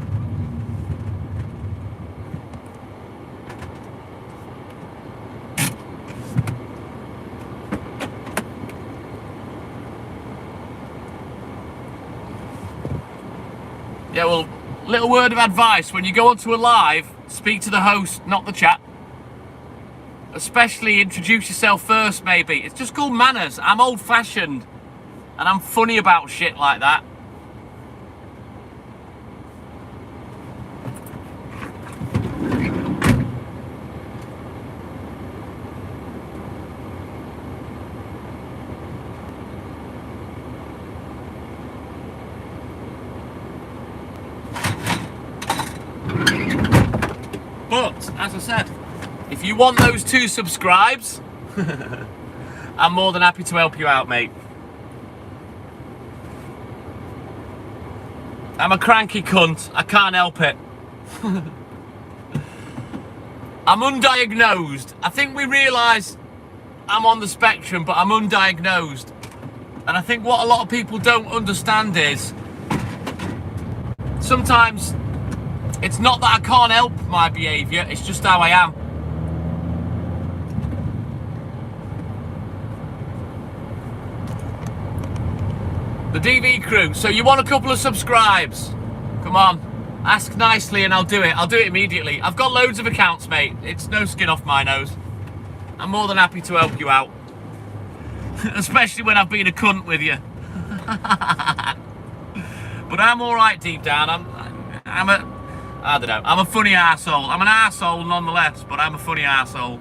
Yeah, well, little word of advice. When you go onto a live, speak to the host, not the chat. Especially introduce yourself first, maybe. It's just called manners. I'm old-fashioned. And I'm funny about shit like that. But, as I said, if you want those 2 subscribes, I'm more than happy to help you out, mate. I'm a cranky cunt. I can't help it. I'm undiagnosed. I think we realise I'm on the spectrum, but I'm undiagnosed. And I think what a lot of people don't understand is sometimes it's not that I can't help my behaviour, it's just how I am. The DV crew, so you want a couple of subscribes? Come on, ask nicely and I'll do it. I'll do it immediately. I've got loads of accounts, mate. It's no skin off my nose. I'm more than happy to help you out. Especially when I've been a cunt with you. But I'm alright deep down. I don't know. I'm a funny arsehole. I'm an arsehole nonetheless, but I'm a funny arsehole.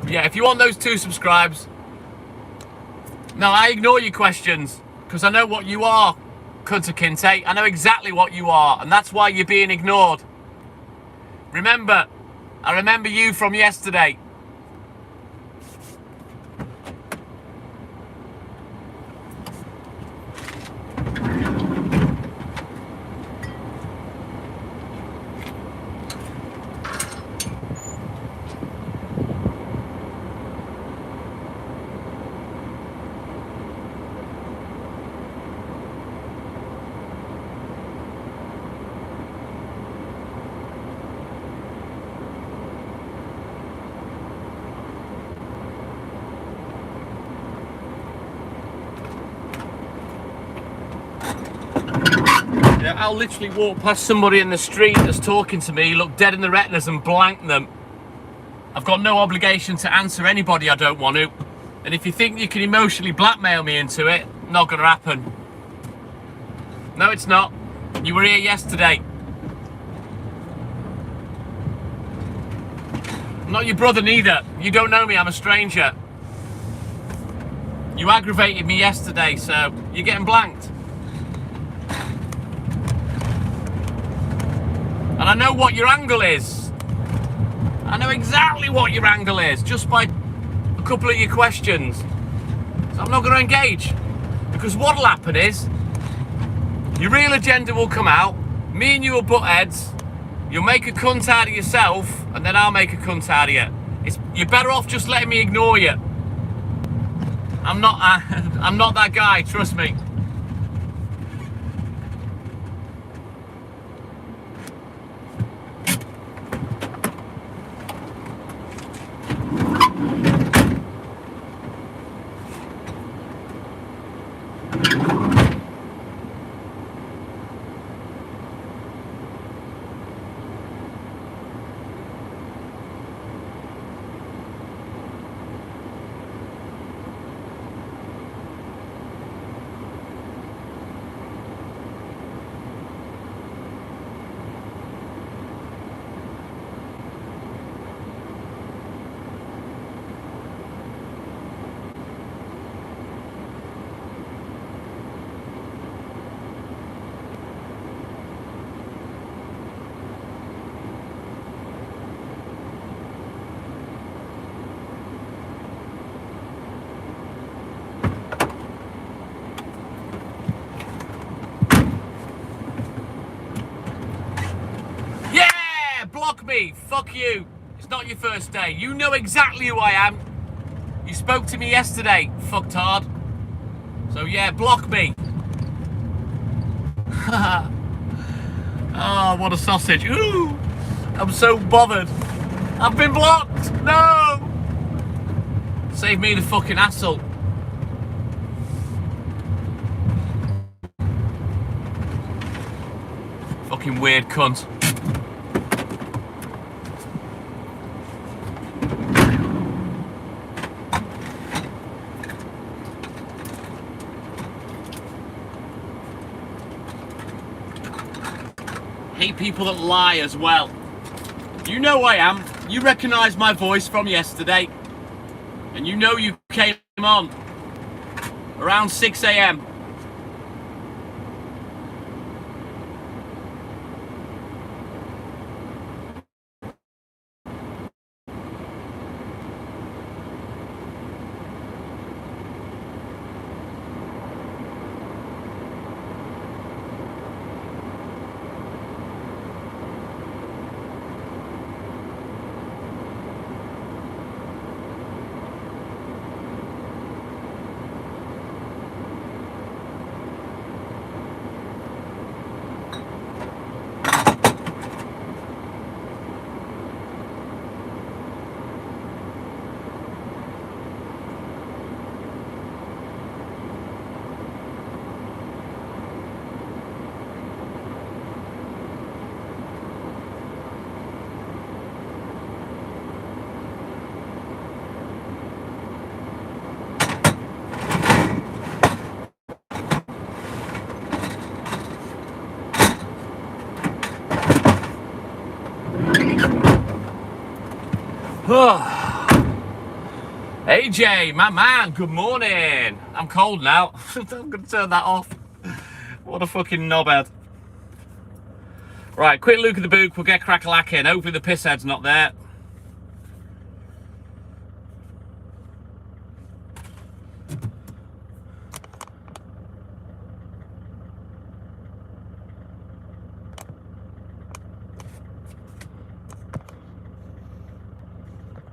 Yeah, if you want those 2 subscribes. No, I ignore your questions, because I know what you are, Kunta Kinte. I know exactly what you are, and that's why you're being ignored. Remember, I remember you from yesterday. I'll literally walk past somebody in the street that's talking to me, look dead in the retinas and blank them. I've got no obligation to answer anybody I don't want to. And if you think you can emotionally blackmail me into it, not gonna happen. No, it's not. You were here yesterday. I'm not your brother neither. You don't know me, I'm a stranger. You aggravated me yesterday, so you're getting blanked. And I know what your angle is. I know exactly what your angle is, just by a couple of your questions. So I'm not going to engage. Because what'll happen is, your real agenda will come out, me and you will butt heads, you'll make a cunt out of yourself, and then I'll make a cunt out of you. You're better off just letting me ignore you. I'm not that guy, trust me. Block me, fuck you. It's not your first day. You know exactly who I am. You spoke to me yesterday, fucktard. So yeah, block me. Oh, what a sausage. Ooh, I'm so bothered. I've been blocked. No. Save me the fucking hassle. Fucking weird cunt. Hate people that lie as well. You know I am. You recognise my voice from yesterday. And you know you came on around 6 a.m. AJ, my man, good morning. I'm cold now. I'm going to turn that off. What a fucking knobhead. Right, quick look at the book. We'll get crack-a-lacking. Hopefully the pisshead's not there.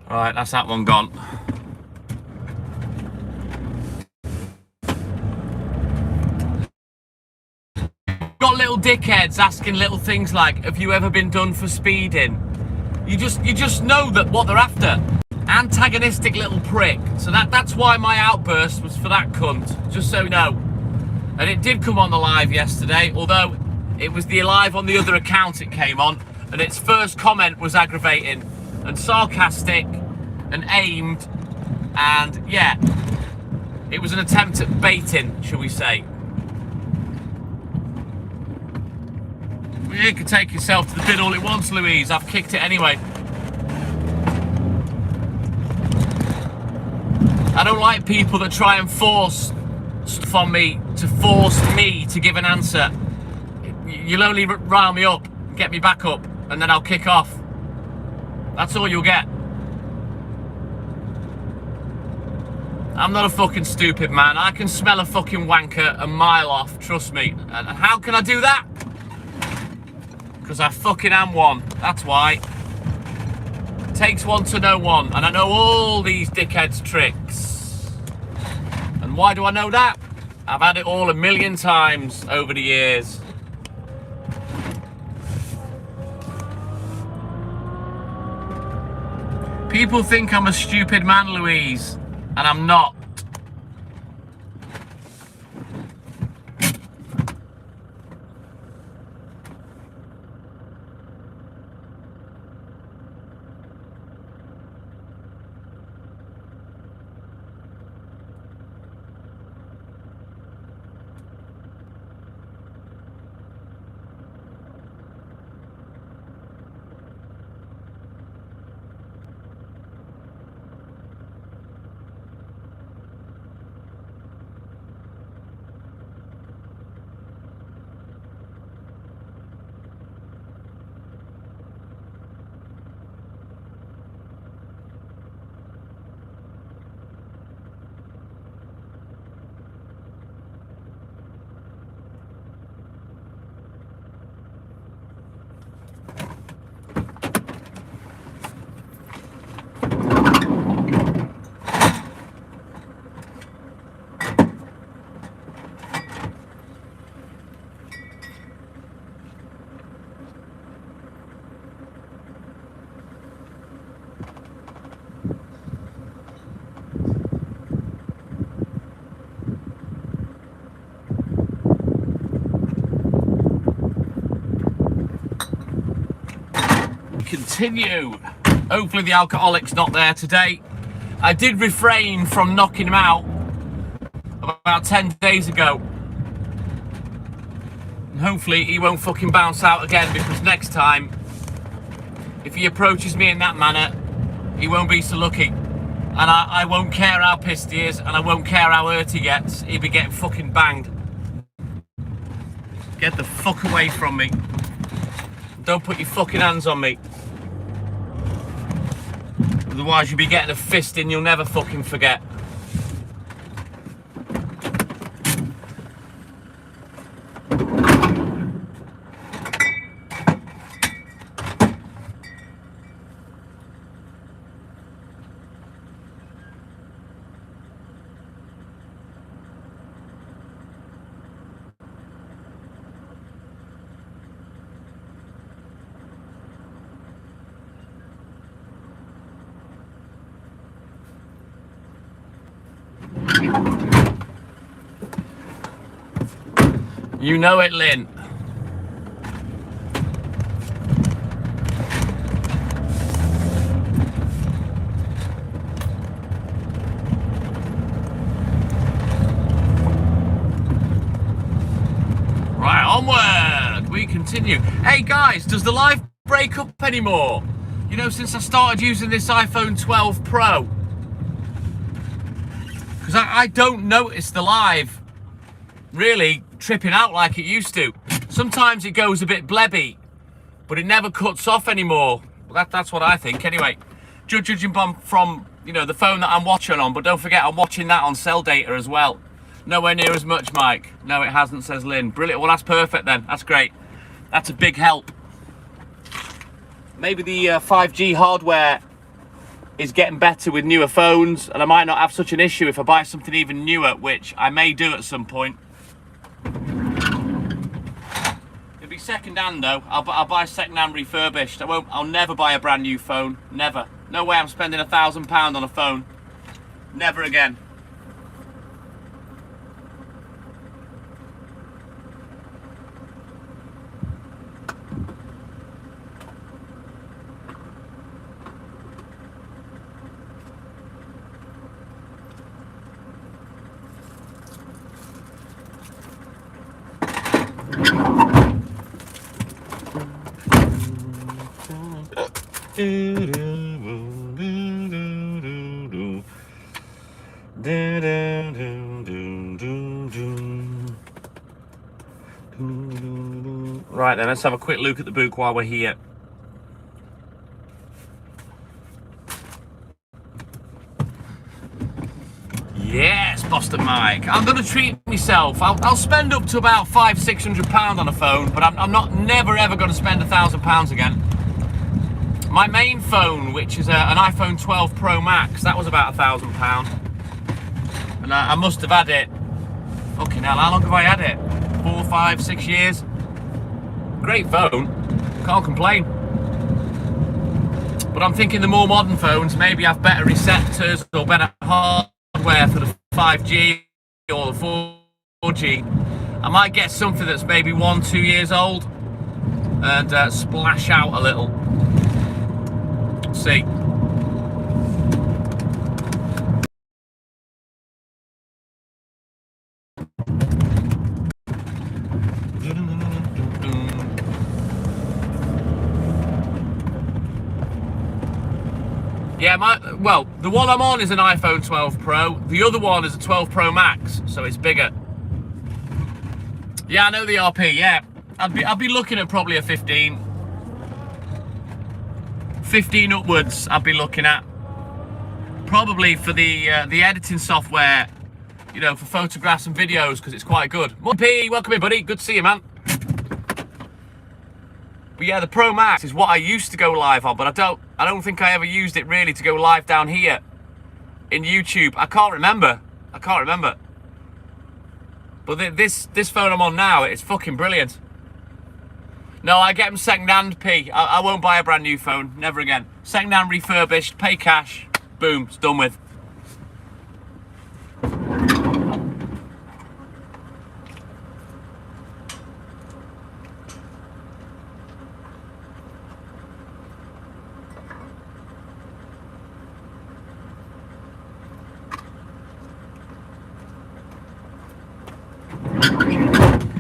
Right, that's that one gone. Got little dickheads asking little things like, have you ever been done for speeding? You just know that what they're after. Antagonistic little prick. So that's why my outburst was for that cunt, just so you know. And it did come on the live yesterday, although it was the live on the other account it came on, and its first comment was aggravating and sarcastic and aimed, and yeah, it was an attempt at baiting, shall we say. You can take yourself to the bin all it wants, Louise. I've kicked it anyway. I don't like people that try and force stuff on me, to force me to give an answer. You'll only rile me up, get me back up, and then I'll kick off. That's all you'll get. I'm not a fucking stupid man. I can smell a fucking wanker a mile off, trust me. And how can I do that? Because I fucking am one. That's why. Takes one to know one. And I know all these dickheads' tricks. And why do I know that? I've had it all a million times over the years. People think I'm a stupid man, Louise, and I'm not. Continue. Hopefully the alcoholic's not there today. I did refrain from knocking him out about 10 days ago. And hopefully he won't fucking bounce out again, because next time, if he approaches me in that manner, he won't be so lucky. And I won't care how pissed he is, and I won't care how hurt he gets. He'll be getting fucking banged. Get the fuck away from me. Don't put your fucking hands on me. Otherwise you'll be getting a fisting you'll never fucking forget. You know it, Lynn. Right, onward. We continue. Hey guys, does the live break up anymore? You know, since I started using this iPhone 12 Pro. Because I don't notice the live really tripping out like it used to. Sometimes it goes a bit blebby, but it never cuts off anymore. Well, that's what I think anyway. Judging from, you know, the phone that I'm watching on, but don't forget I'm watching that on cell data as well. Nowhere near as much, Mike. No, it hasn't, says Lynn. Brilliant. Well, that's perfect then. That's great. That's a big help. Maybe the 5G hardware is getting better with newer phones, and I might not have such an issue if I buy something even newer, which I may do at some point. It'll be second hand though. I'll buy second hand refurbished. I'll never buy a brand new phone. Never. No way I'm spending £1,000 on a phone. Never again. Right then, let's have a quick look at the book while we're here. Yes, Boston Mike. I'm going to treat myself. I'll spend up to about £500–600 on a phone, but I'm not never ever going to spend £1,000 again. My main phone, which is an iPhone 12 Pro Max, that was about £1,000. And I must have had it, fucking hell, how long have I had it? 4, 5, 6 years? Great phone, can't complain. But I'm thinking the more modern phones maybe have better receptors or better hardware for the 5G or the 4G. I might get something that's maybe 1, 2 years old and splash out a little. Let's see. Yeah, well, the one I'm on is an iPhone 12 Pro. The other one is a 12 Pro Max, so it's bigger. Yeah, I know the RP. Yeah, I'd be looking at probably a 15 upwards. I'd be looking at probably for the editing software, you know, for photographs and videos, because it's quite good. P, welcome in, buddy. Good to see you, man. But yeah, the Pro Max is what I used to go live on, but I don't think I ever used it really to go live down here in YouTube. I can't remember. But this phone I'm on now, it's fucking brilliant. No, I get them second-hand, P. I won't buy a brand new phone. Never again. Second-hand, refurbished, pay cash. Boom, it's done with.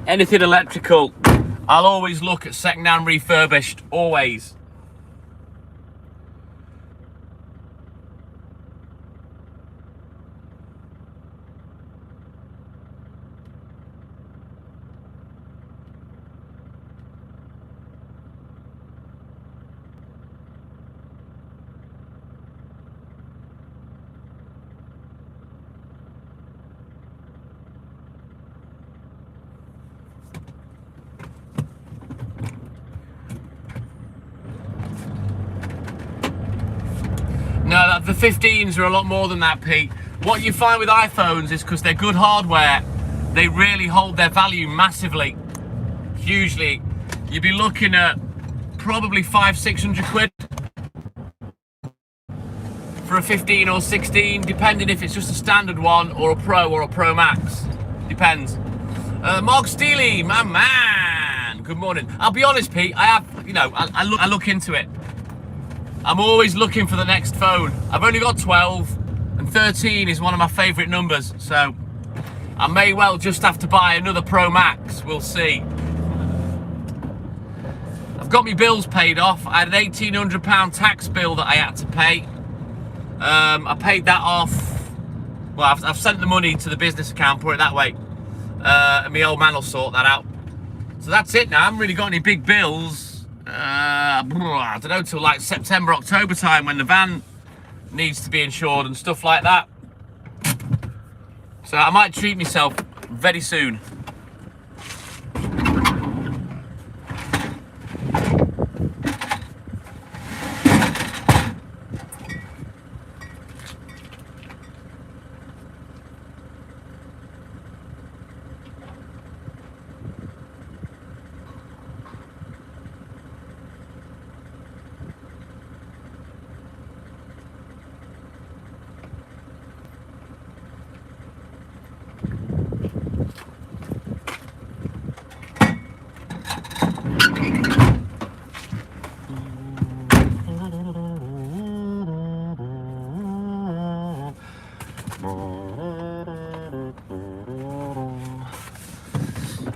Anything electrical, I'll always look at second-hand refurbished, always. No, the 15s are a lot more than that, Pete. What you find with iPhones is because they're good hardware, they really hold their value massively, hugely. You'd be looking at probably 500–600 quid for a 15 or 16, depending if it's just a standard one or a Pro or a Pro Max. Depends. Mark Steely, my man. Good morning. I'll be honest, Pete. I have, you know, I look into it. I'm always looking for the next phone. I've only got 12, and 13 is one of my favourite numbers, so I may well just have to buy another Pro Max. We'll see. I've got my bills paid off. I had an £1,800 tax bill that I had to pay. I paid that off. Well, I've sent the money to the business account, put it that way, and my old man will sort that out. So that's it now. I haven't really got any big bills. I don't know, till like September, October time, when the van needs to be insured and stuff like that. So I might treat myself very soon.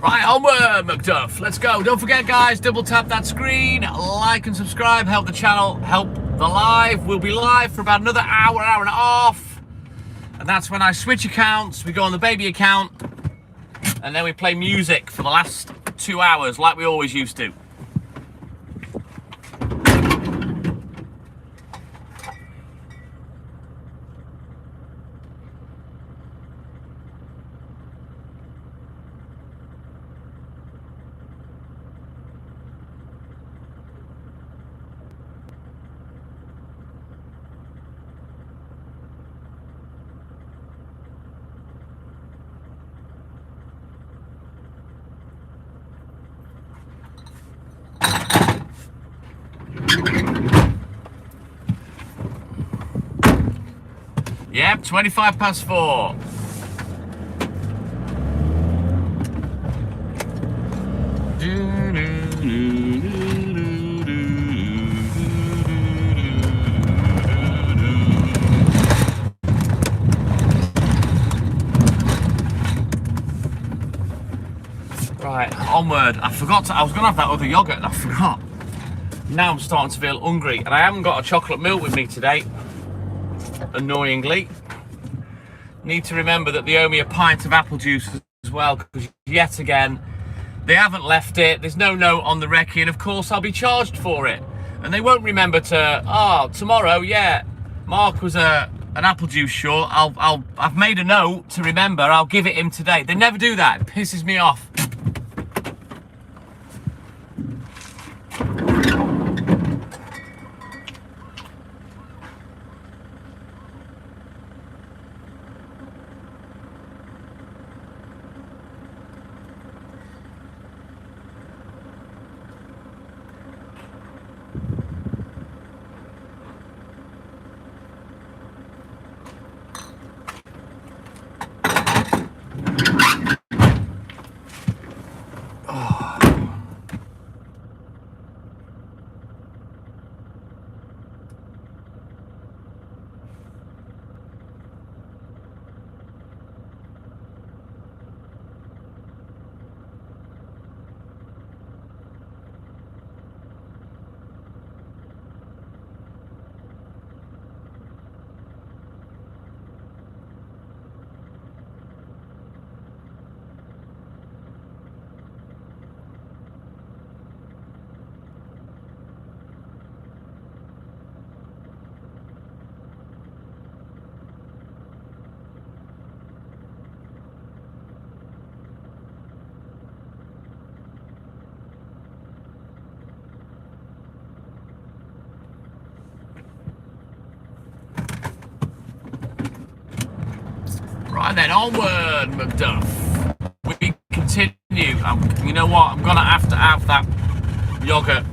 Right, onward, McDuff. Let's go. Don't forget, guys, double tap that screen, like and subscribe, help the channel, help the live. We'll be live for about another hour, hour and a half. And that's when I switch accounts. We go on the baby account, and then we play music for the last 2 hours, like we always used to. Yep, 4:25. Right, onward. I was going to have that other yogurt and I forgot. Now I'm starting to feel hungry and I haven't got a chocolate milk with me today, annoyingly. Need to remember that they owe me a pint of apple juice as well, because yet again, they haven't left it. There's no note on the recce, and of course I'll be charged for it. And they won't remember to, tomorrow, yeah, Mark was an apple juice short. I've made a note to remember, I'll give it him today. They never do that, it pisses me off. Right then, onward, Macduff. We continue. You know what? I'm gonna have to have that yogurt.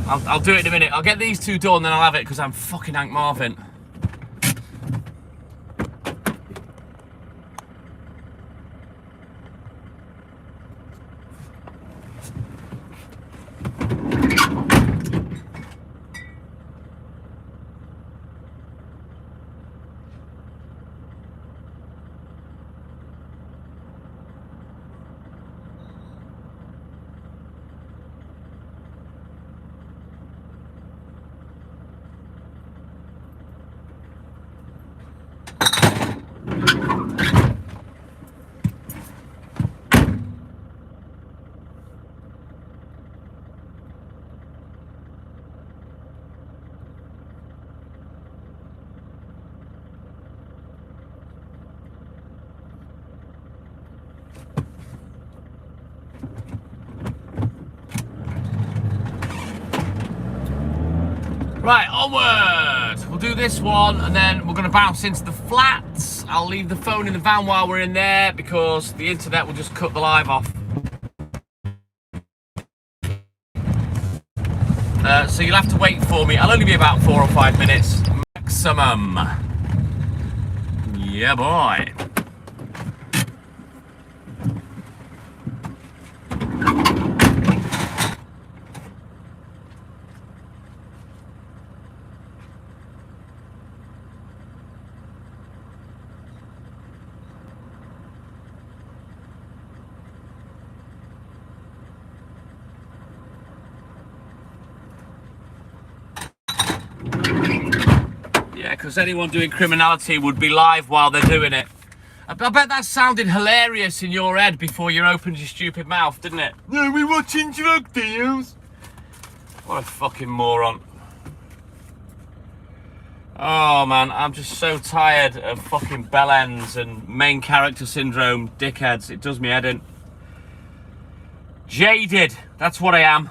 I'll do it in a minute. I'll get these two done, then I'll have it because I'm fucking Hank Marvin. Right, onward! We'll do this one and then we're going to bounce into the flats. I'll leave the phone in the van while we're in there because the internet will just cut the live off. So you'll have to wait for me. I'll only be about 4 or 5 minutes maximum. Yeah, boy. Yeah, because anyone doing criminality would be live while they're doing it. I bet that sounded hilarious in your head before you opened your stupid mouth, didn't it? No, we're watching drug deals. What a fucking moron. Oh man, I'm just so tired of fucking bell ends and main character syndrome dickheads. It does me head in. Jaded, that's what I am.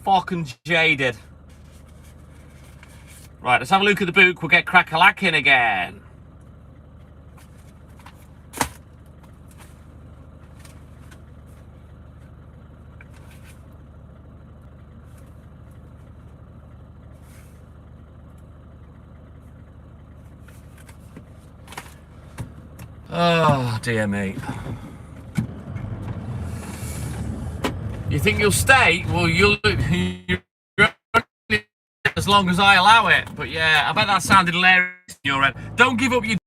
Fucking jaded. Right, let's have a look at the book. We'll get crack-a-lacking again. Oh, dear me. You think you'll stay? Well, you'll as long as I allow it. But yeah, I bet that sounded hilarious in your head. Don't give up your...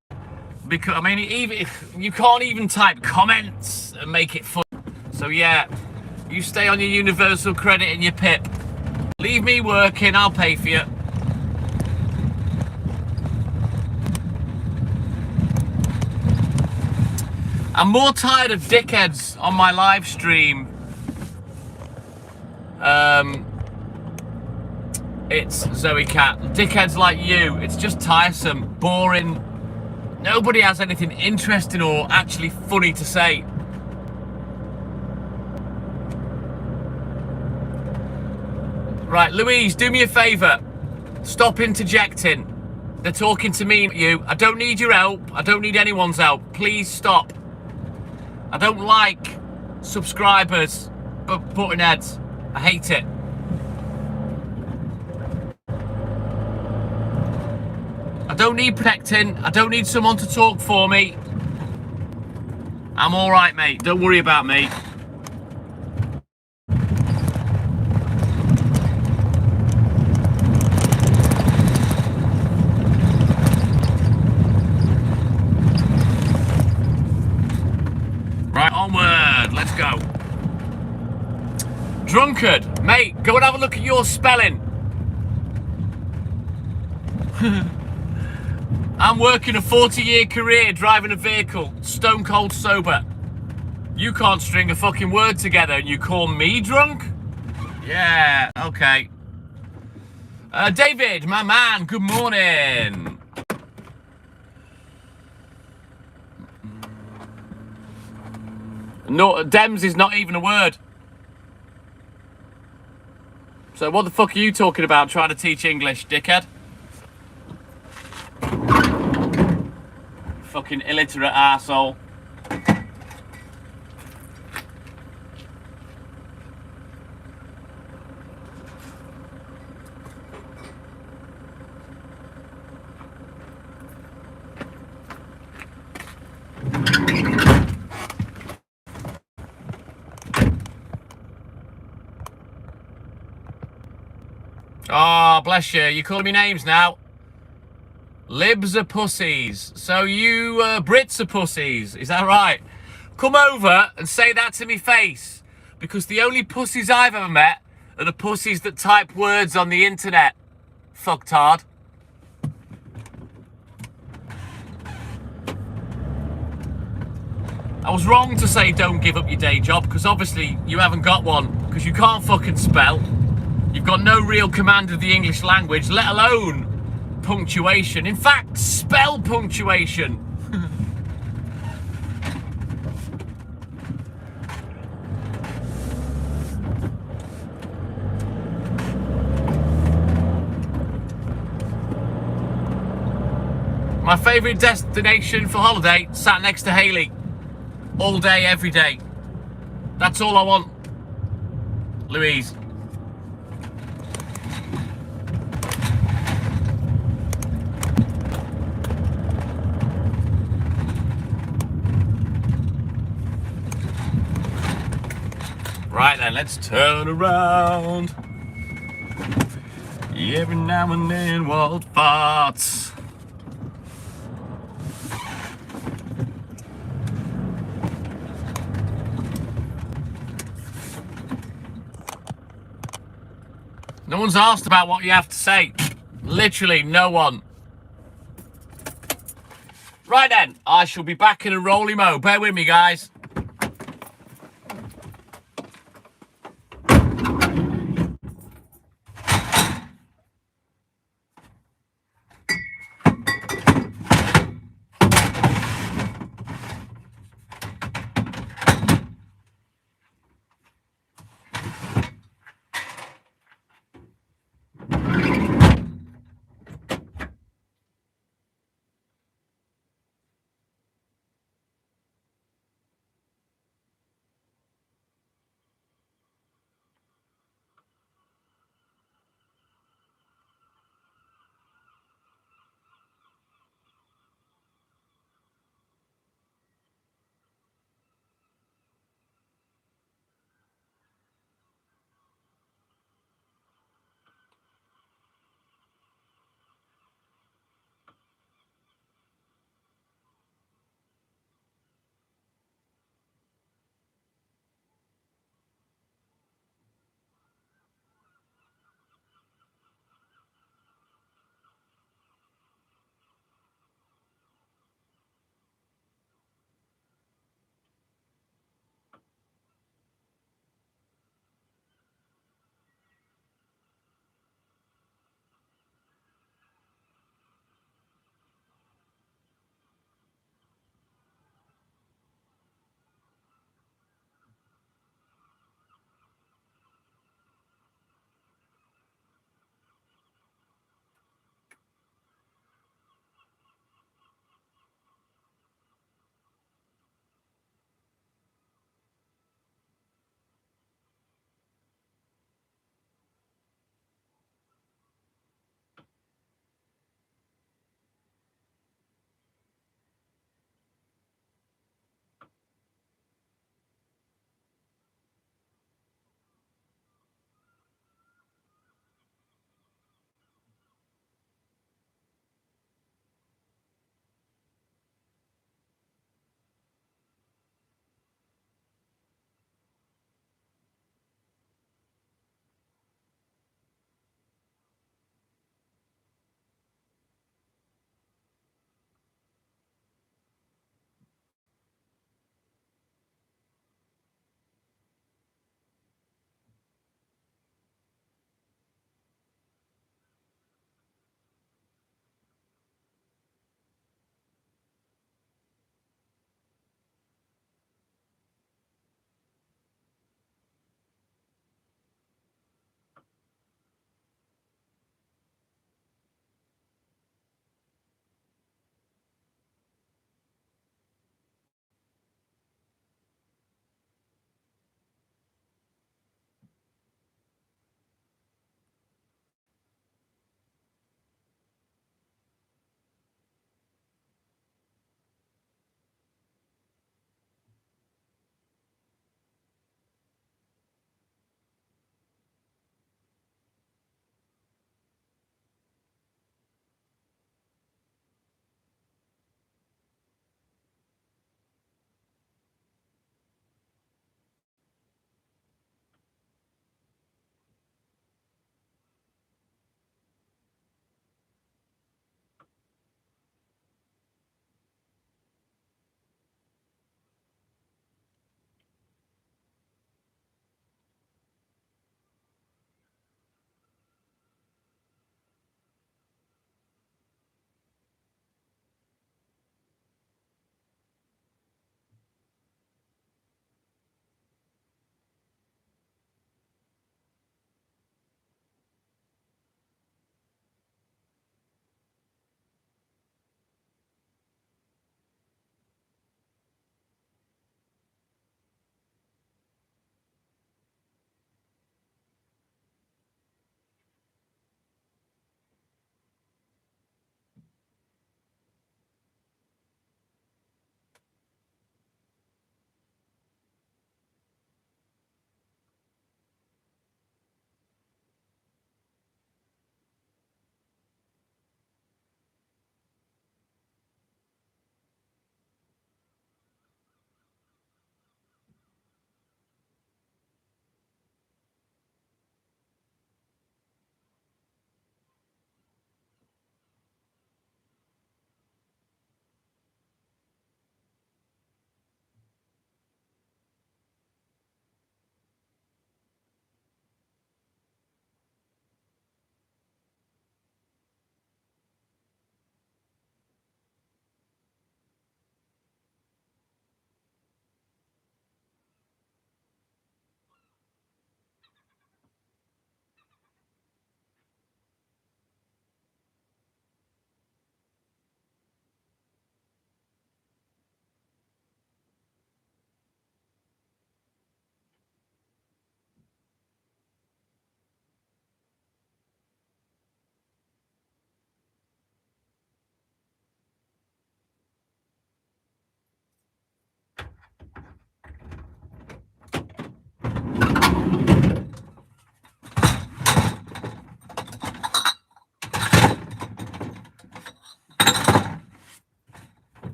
Because, I mean, even if you can't even type comments and make it fun. So yeah, you stay on your universal credit and your PIP. Leave me working, I'll pay for you. I'm more tired of dickheads on my live stream. It's Zoe Cat. Dickheads like you, it's just tiresome, boring. Nobody has anything interesting or actually funny to say. Right, Louise, do me a favour. Stop interjecting. They're talking to me, you. I don't need your help. I don't need anyone's help. Please stop. I don't like subscribers butting heads. I hate it. I don't need protecting. I don't need someone to talk for me. I'm all right, mate. Don't worry about me. Right, onward. Let's go. Drunkard. Mate, go and have a look at your spelling. I'm working a 40-year career driving a vehicle, stone cold sober. You can't string a fucking word together and you call me drunk? Yeah, okay. David, my man, good morning. No, Dems is not even a word. So what the fuck are you talking about trying to teach English, dickhead? Fucking illiterate arsehole. Oh, bless you. You're calling me names now. Libs are pussies. So you Brits are pussies. Is that right? Come over and say that to me face. Because the only pussies I've ever met are the pussies that type words on the internet. Fucktard. I was wrong to say don't give up your day job, because obviously you haven't got one, because you can't fucking spell. You've got no real command of the English language, let alone punctuation. In fact, spell punctuation. My favourite destination for holiday, sat next to Hayley. All day, every day. That's all I want. Louise. Right then, let's turn around. Every now and then, Walt farts. No one's asked about what you have to say. Literally no one. Right then, I shall be back in a roly-mo. Bear with me, guys.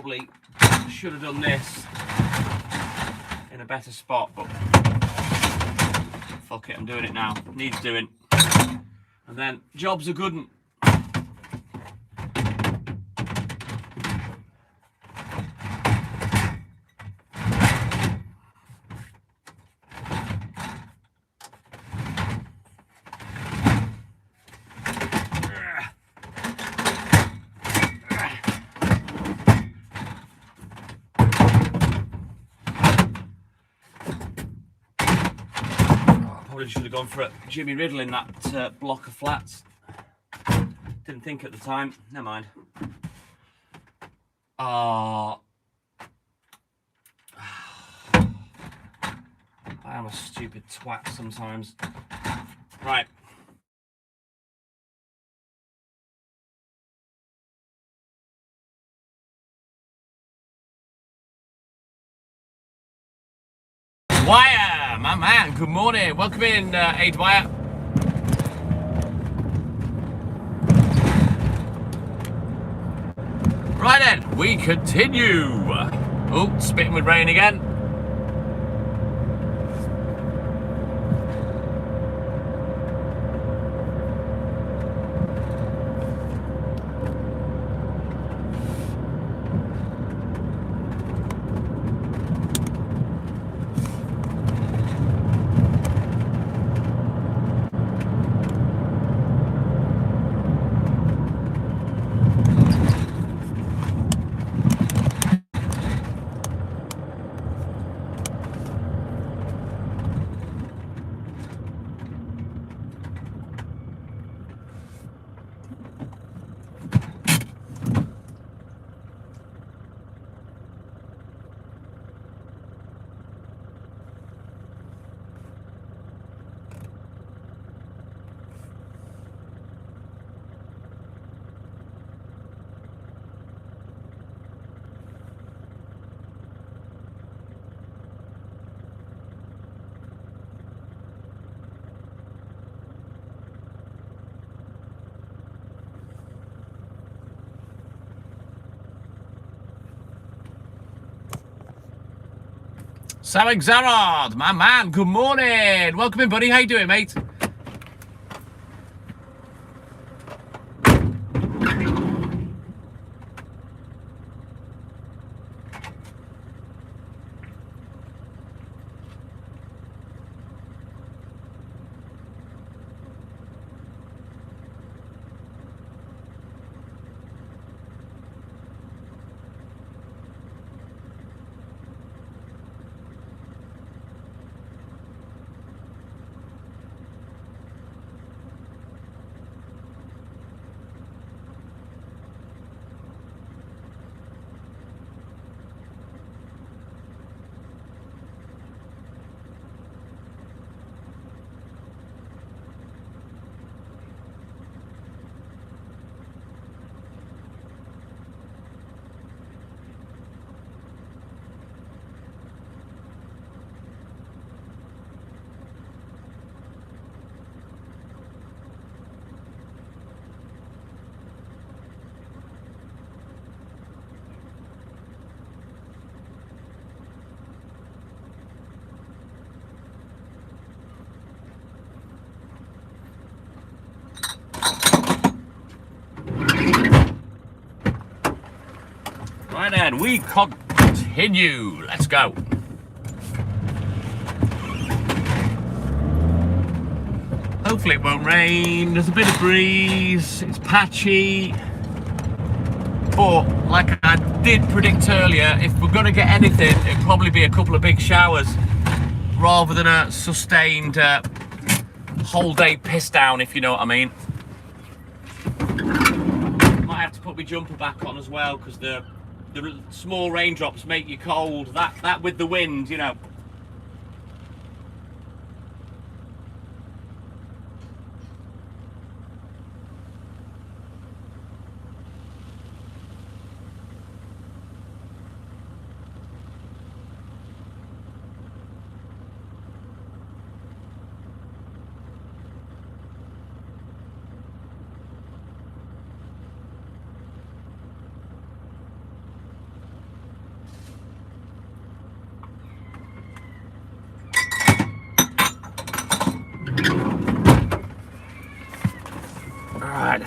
probably should have done this in a better spot, but fuck it, I'm doing it now. Needs doing. And then job's a good one. Probably should have gone for a Jimmy Riddle in that block of flats. Didn't think at the time. Never mind. I am a stupid twat sometimes. Right. Dwyer, my man, good morning. Welcome in, A. Dwyer. Right then, we continue. Oh, spitting with rain again. Samik Zarad, my man, good morning. Welcome in, buddy. How you doing, mate? Right then, we continue. Let's go. Hopefully it won't rain. There's a bit of breeze. It's patchy. But like I did predict earlier, if we're going to get anything, it'll probably be a couple of big showers rather than a sustained whole day piss down, if you know what I mean. Might have to put my jumper back on as well because the small raindrops make you cold. That with the wind, you know.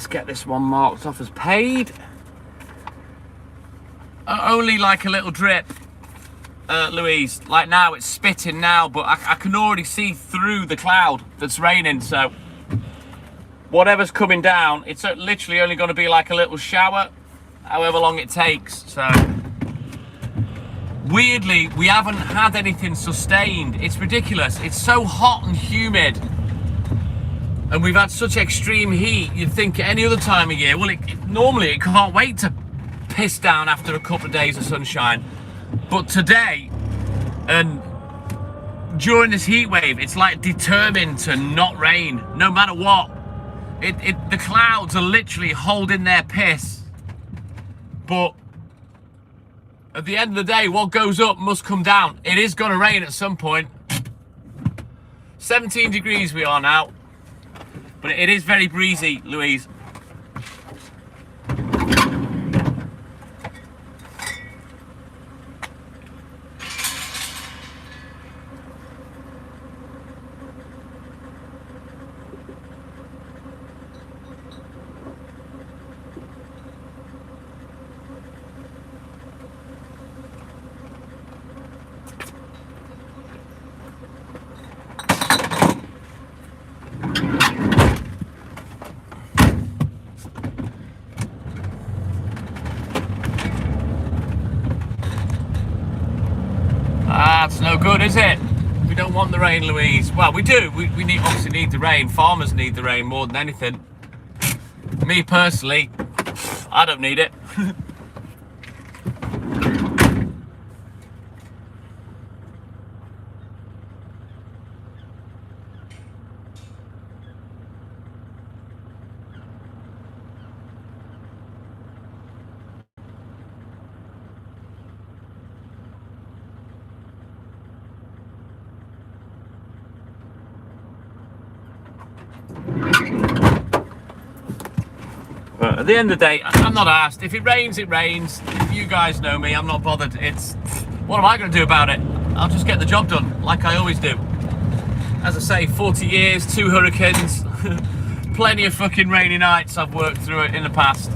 let's get this one marked off as paid. Only like a little drip, Louise. Like now, it's spitting now, but I can already see through the cloud that's raining, so whatever's coming down, it's literally only going to be like a little shower, however long it takes. So weirdly, we haven't had anything sustained. It's ridiculous. It's so hot and humid, and we've had such extreme heat. You'd think any other time of year, well, normally it can't wait to piss down after a couple of days of sunshine. But today, and during this heat wave, it's like determined to not rain, no matter what. The clouds are literally holding their piss. But at the end of the day, what goes up must come down. It is going to rain at some point. 17 degrees we are now. But it is very breezy, Louise. That's no good, is it? We don't want the rain, Louise. Well, we do. We obviously need the rain. Farmers need the rain more than anything. Me personally, I don't need it. But at the end of the day, I'm not asked. If it rains, it rains. You guys know me, I'm not bothered. What am I going to do about it? I'll just get the job done, like I always do. As I say, 40 years, 2 hurricanes, plenty of fucking rainy nights I've worked through it in the past.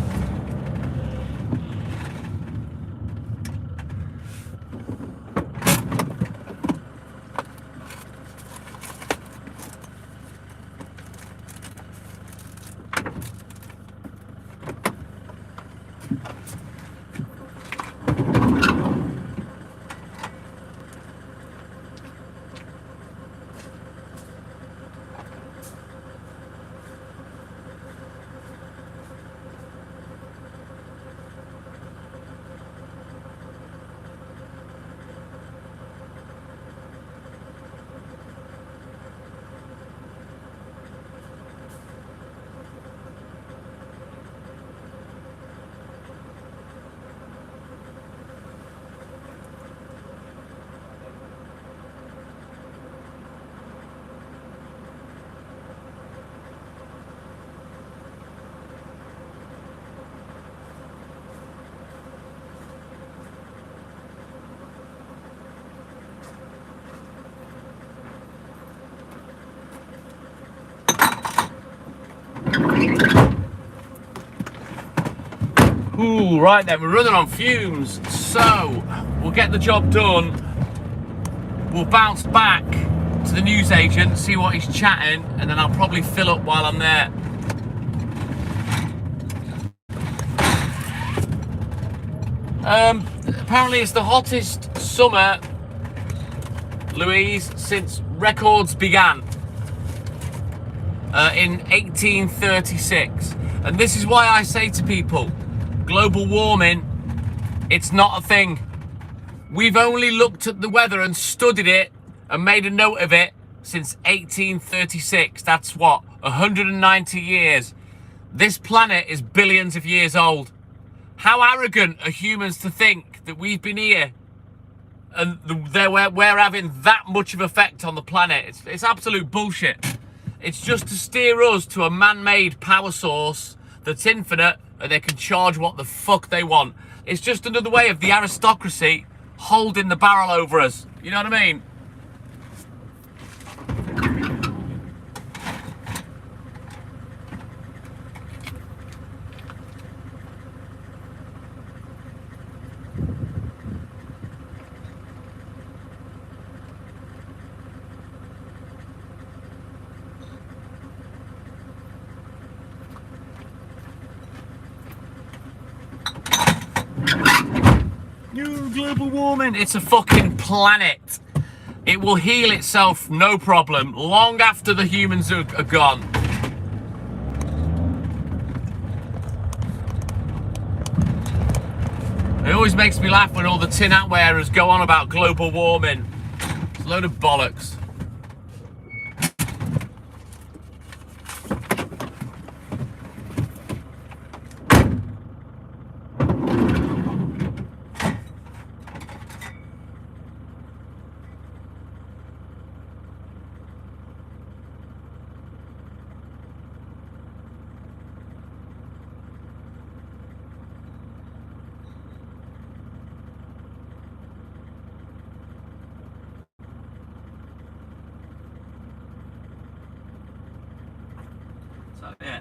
Ooh, right then, we're running on fumes. So, we'll get the job done. We'll bounce back to the newsagent, see what he's chatting, and then I'll probably fill up while I'm there. Apparently it's the hottest summer, Louise, since records began in 1836. And this is why I say to people, global warming, it's not a thing. We've only looked at the weather and studied it and made a note of it since 1836. That's what, 190 years. This planet is billions of years old. How arrogant are humans to think that we've been here and we're having that much of effect on the planet? It's absolute bullshit. It's just to steer us to a man-made power source that's infinite and they can charge what the fuck they want. It's just another way of the aristocracy holding the barrel over us. You know what I mean? Global warming. It's a fucking planet. It will heal itself, no problem, long after the humans are gone. It always makes me laugh when all the tin hat wearers go on about global warming. It's a load of bollocks. Yeah.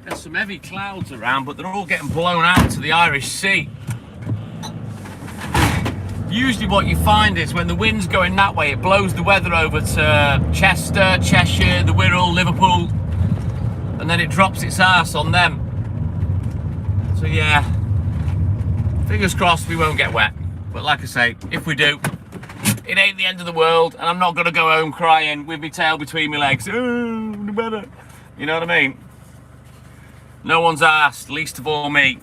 There's some heavy clouds around, but they're all getting blown out to the Irish Sea. Usually what you find is when the wind's going that way, it blows the weather over to Chester, Cheshire, the Wirral, Liverpool, and then it drops its arse on them. So yeah, fingers crossed we won't get wet. But like I say, if we do, it ain't the end of the world, and I'm not going to go home crying with my tail between my legs. Oh, the better. You know what I mean? No one's asked, least of all me.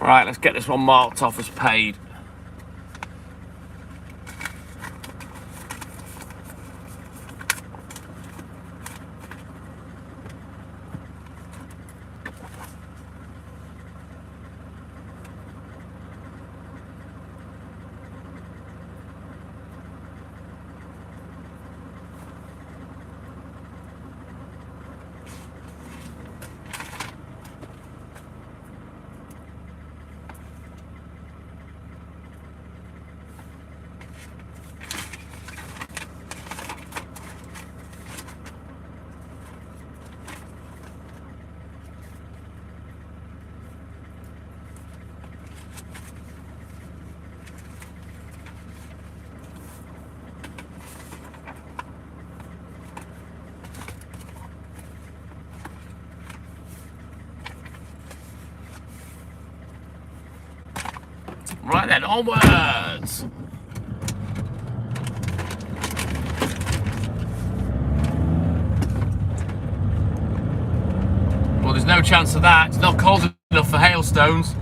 Right, let's get this one marked off as paid. Right then, onwards! Well, there's no chance of that. It's not cold enough for hailstones.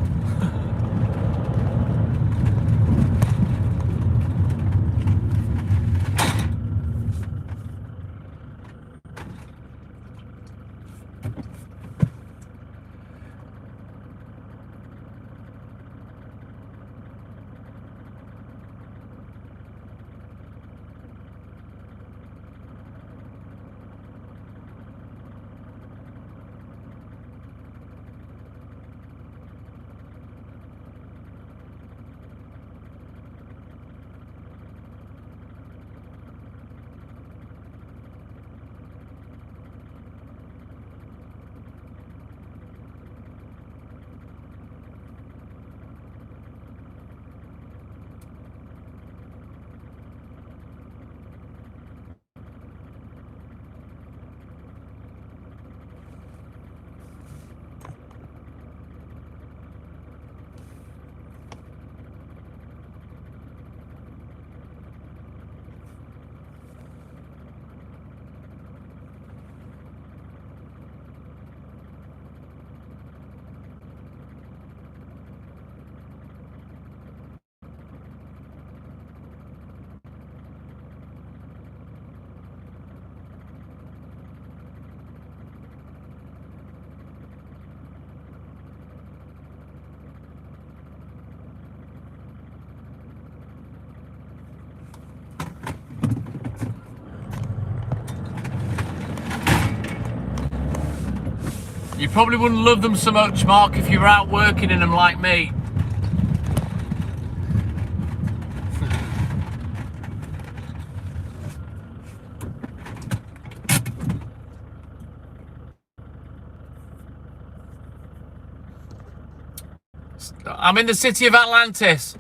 You probably wouldn't love them so much, Mark, if you were out working in them like me. I'm in the city of Atlantis.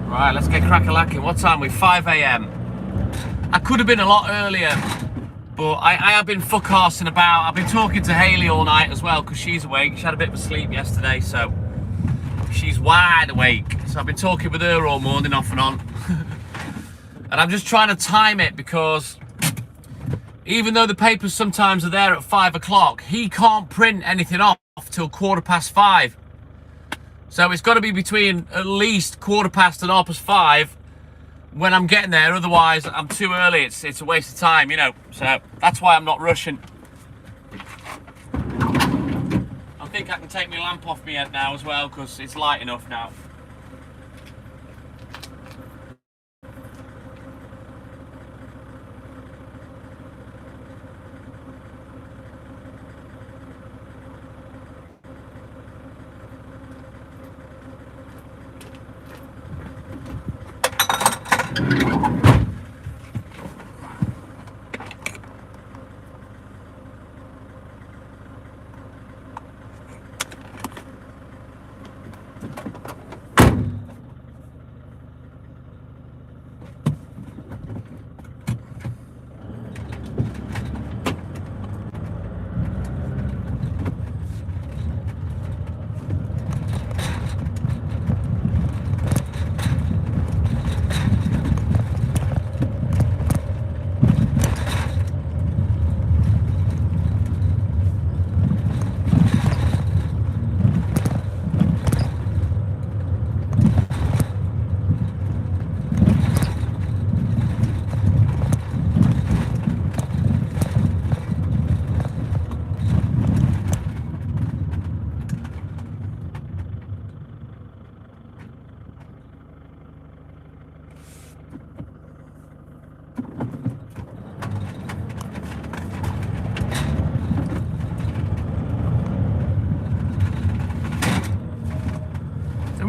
Right, let's get crack-a-lacking. What time are we? 5 AM. I could have been a lot earlier, but I have been fuck-arsing about. I've been talking to Hayley all night as well, because she's awake. She had a bit of a sleep yesterday, so she's wide awake. So I've been talking with her all morning, off and on. And I'm just trying to time it, because even though the papers sometimes are there at 5 o'clock, he can't print anything off till 5:15. So it's got to be between at least 5:15 and 5:30 when I'm getting there. Otherwise, I'm too early. It's a waste of time, you know. So that's why I'm not rushing. I think I can take my lamp off my head now as well, because it's light enough now.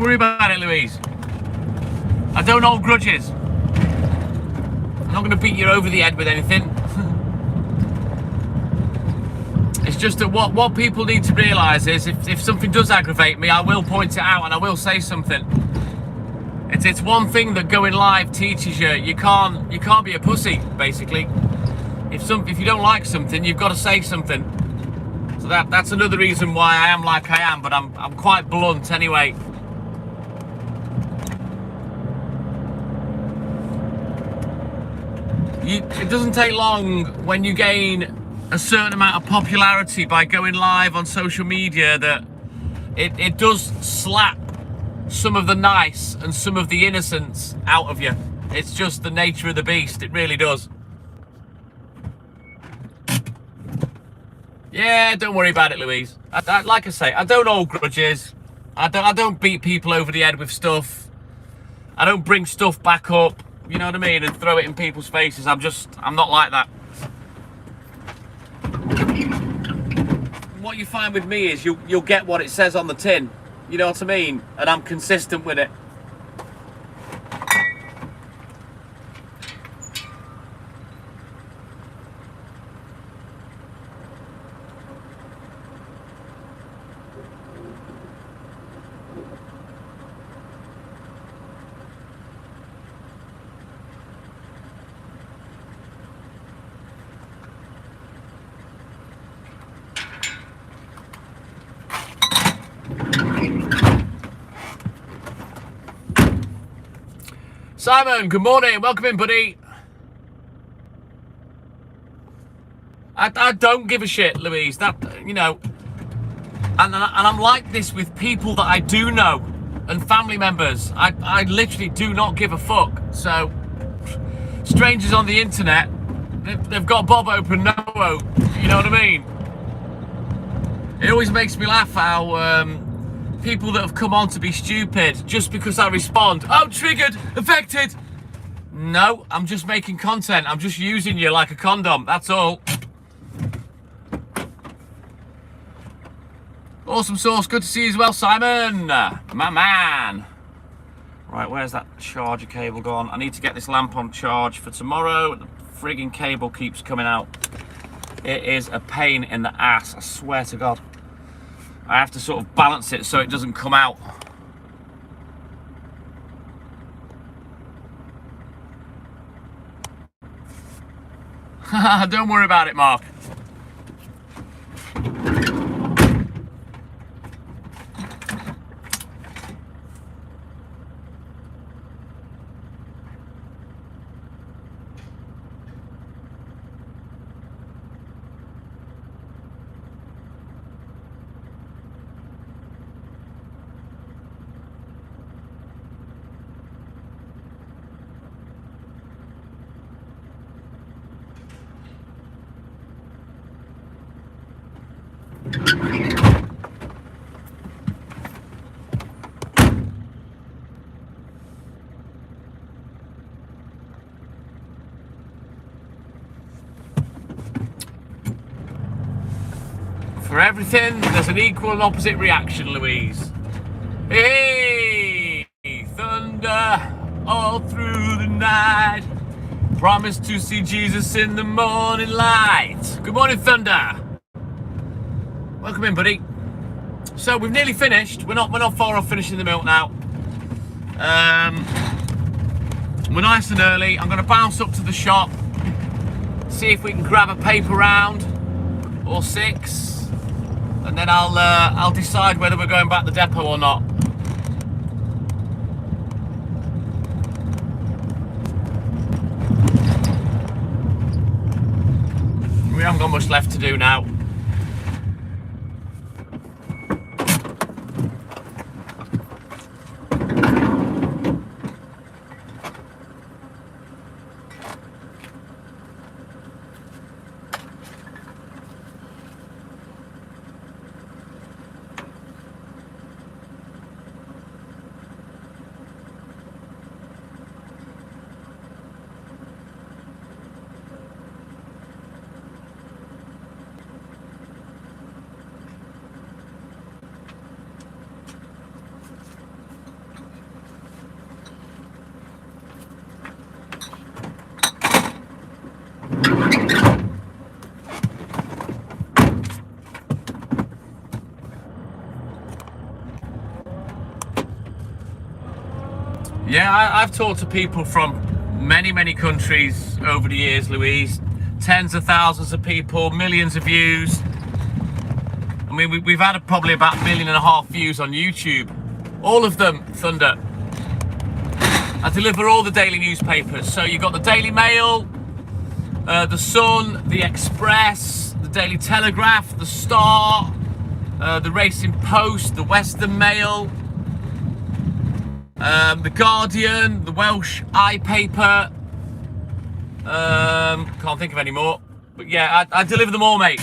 worry about it, Louise. I don't hold grudges. I'm not going to beat you over the head with anything. It's just that what people need to realise is if something does aggravate me, I will point it out and I will say something. It's one thing that going live teaches you. You can't be a pussy, basically. If you don't like something, you've got to say something. So that's another reason why I am like I am, but I'm quite blunt anyway. It doesn't take long when you gain a certain amount of popularity by going live on social media that it does slap some of the nice and some of the innocence out of you. It's just the nature of the beast. It really does. Yeah, don't worry about it, Louise. Like I say, I don't hold grudges. I don't beat people over the head with stuff. I don't bring stuff back up, you know what I mean, and throw it in people's faces. I'm not like that. What you find with me is you'll get what it says on the tin, you know what I mean, and I'm consistent with it. Simon, good morning. Welcome in, buddy. I don't give a shit, Louise. That, you know, and I'm like this with people that I do know and family members. I literally do not give a fuck. So, strangers on the internet, they've got Bob open, no hope. You know what I mean? It always makes me laugh how people that have come on to be stupid just because I respond, oh, triggered, affected. No, I'm just making content. I'm just using you like a condom. That's all. Awesome sauce. Good to see you as well, Simon. My man. Right, where's that charger cable gone? I need to get this lamp on charge for tomorrow. The frigging cable keeps coming out. It is a pain in the ass, I swear to God. I have to sort of balance it so it doesn't come out. Don't worry about it, Mark. For everything, there's an equal and opposite reaction, Louise. Hey, thunder all through the night. Promise to see Jesus in the morning light. Good morning, thunder. Welcome in, buddy. So we've nearly finished. We're not far off finishing the milk now. We're nice and early. I'm going to bounce up to the shop, see if we can grab a paper round or 6, and then I'll decide whether we're going back to the depot or not. We haven't got much left to do now. Yeah, I've talked to people from many countries over the years, Louise. Tens of thousands of people, millions of views. I mean, we've had probably about 1.5 million views on YouTube. All of them, Thunder. I deliver all the daily newspapers. So you've got the Daily Mail, the Sun, the Express, the Daily Telegraph, the Star, the Racing Post, the Western Mail, the Guardian, the Welsh Eye Paper. Can't think of any more. But yeah, I deliver them all, mate.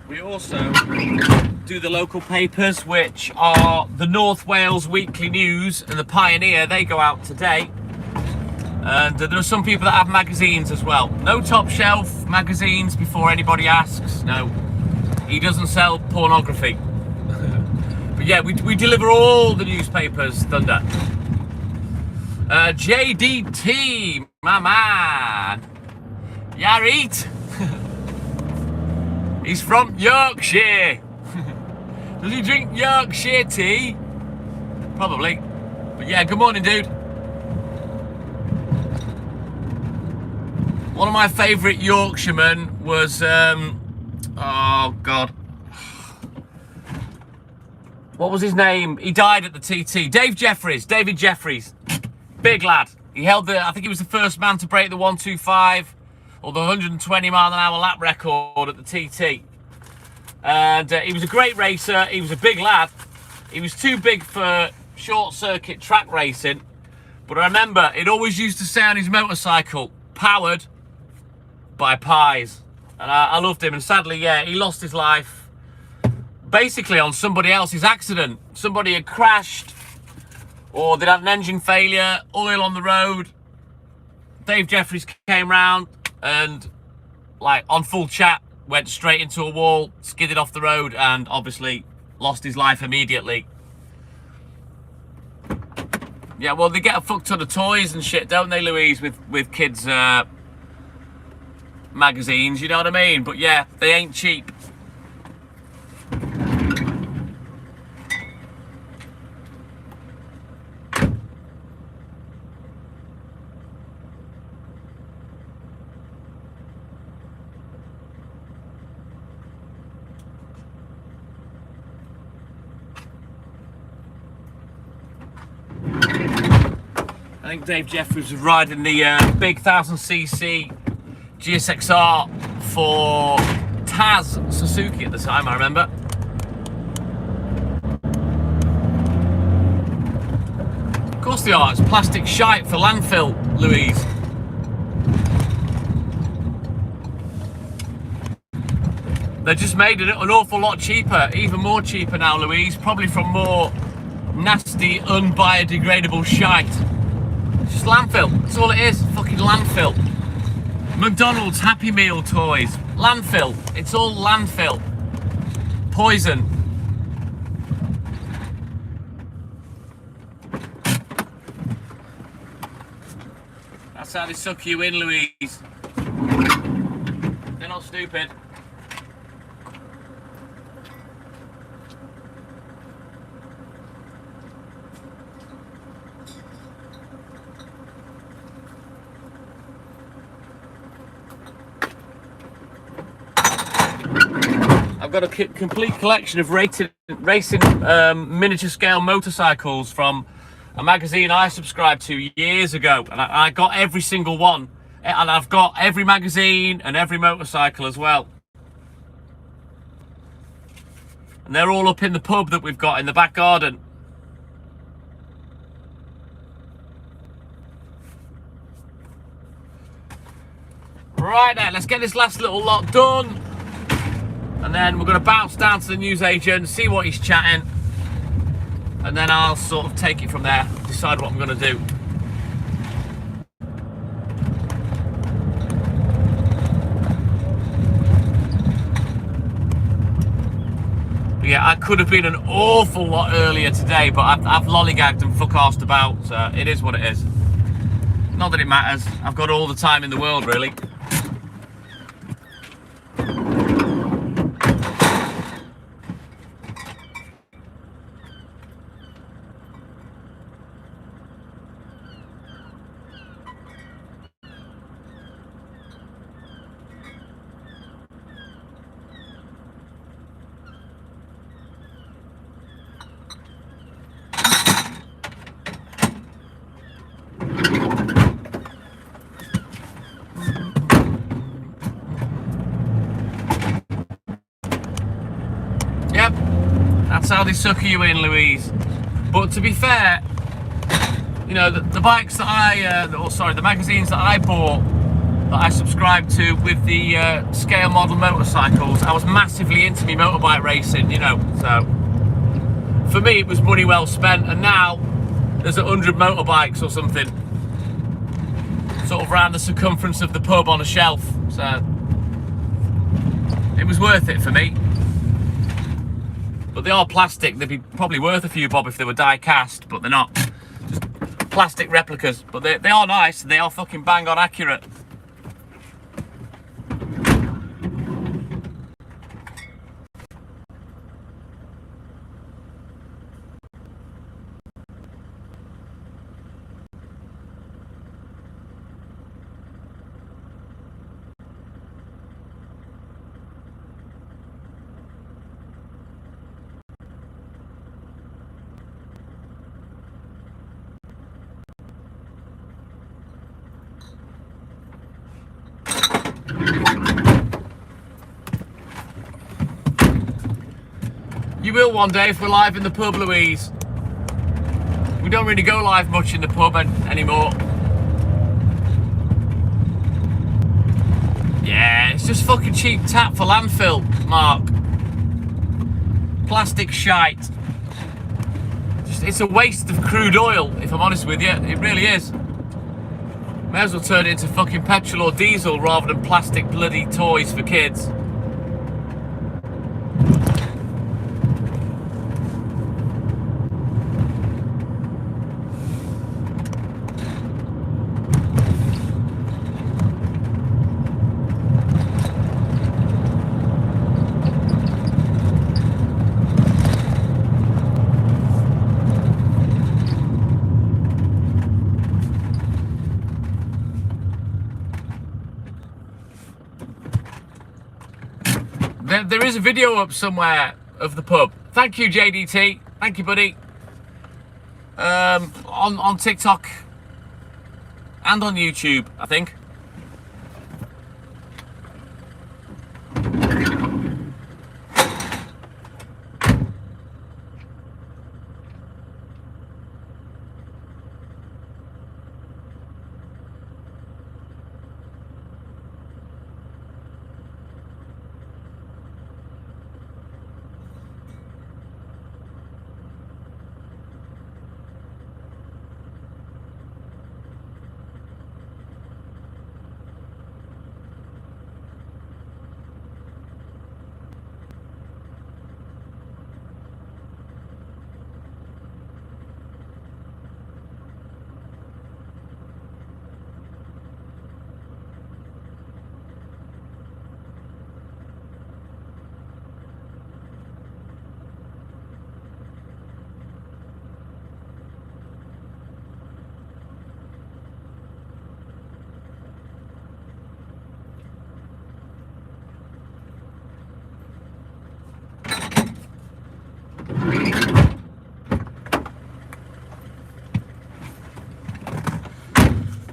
We also do the local papers, which are the North Wales Weekly News and the Pioneer. They go out today. And there are some people that have magazines as well. No top shelf magazines before anybody asks. No, he doesn't sell pornography. But yeah, we deliver all the newspapers, Thunder. JDT, my man. Yarit. He's from Yorkshire. Does he drink Yorkshire tea? Probably. But yeah, good morning, dude. One of my favourite Yorkshiremen was, oh God. What was his name? He died at the TT. David Jeffries. Big lad. He held I think he was the first man to break the 125 or the 120 mile an hour lap record at the TT. And he was a great racer. He was a big lad. He was too big for short circuit track racing. But I remember it always used to say on his motorcycle, powered by pies. And I loved him. And sadly, yeah, he lost his life basically on somebody else's accident. Somebody had crashed or they'd had an engine failure, oil on the road. Dave Jeffries came round and, like, on full chat, went straight into a wall, skidded off the road, and obviously lost his life immediately. Yeah, well, they get a fuck ton of toys and shit, don't they, Louise, with kids' magazines, you know what I mean? But yeah, they ain't cheap. I think Dave Jeffries was riding the big 1000cc GSXR for Taz Suzuki at the time, I remember. Of course they are, it's plastic shite for landfill, Louise. They just made it an awful lot cheaper, even more cheaper now, Louise, probably from more nasty, unbiodegradable shite. It's just landfill, that's all it is, fucking landfill. McDonald's Happy Meal toys, landfill, it's all landfill. Poison. That's how they suck you in, Louise. They're not stupid. I've got a complete collection of racing miniature scale motorcycles from a magazine I subscribed to years ago, and I got every single one, and I've got every magazine and every motorcycle as well, and they're all up in the pub that we've got in the back garden. Right now, let's get this last little lot done. And then we're going to bounce down to the newsagent, see what he's chatting, and then I'll sort of take it from there. decide what I'm going to do. But yeah, I could have been an awful lot earlier today, but I've lollygagged and fuck-arsed about, so it is what it is. Not that it matters. I've got all the time in the world, really. Yep, that's how they sucker you in, Louise. But to be fair, you know, the bikes that the magazines that I bought, that I subscribed to with the scale model motorcycles, I was massively into me motorbike racing, you know, so for me it was money well spent. And now there's 100 motorbikes or something sort of around the circumference of the pub on a shelf, so it was worth it for me. But they are plastic. They'd be probably worth a few bob if they were die cast, but they're not. Just plastic replicas, but they are nice. They are fucking bang on accurate. You will one day if we're live in the pub, Louise. We don't really go live much in the pub anymore. Yeah, it's just fucking cheap tap for landfill, Mark. Plastic shite. It's a waste of crude oil, if I'm honest with you. It really is. May as well turn it into fucking petrol or diesel rather than plastic bloody toys for kids. There is a video up somewhere of the pub. Thank you, JDT. Thank you, buddy. On TikTok and on YouTube, I think.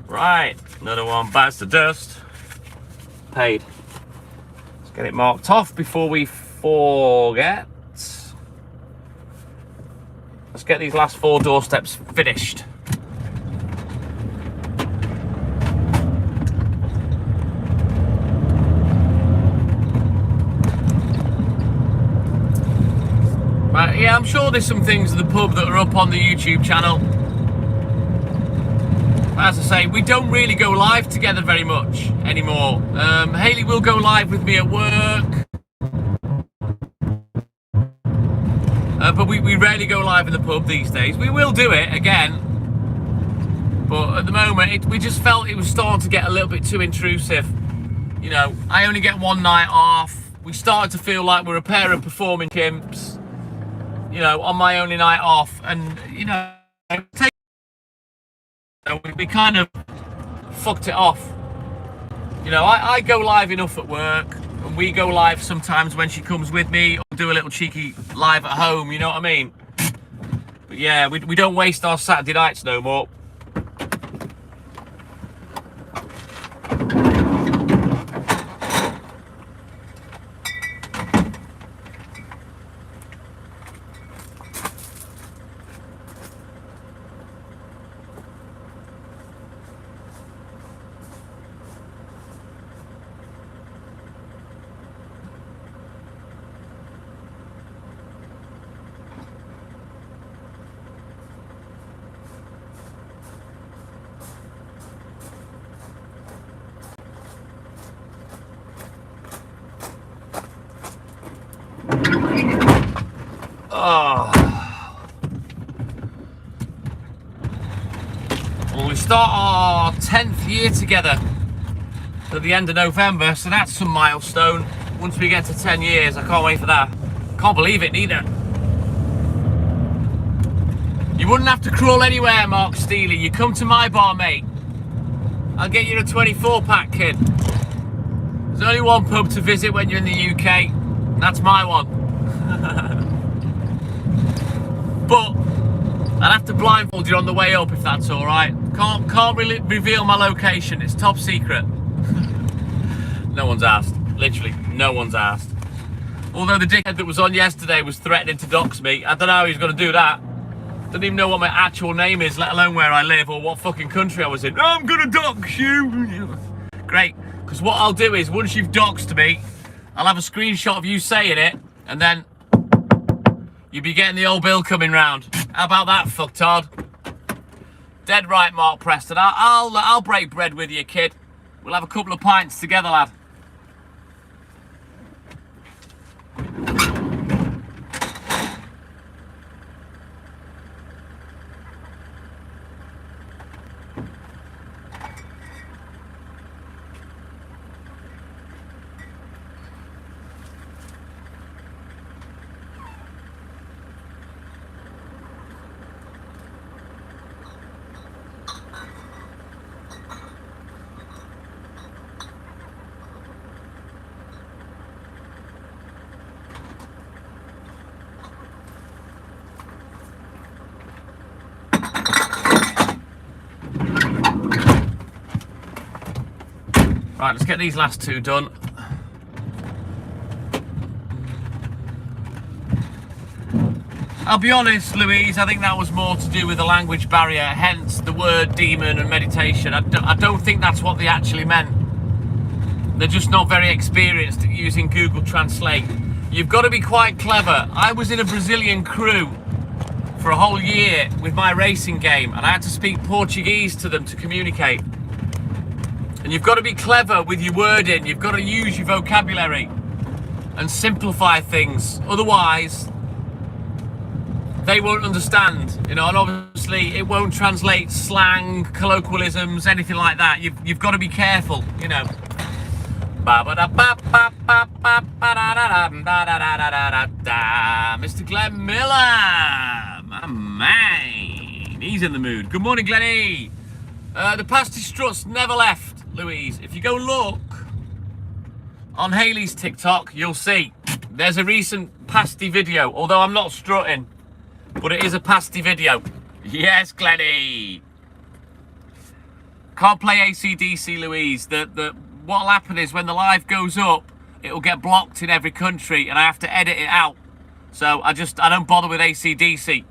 Right, another one bites the dust. Paid. Let's get it marked off before we forget. Let's get these last 4 doorsteps finished. Right, yeah, I'm sure there's some things in the pub that are up on the YouTube channel. as I say, we don't really go live together very much anymore. Hayley will go live with me at work, but we rarely go live in the pub these days. We will do it again, but at the moment we just felt it was starting to get a little bit too intrusive. You know, I only get one night off. We started to feel like we're a pair of performing chimps, you know, on my only night off, and you know, we kind of fucked it off. You know, I go live enough at work, and we go live sometimes when she comes with me, or do a little cheeky live at home, you know what I mean? But yeah, we don't waste our Saturday nights no more. Oh. Well, we start our 10th year together at the end of November, so that's some milestone. Once we get to 10 years, I can't wait for that. Can't believe it neither. You wouldn't have to crawl anywhere, Mark Steely. You come to my bar, mate. I'll get you a 24-pack, kid. There's only one pub to visit when you're in the UK, and that's my one. But I'd have to blindfold you on the way up if that's all right. Can't really reveal my location. It's top secret. No one's asked. Literally, no one's asked. Although the dickhead that was on yesterday was threatening to dox me. I don't know how he's going to do that. Don't even know what my actual name is, let alone where I live or what fucking country I was in. I'm going to dox you. Great. Because what I'll do is, once you've doxed me, I'll have a screenshot of you saying it, and then you'll be getting the old bill coming round. How about that, fucktard? Dead right, Mark Preston. I'll break bread with you, kid. We'll have a couple of pints together, lad. Right, let's get these last two done. I'll be honest, Louise, I think that was more to do with the language barrier, hence the word demon and meditation. I don't think that's what they actually meant. They're just not very experienced at using Google Translate. You've got to be quite clever. I was in a Brazilian crew for a whole year with my racing game, and I had to speak Portuguese to them to communicate. And you've got to be clever with your wording. You've got to use your vocabulary and simplify things. Otherwise, they won't understand, you know, and obviously it won't translate slang, colloquialisms, anything like that. You've got to be careful, you know. Mr. Glenn Miller, my man, he's in the mood. Good morning, Glenny. The pasty struts never left. Louise, if you go look on Hayley's TikTok, you'll see there's a recent pasty video, although I'm not strutting, but it is a pasty video. Yes, Glenny. Can't play AC/DC, Louise. What'll happen is when the live goes up, it'll get blocked in every country and I have to edit it out. So I don't bother with AC/DC.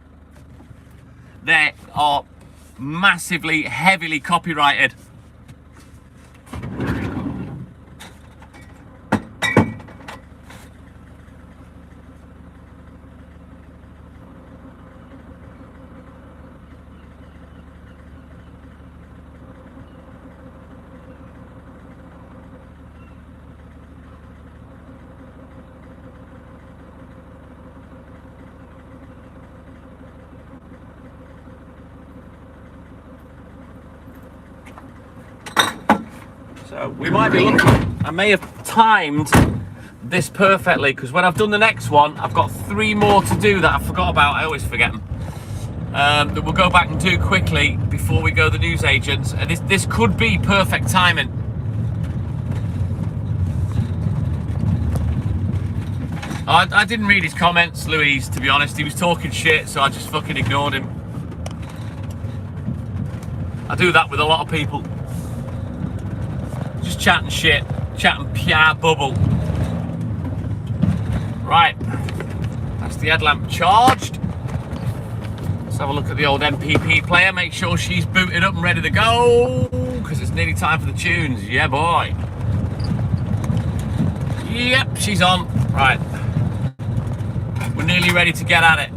They are massively, heavily copyrighted. So we might be looking. I may have timed this perfectly, because when I've done the next one, I've got 3 more to do that I forgot about. I always forget them. That we'll go back and do quickly before we go to the newsagents. And this could be perfect timing. I didn't read his comments, Louise, to be honest. He was talking shit, so I just fucking ignored him. I do that with a lot of people. Just chatting shit, chatting pure bubble. Right, that's the headlamp charged. Let's have a look at the old MPP player, make sure she's booted up and ready to go, because it's nearly time for the tunes. Yeah, boy. Yep, she's on. Right, we're nearly ready to get at it.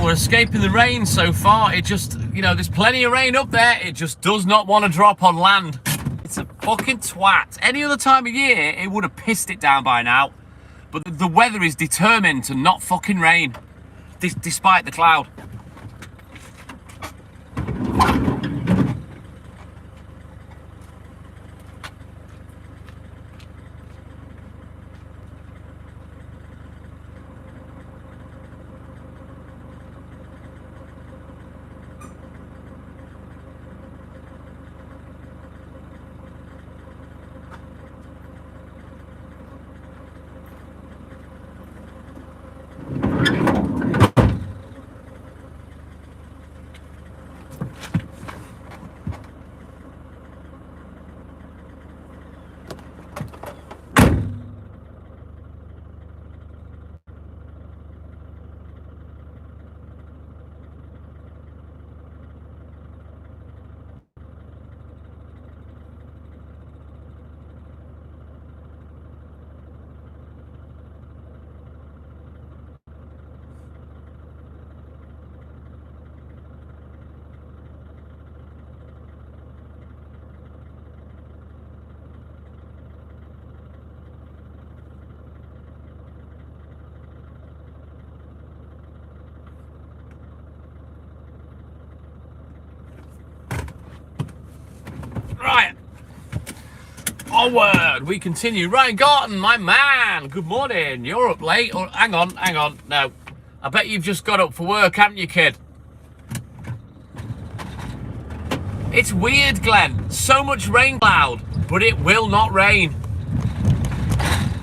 We're escaping the rain so far. It just, you know, there's plenty of rain up there. It just does not want to drop on land. It's a fucking twat. Any other time of year, it would have pissed it down by now. But the weather is determined to not fucking rain, despite the cloud. Right, onward, we continue. Ryan Garton, my man, good morning. You're up late, or hang on, no. I bet you've just got up for work, haven't you, kid? It's weird, Glenn. So much rain cloud, but it will not rain.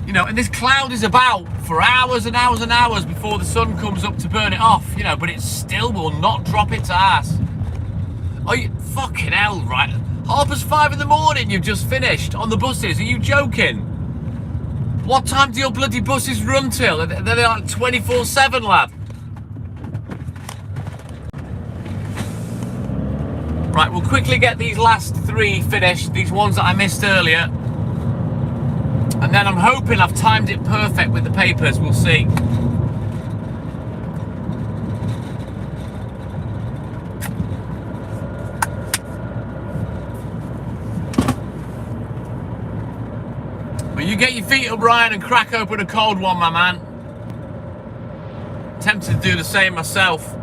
You know, and this cloud is about for hours and hours and hours before the sun comes up to burn it off, you know, but it still will not drop its ass. Oh, you fucking hell, right? 5:30 in the morning, you've just finished on the buses. Are you joking? What time do your bloody buses run till? They're like 24/7, lad. Right, we'll quickly get these last 3 finished, these ones that I missed earlier. And then I'm hoping I've timed it perfect with the papers, we'll see. Well, you get your feet up, Ryan, and crack open a cold one, my man. Tempted to do the same myself.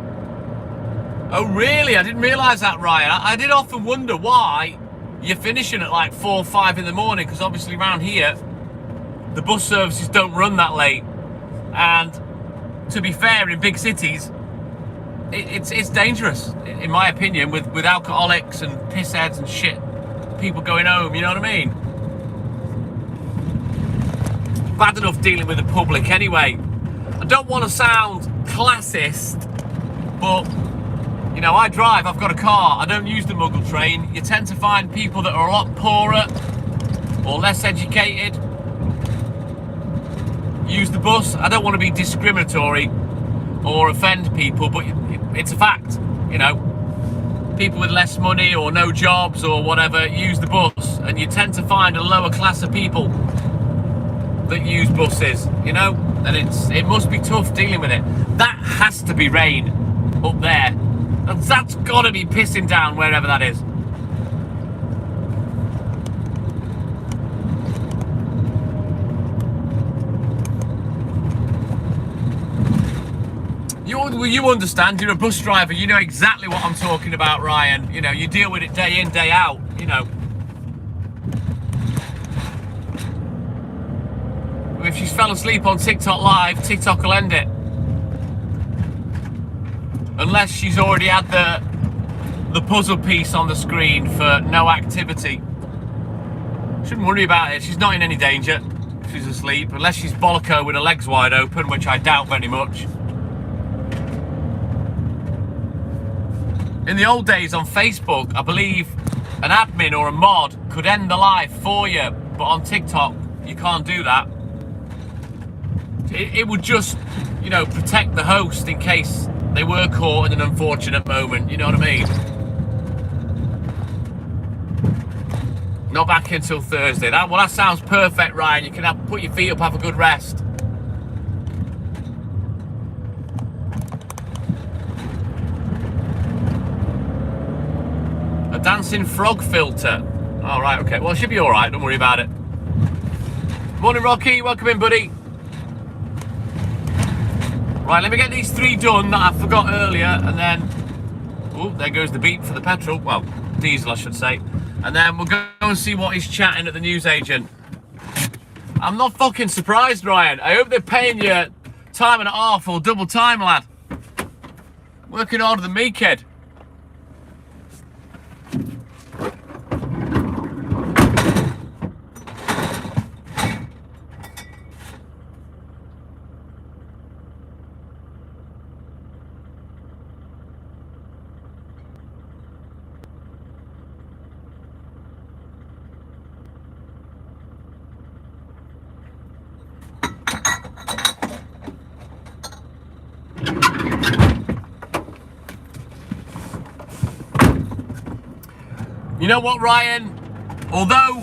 Oh, really? I didn't realise that, Ryan. I did often wonder why you're finishing at like 4 or 5 in the morning, because obviously around here, the bus services don't run that late. And to be fair, in big cities, it's dangerous, in my opinion, with alcoholics and pissheads and shit. People going home, you know what I mean? Bad enough dealing with the public anyway. I don't want to sound classist, but you know, I drive, I've got a car, I don't use the Muggle train. You tend to find people that are a lot poorer or less educated use the bus. I don't want to be discriminatory or offend people, but it's a fact. you know, people with less money or no jobs or whatever use the bus, and you tend to find a lower class of people that use buses, you know, and it must be tough dealing with it. That has to be rain up there. That's got to be pissing down wherever that is. You understand, you're a bus driver, you know exactly what I'm talking about, Ryan. You know, you deal with it day in, day out, you know. If she's fell asleep on TikTok Live, TikTok will end it. Unless she's already had the puzzle piece on the screen for no activity. Shouldn't worry about it, she's not in any danger if she's asleep, unless she's bolloco with her legs wide open, which I doubt very much. In the old days on Facebook, I believe an admin or a mod could end the live for you, but on TikTok, you can't do that. It would just, you know, protect the host in case they were caught in an unfortunate moment, you know what I mean? Not back until Thursday. That sounds perfect, Ryan. You can put your feet up, have a good rest. A dancing frog filter. All right, okay. Well, it should be all right. Don't worry about it. Morning, Rocky. Welcome in, buddy. Right, let me get these 3 done that I forgot earlier, and then... Oh, there goes the beep for the petrol. Well, diesel, I should say. And then we'll go and see what he's chatting at the newsagent. I'm not fucking surprised, Ryan. I hope they're paying you time and a half or double time, lad. Working harder than me, kid. You know what, Ryan? Although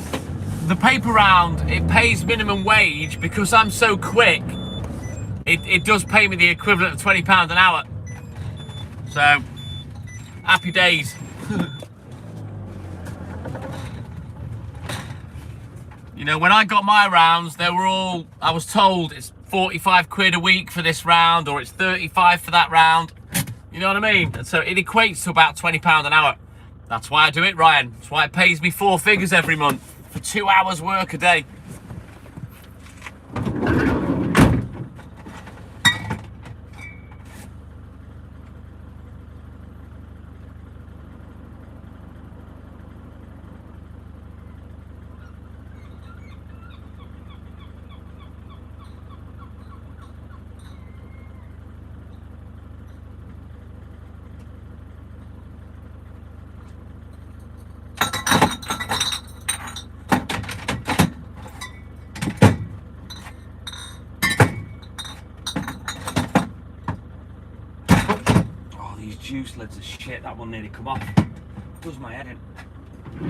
the paper round, it pays minimum wage, because I'm so quick, it does pay me the equivalent of £20 an hour. So, happy days. You know, when I got my rounds, they were all, I was told it's 45 quid a week for this round, or it's 35 for that round. You know what I mean? And so it equates to about £20 an hour. That's why I do it, Ryan. That's why it pays me 4 figures every month for 2 hours work a day. Juice lids of shit, that one nearly come off. Does my head in.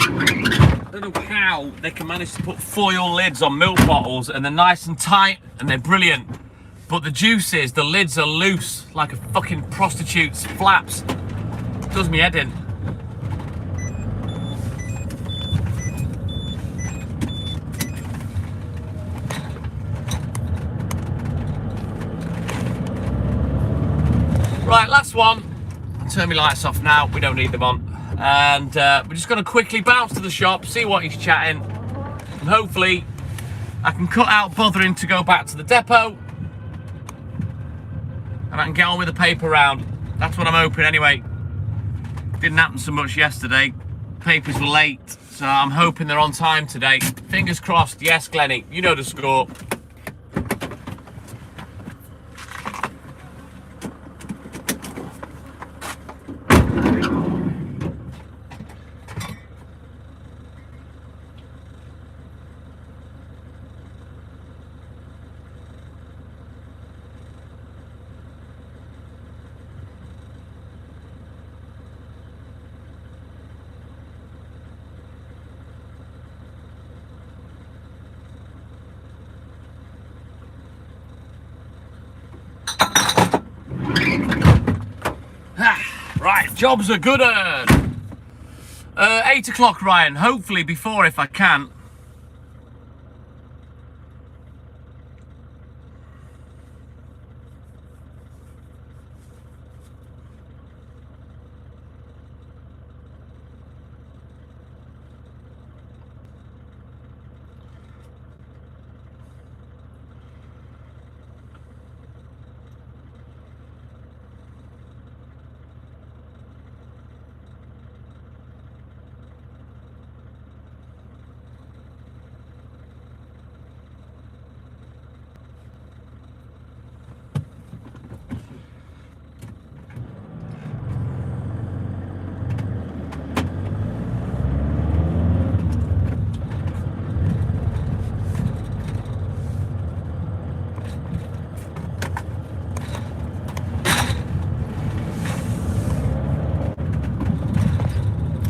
I don't know how they can manage to put foil lids on milk bottles and they're nice and tight and they're brilliant, but the juices, the lids are loose like a fucking prostitute's flaps. Does me head in. Right, last one. Turn my lights off now, we don't need them on. And we're just going to quickly bounce to the shop, see what he's chatting, and hopefully I can cut out bothering to go back to the depot and I can get on with the paper round. That's what I'm hoping anyway. Didn't happen so much yesterday. Papers were late, so I'm hoping they're on time today. Fingers crossed. Yes, Glennie, you know the score. Job's a good one. 8 o'clock, Ryan. Hopefully before if I can.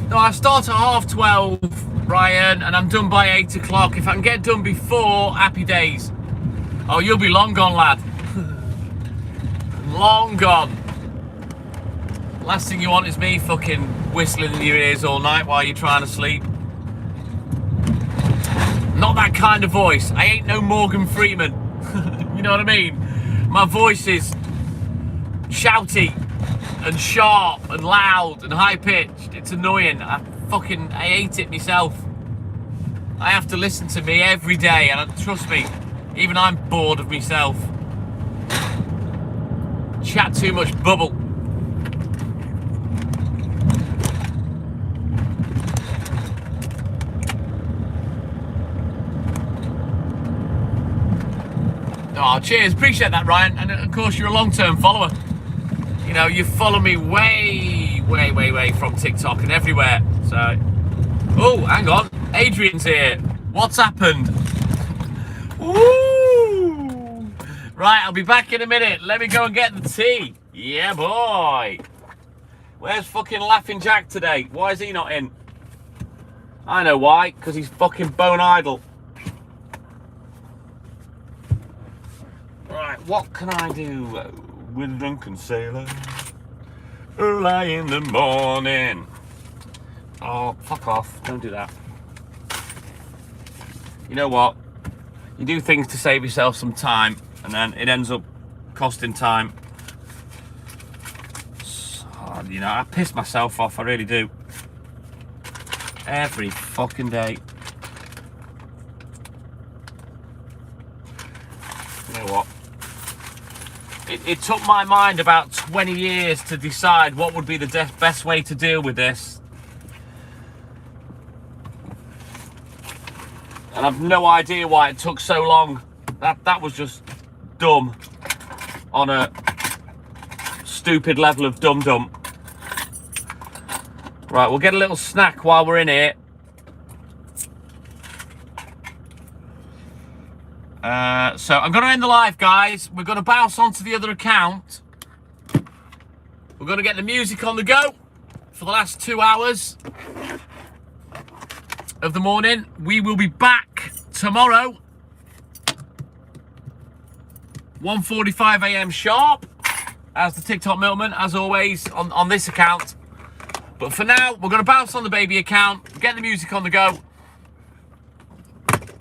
No, I start at 12:30, Ryan, and I'm done by 8 o'clock. If I can get done before, happy days. Oh, you'll be long gone, lad. Long gone. Last thing you want is me fucking whistling in your ears all night while you're trying to sleep. Not that kind of voice. I ain't no Morgan Freeman. You know what I mean? My voice is shouty and sharp and loud and high-pitched. It's annoying. I hate it myself. I have to listen to me every day, and trust me, even I'm bored of myself. Chat too much bubble. Oh, cheers. Appreciate that, Ryan. And of course, you're a long-term follower. You know, you follow me way from TikTok and everywhere. So, oh, hang on. Adrian's here. What's happened? Woo! Right, I'll be back in a minute. Let me go and get the tea. Yeah, boy. Where's fucking Laughing Jack today? Why is he not in? I know why. Because he's fucking bone idle. Right, what can I do with a drunken sailor early in the morning? Oh, fuck off. Don't do that. You know what? You do things to save yourself some time, and then it ends up costing time. So, you know, I piss myself off, I really do. Every fucking day. You know what? It took my mind about 20 years to decide what would be the best way to deal with this. And I've no idea why it took so long. That was just dumb. On a stupid level of dumb. Right, we'll get a little snack while we're in here. So I'm going to end the live, guys. We're going to bounce onto the other account. We're going to get the music on the go for the last 2 hours of the morning. We will be back tomorrow, 1:45 a.m. sharp, as the TikTok Milkman, as always, on this account. But for now, we're going to bounce on the baby account, get the music on the go,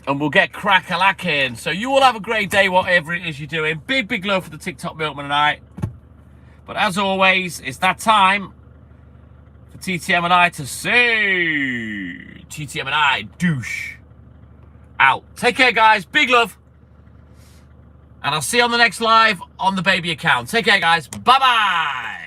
and we'll get crack-a-lacking. So you all have a great day, whatever it is you're doing. Big love for the TikTok Milkman and I. But as always, it's that time for TTM and I to say, TTM and I, douche. Out. Take care, guys. Big love. And I'll see you on the next live on the baby account. Take care, guys. Bye-bye.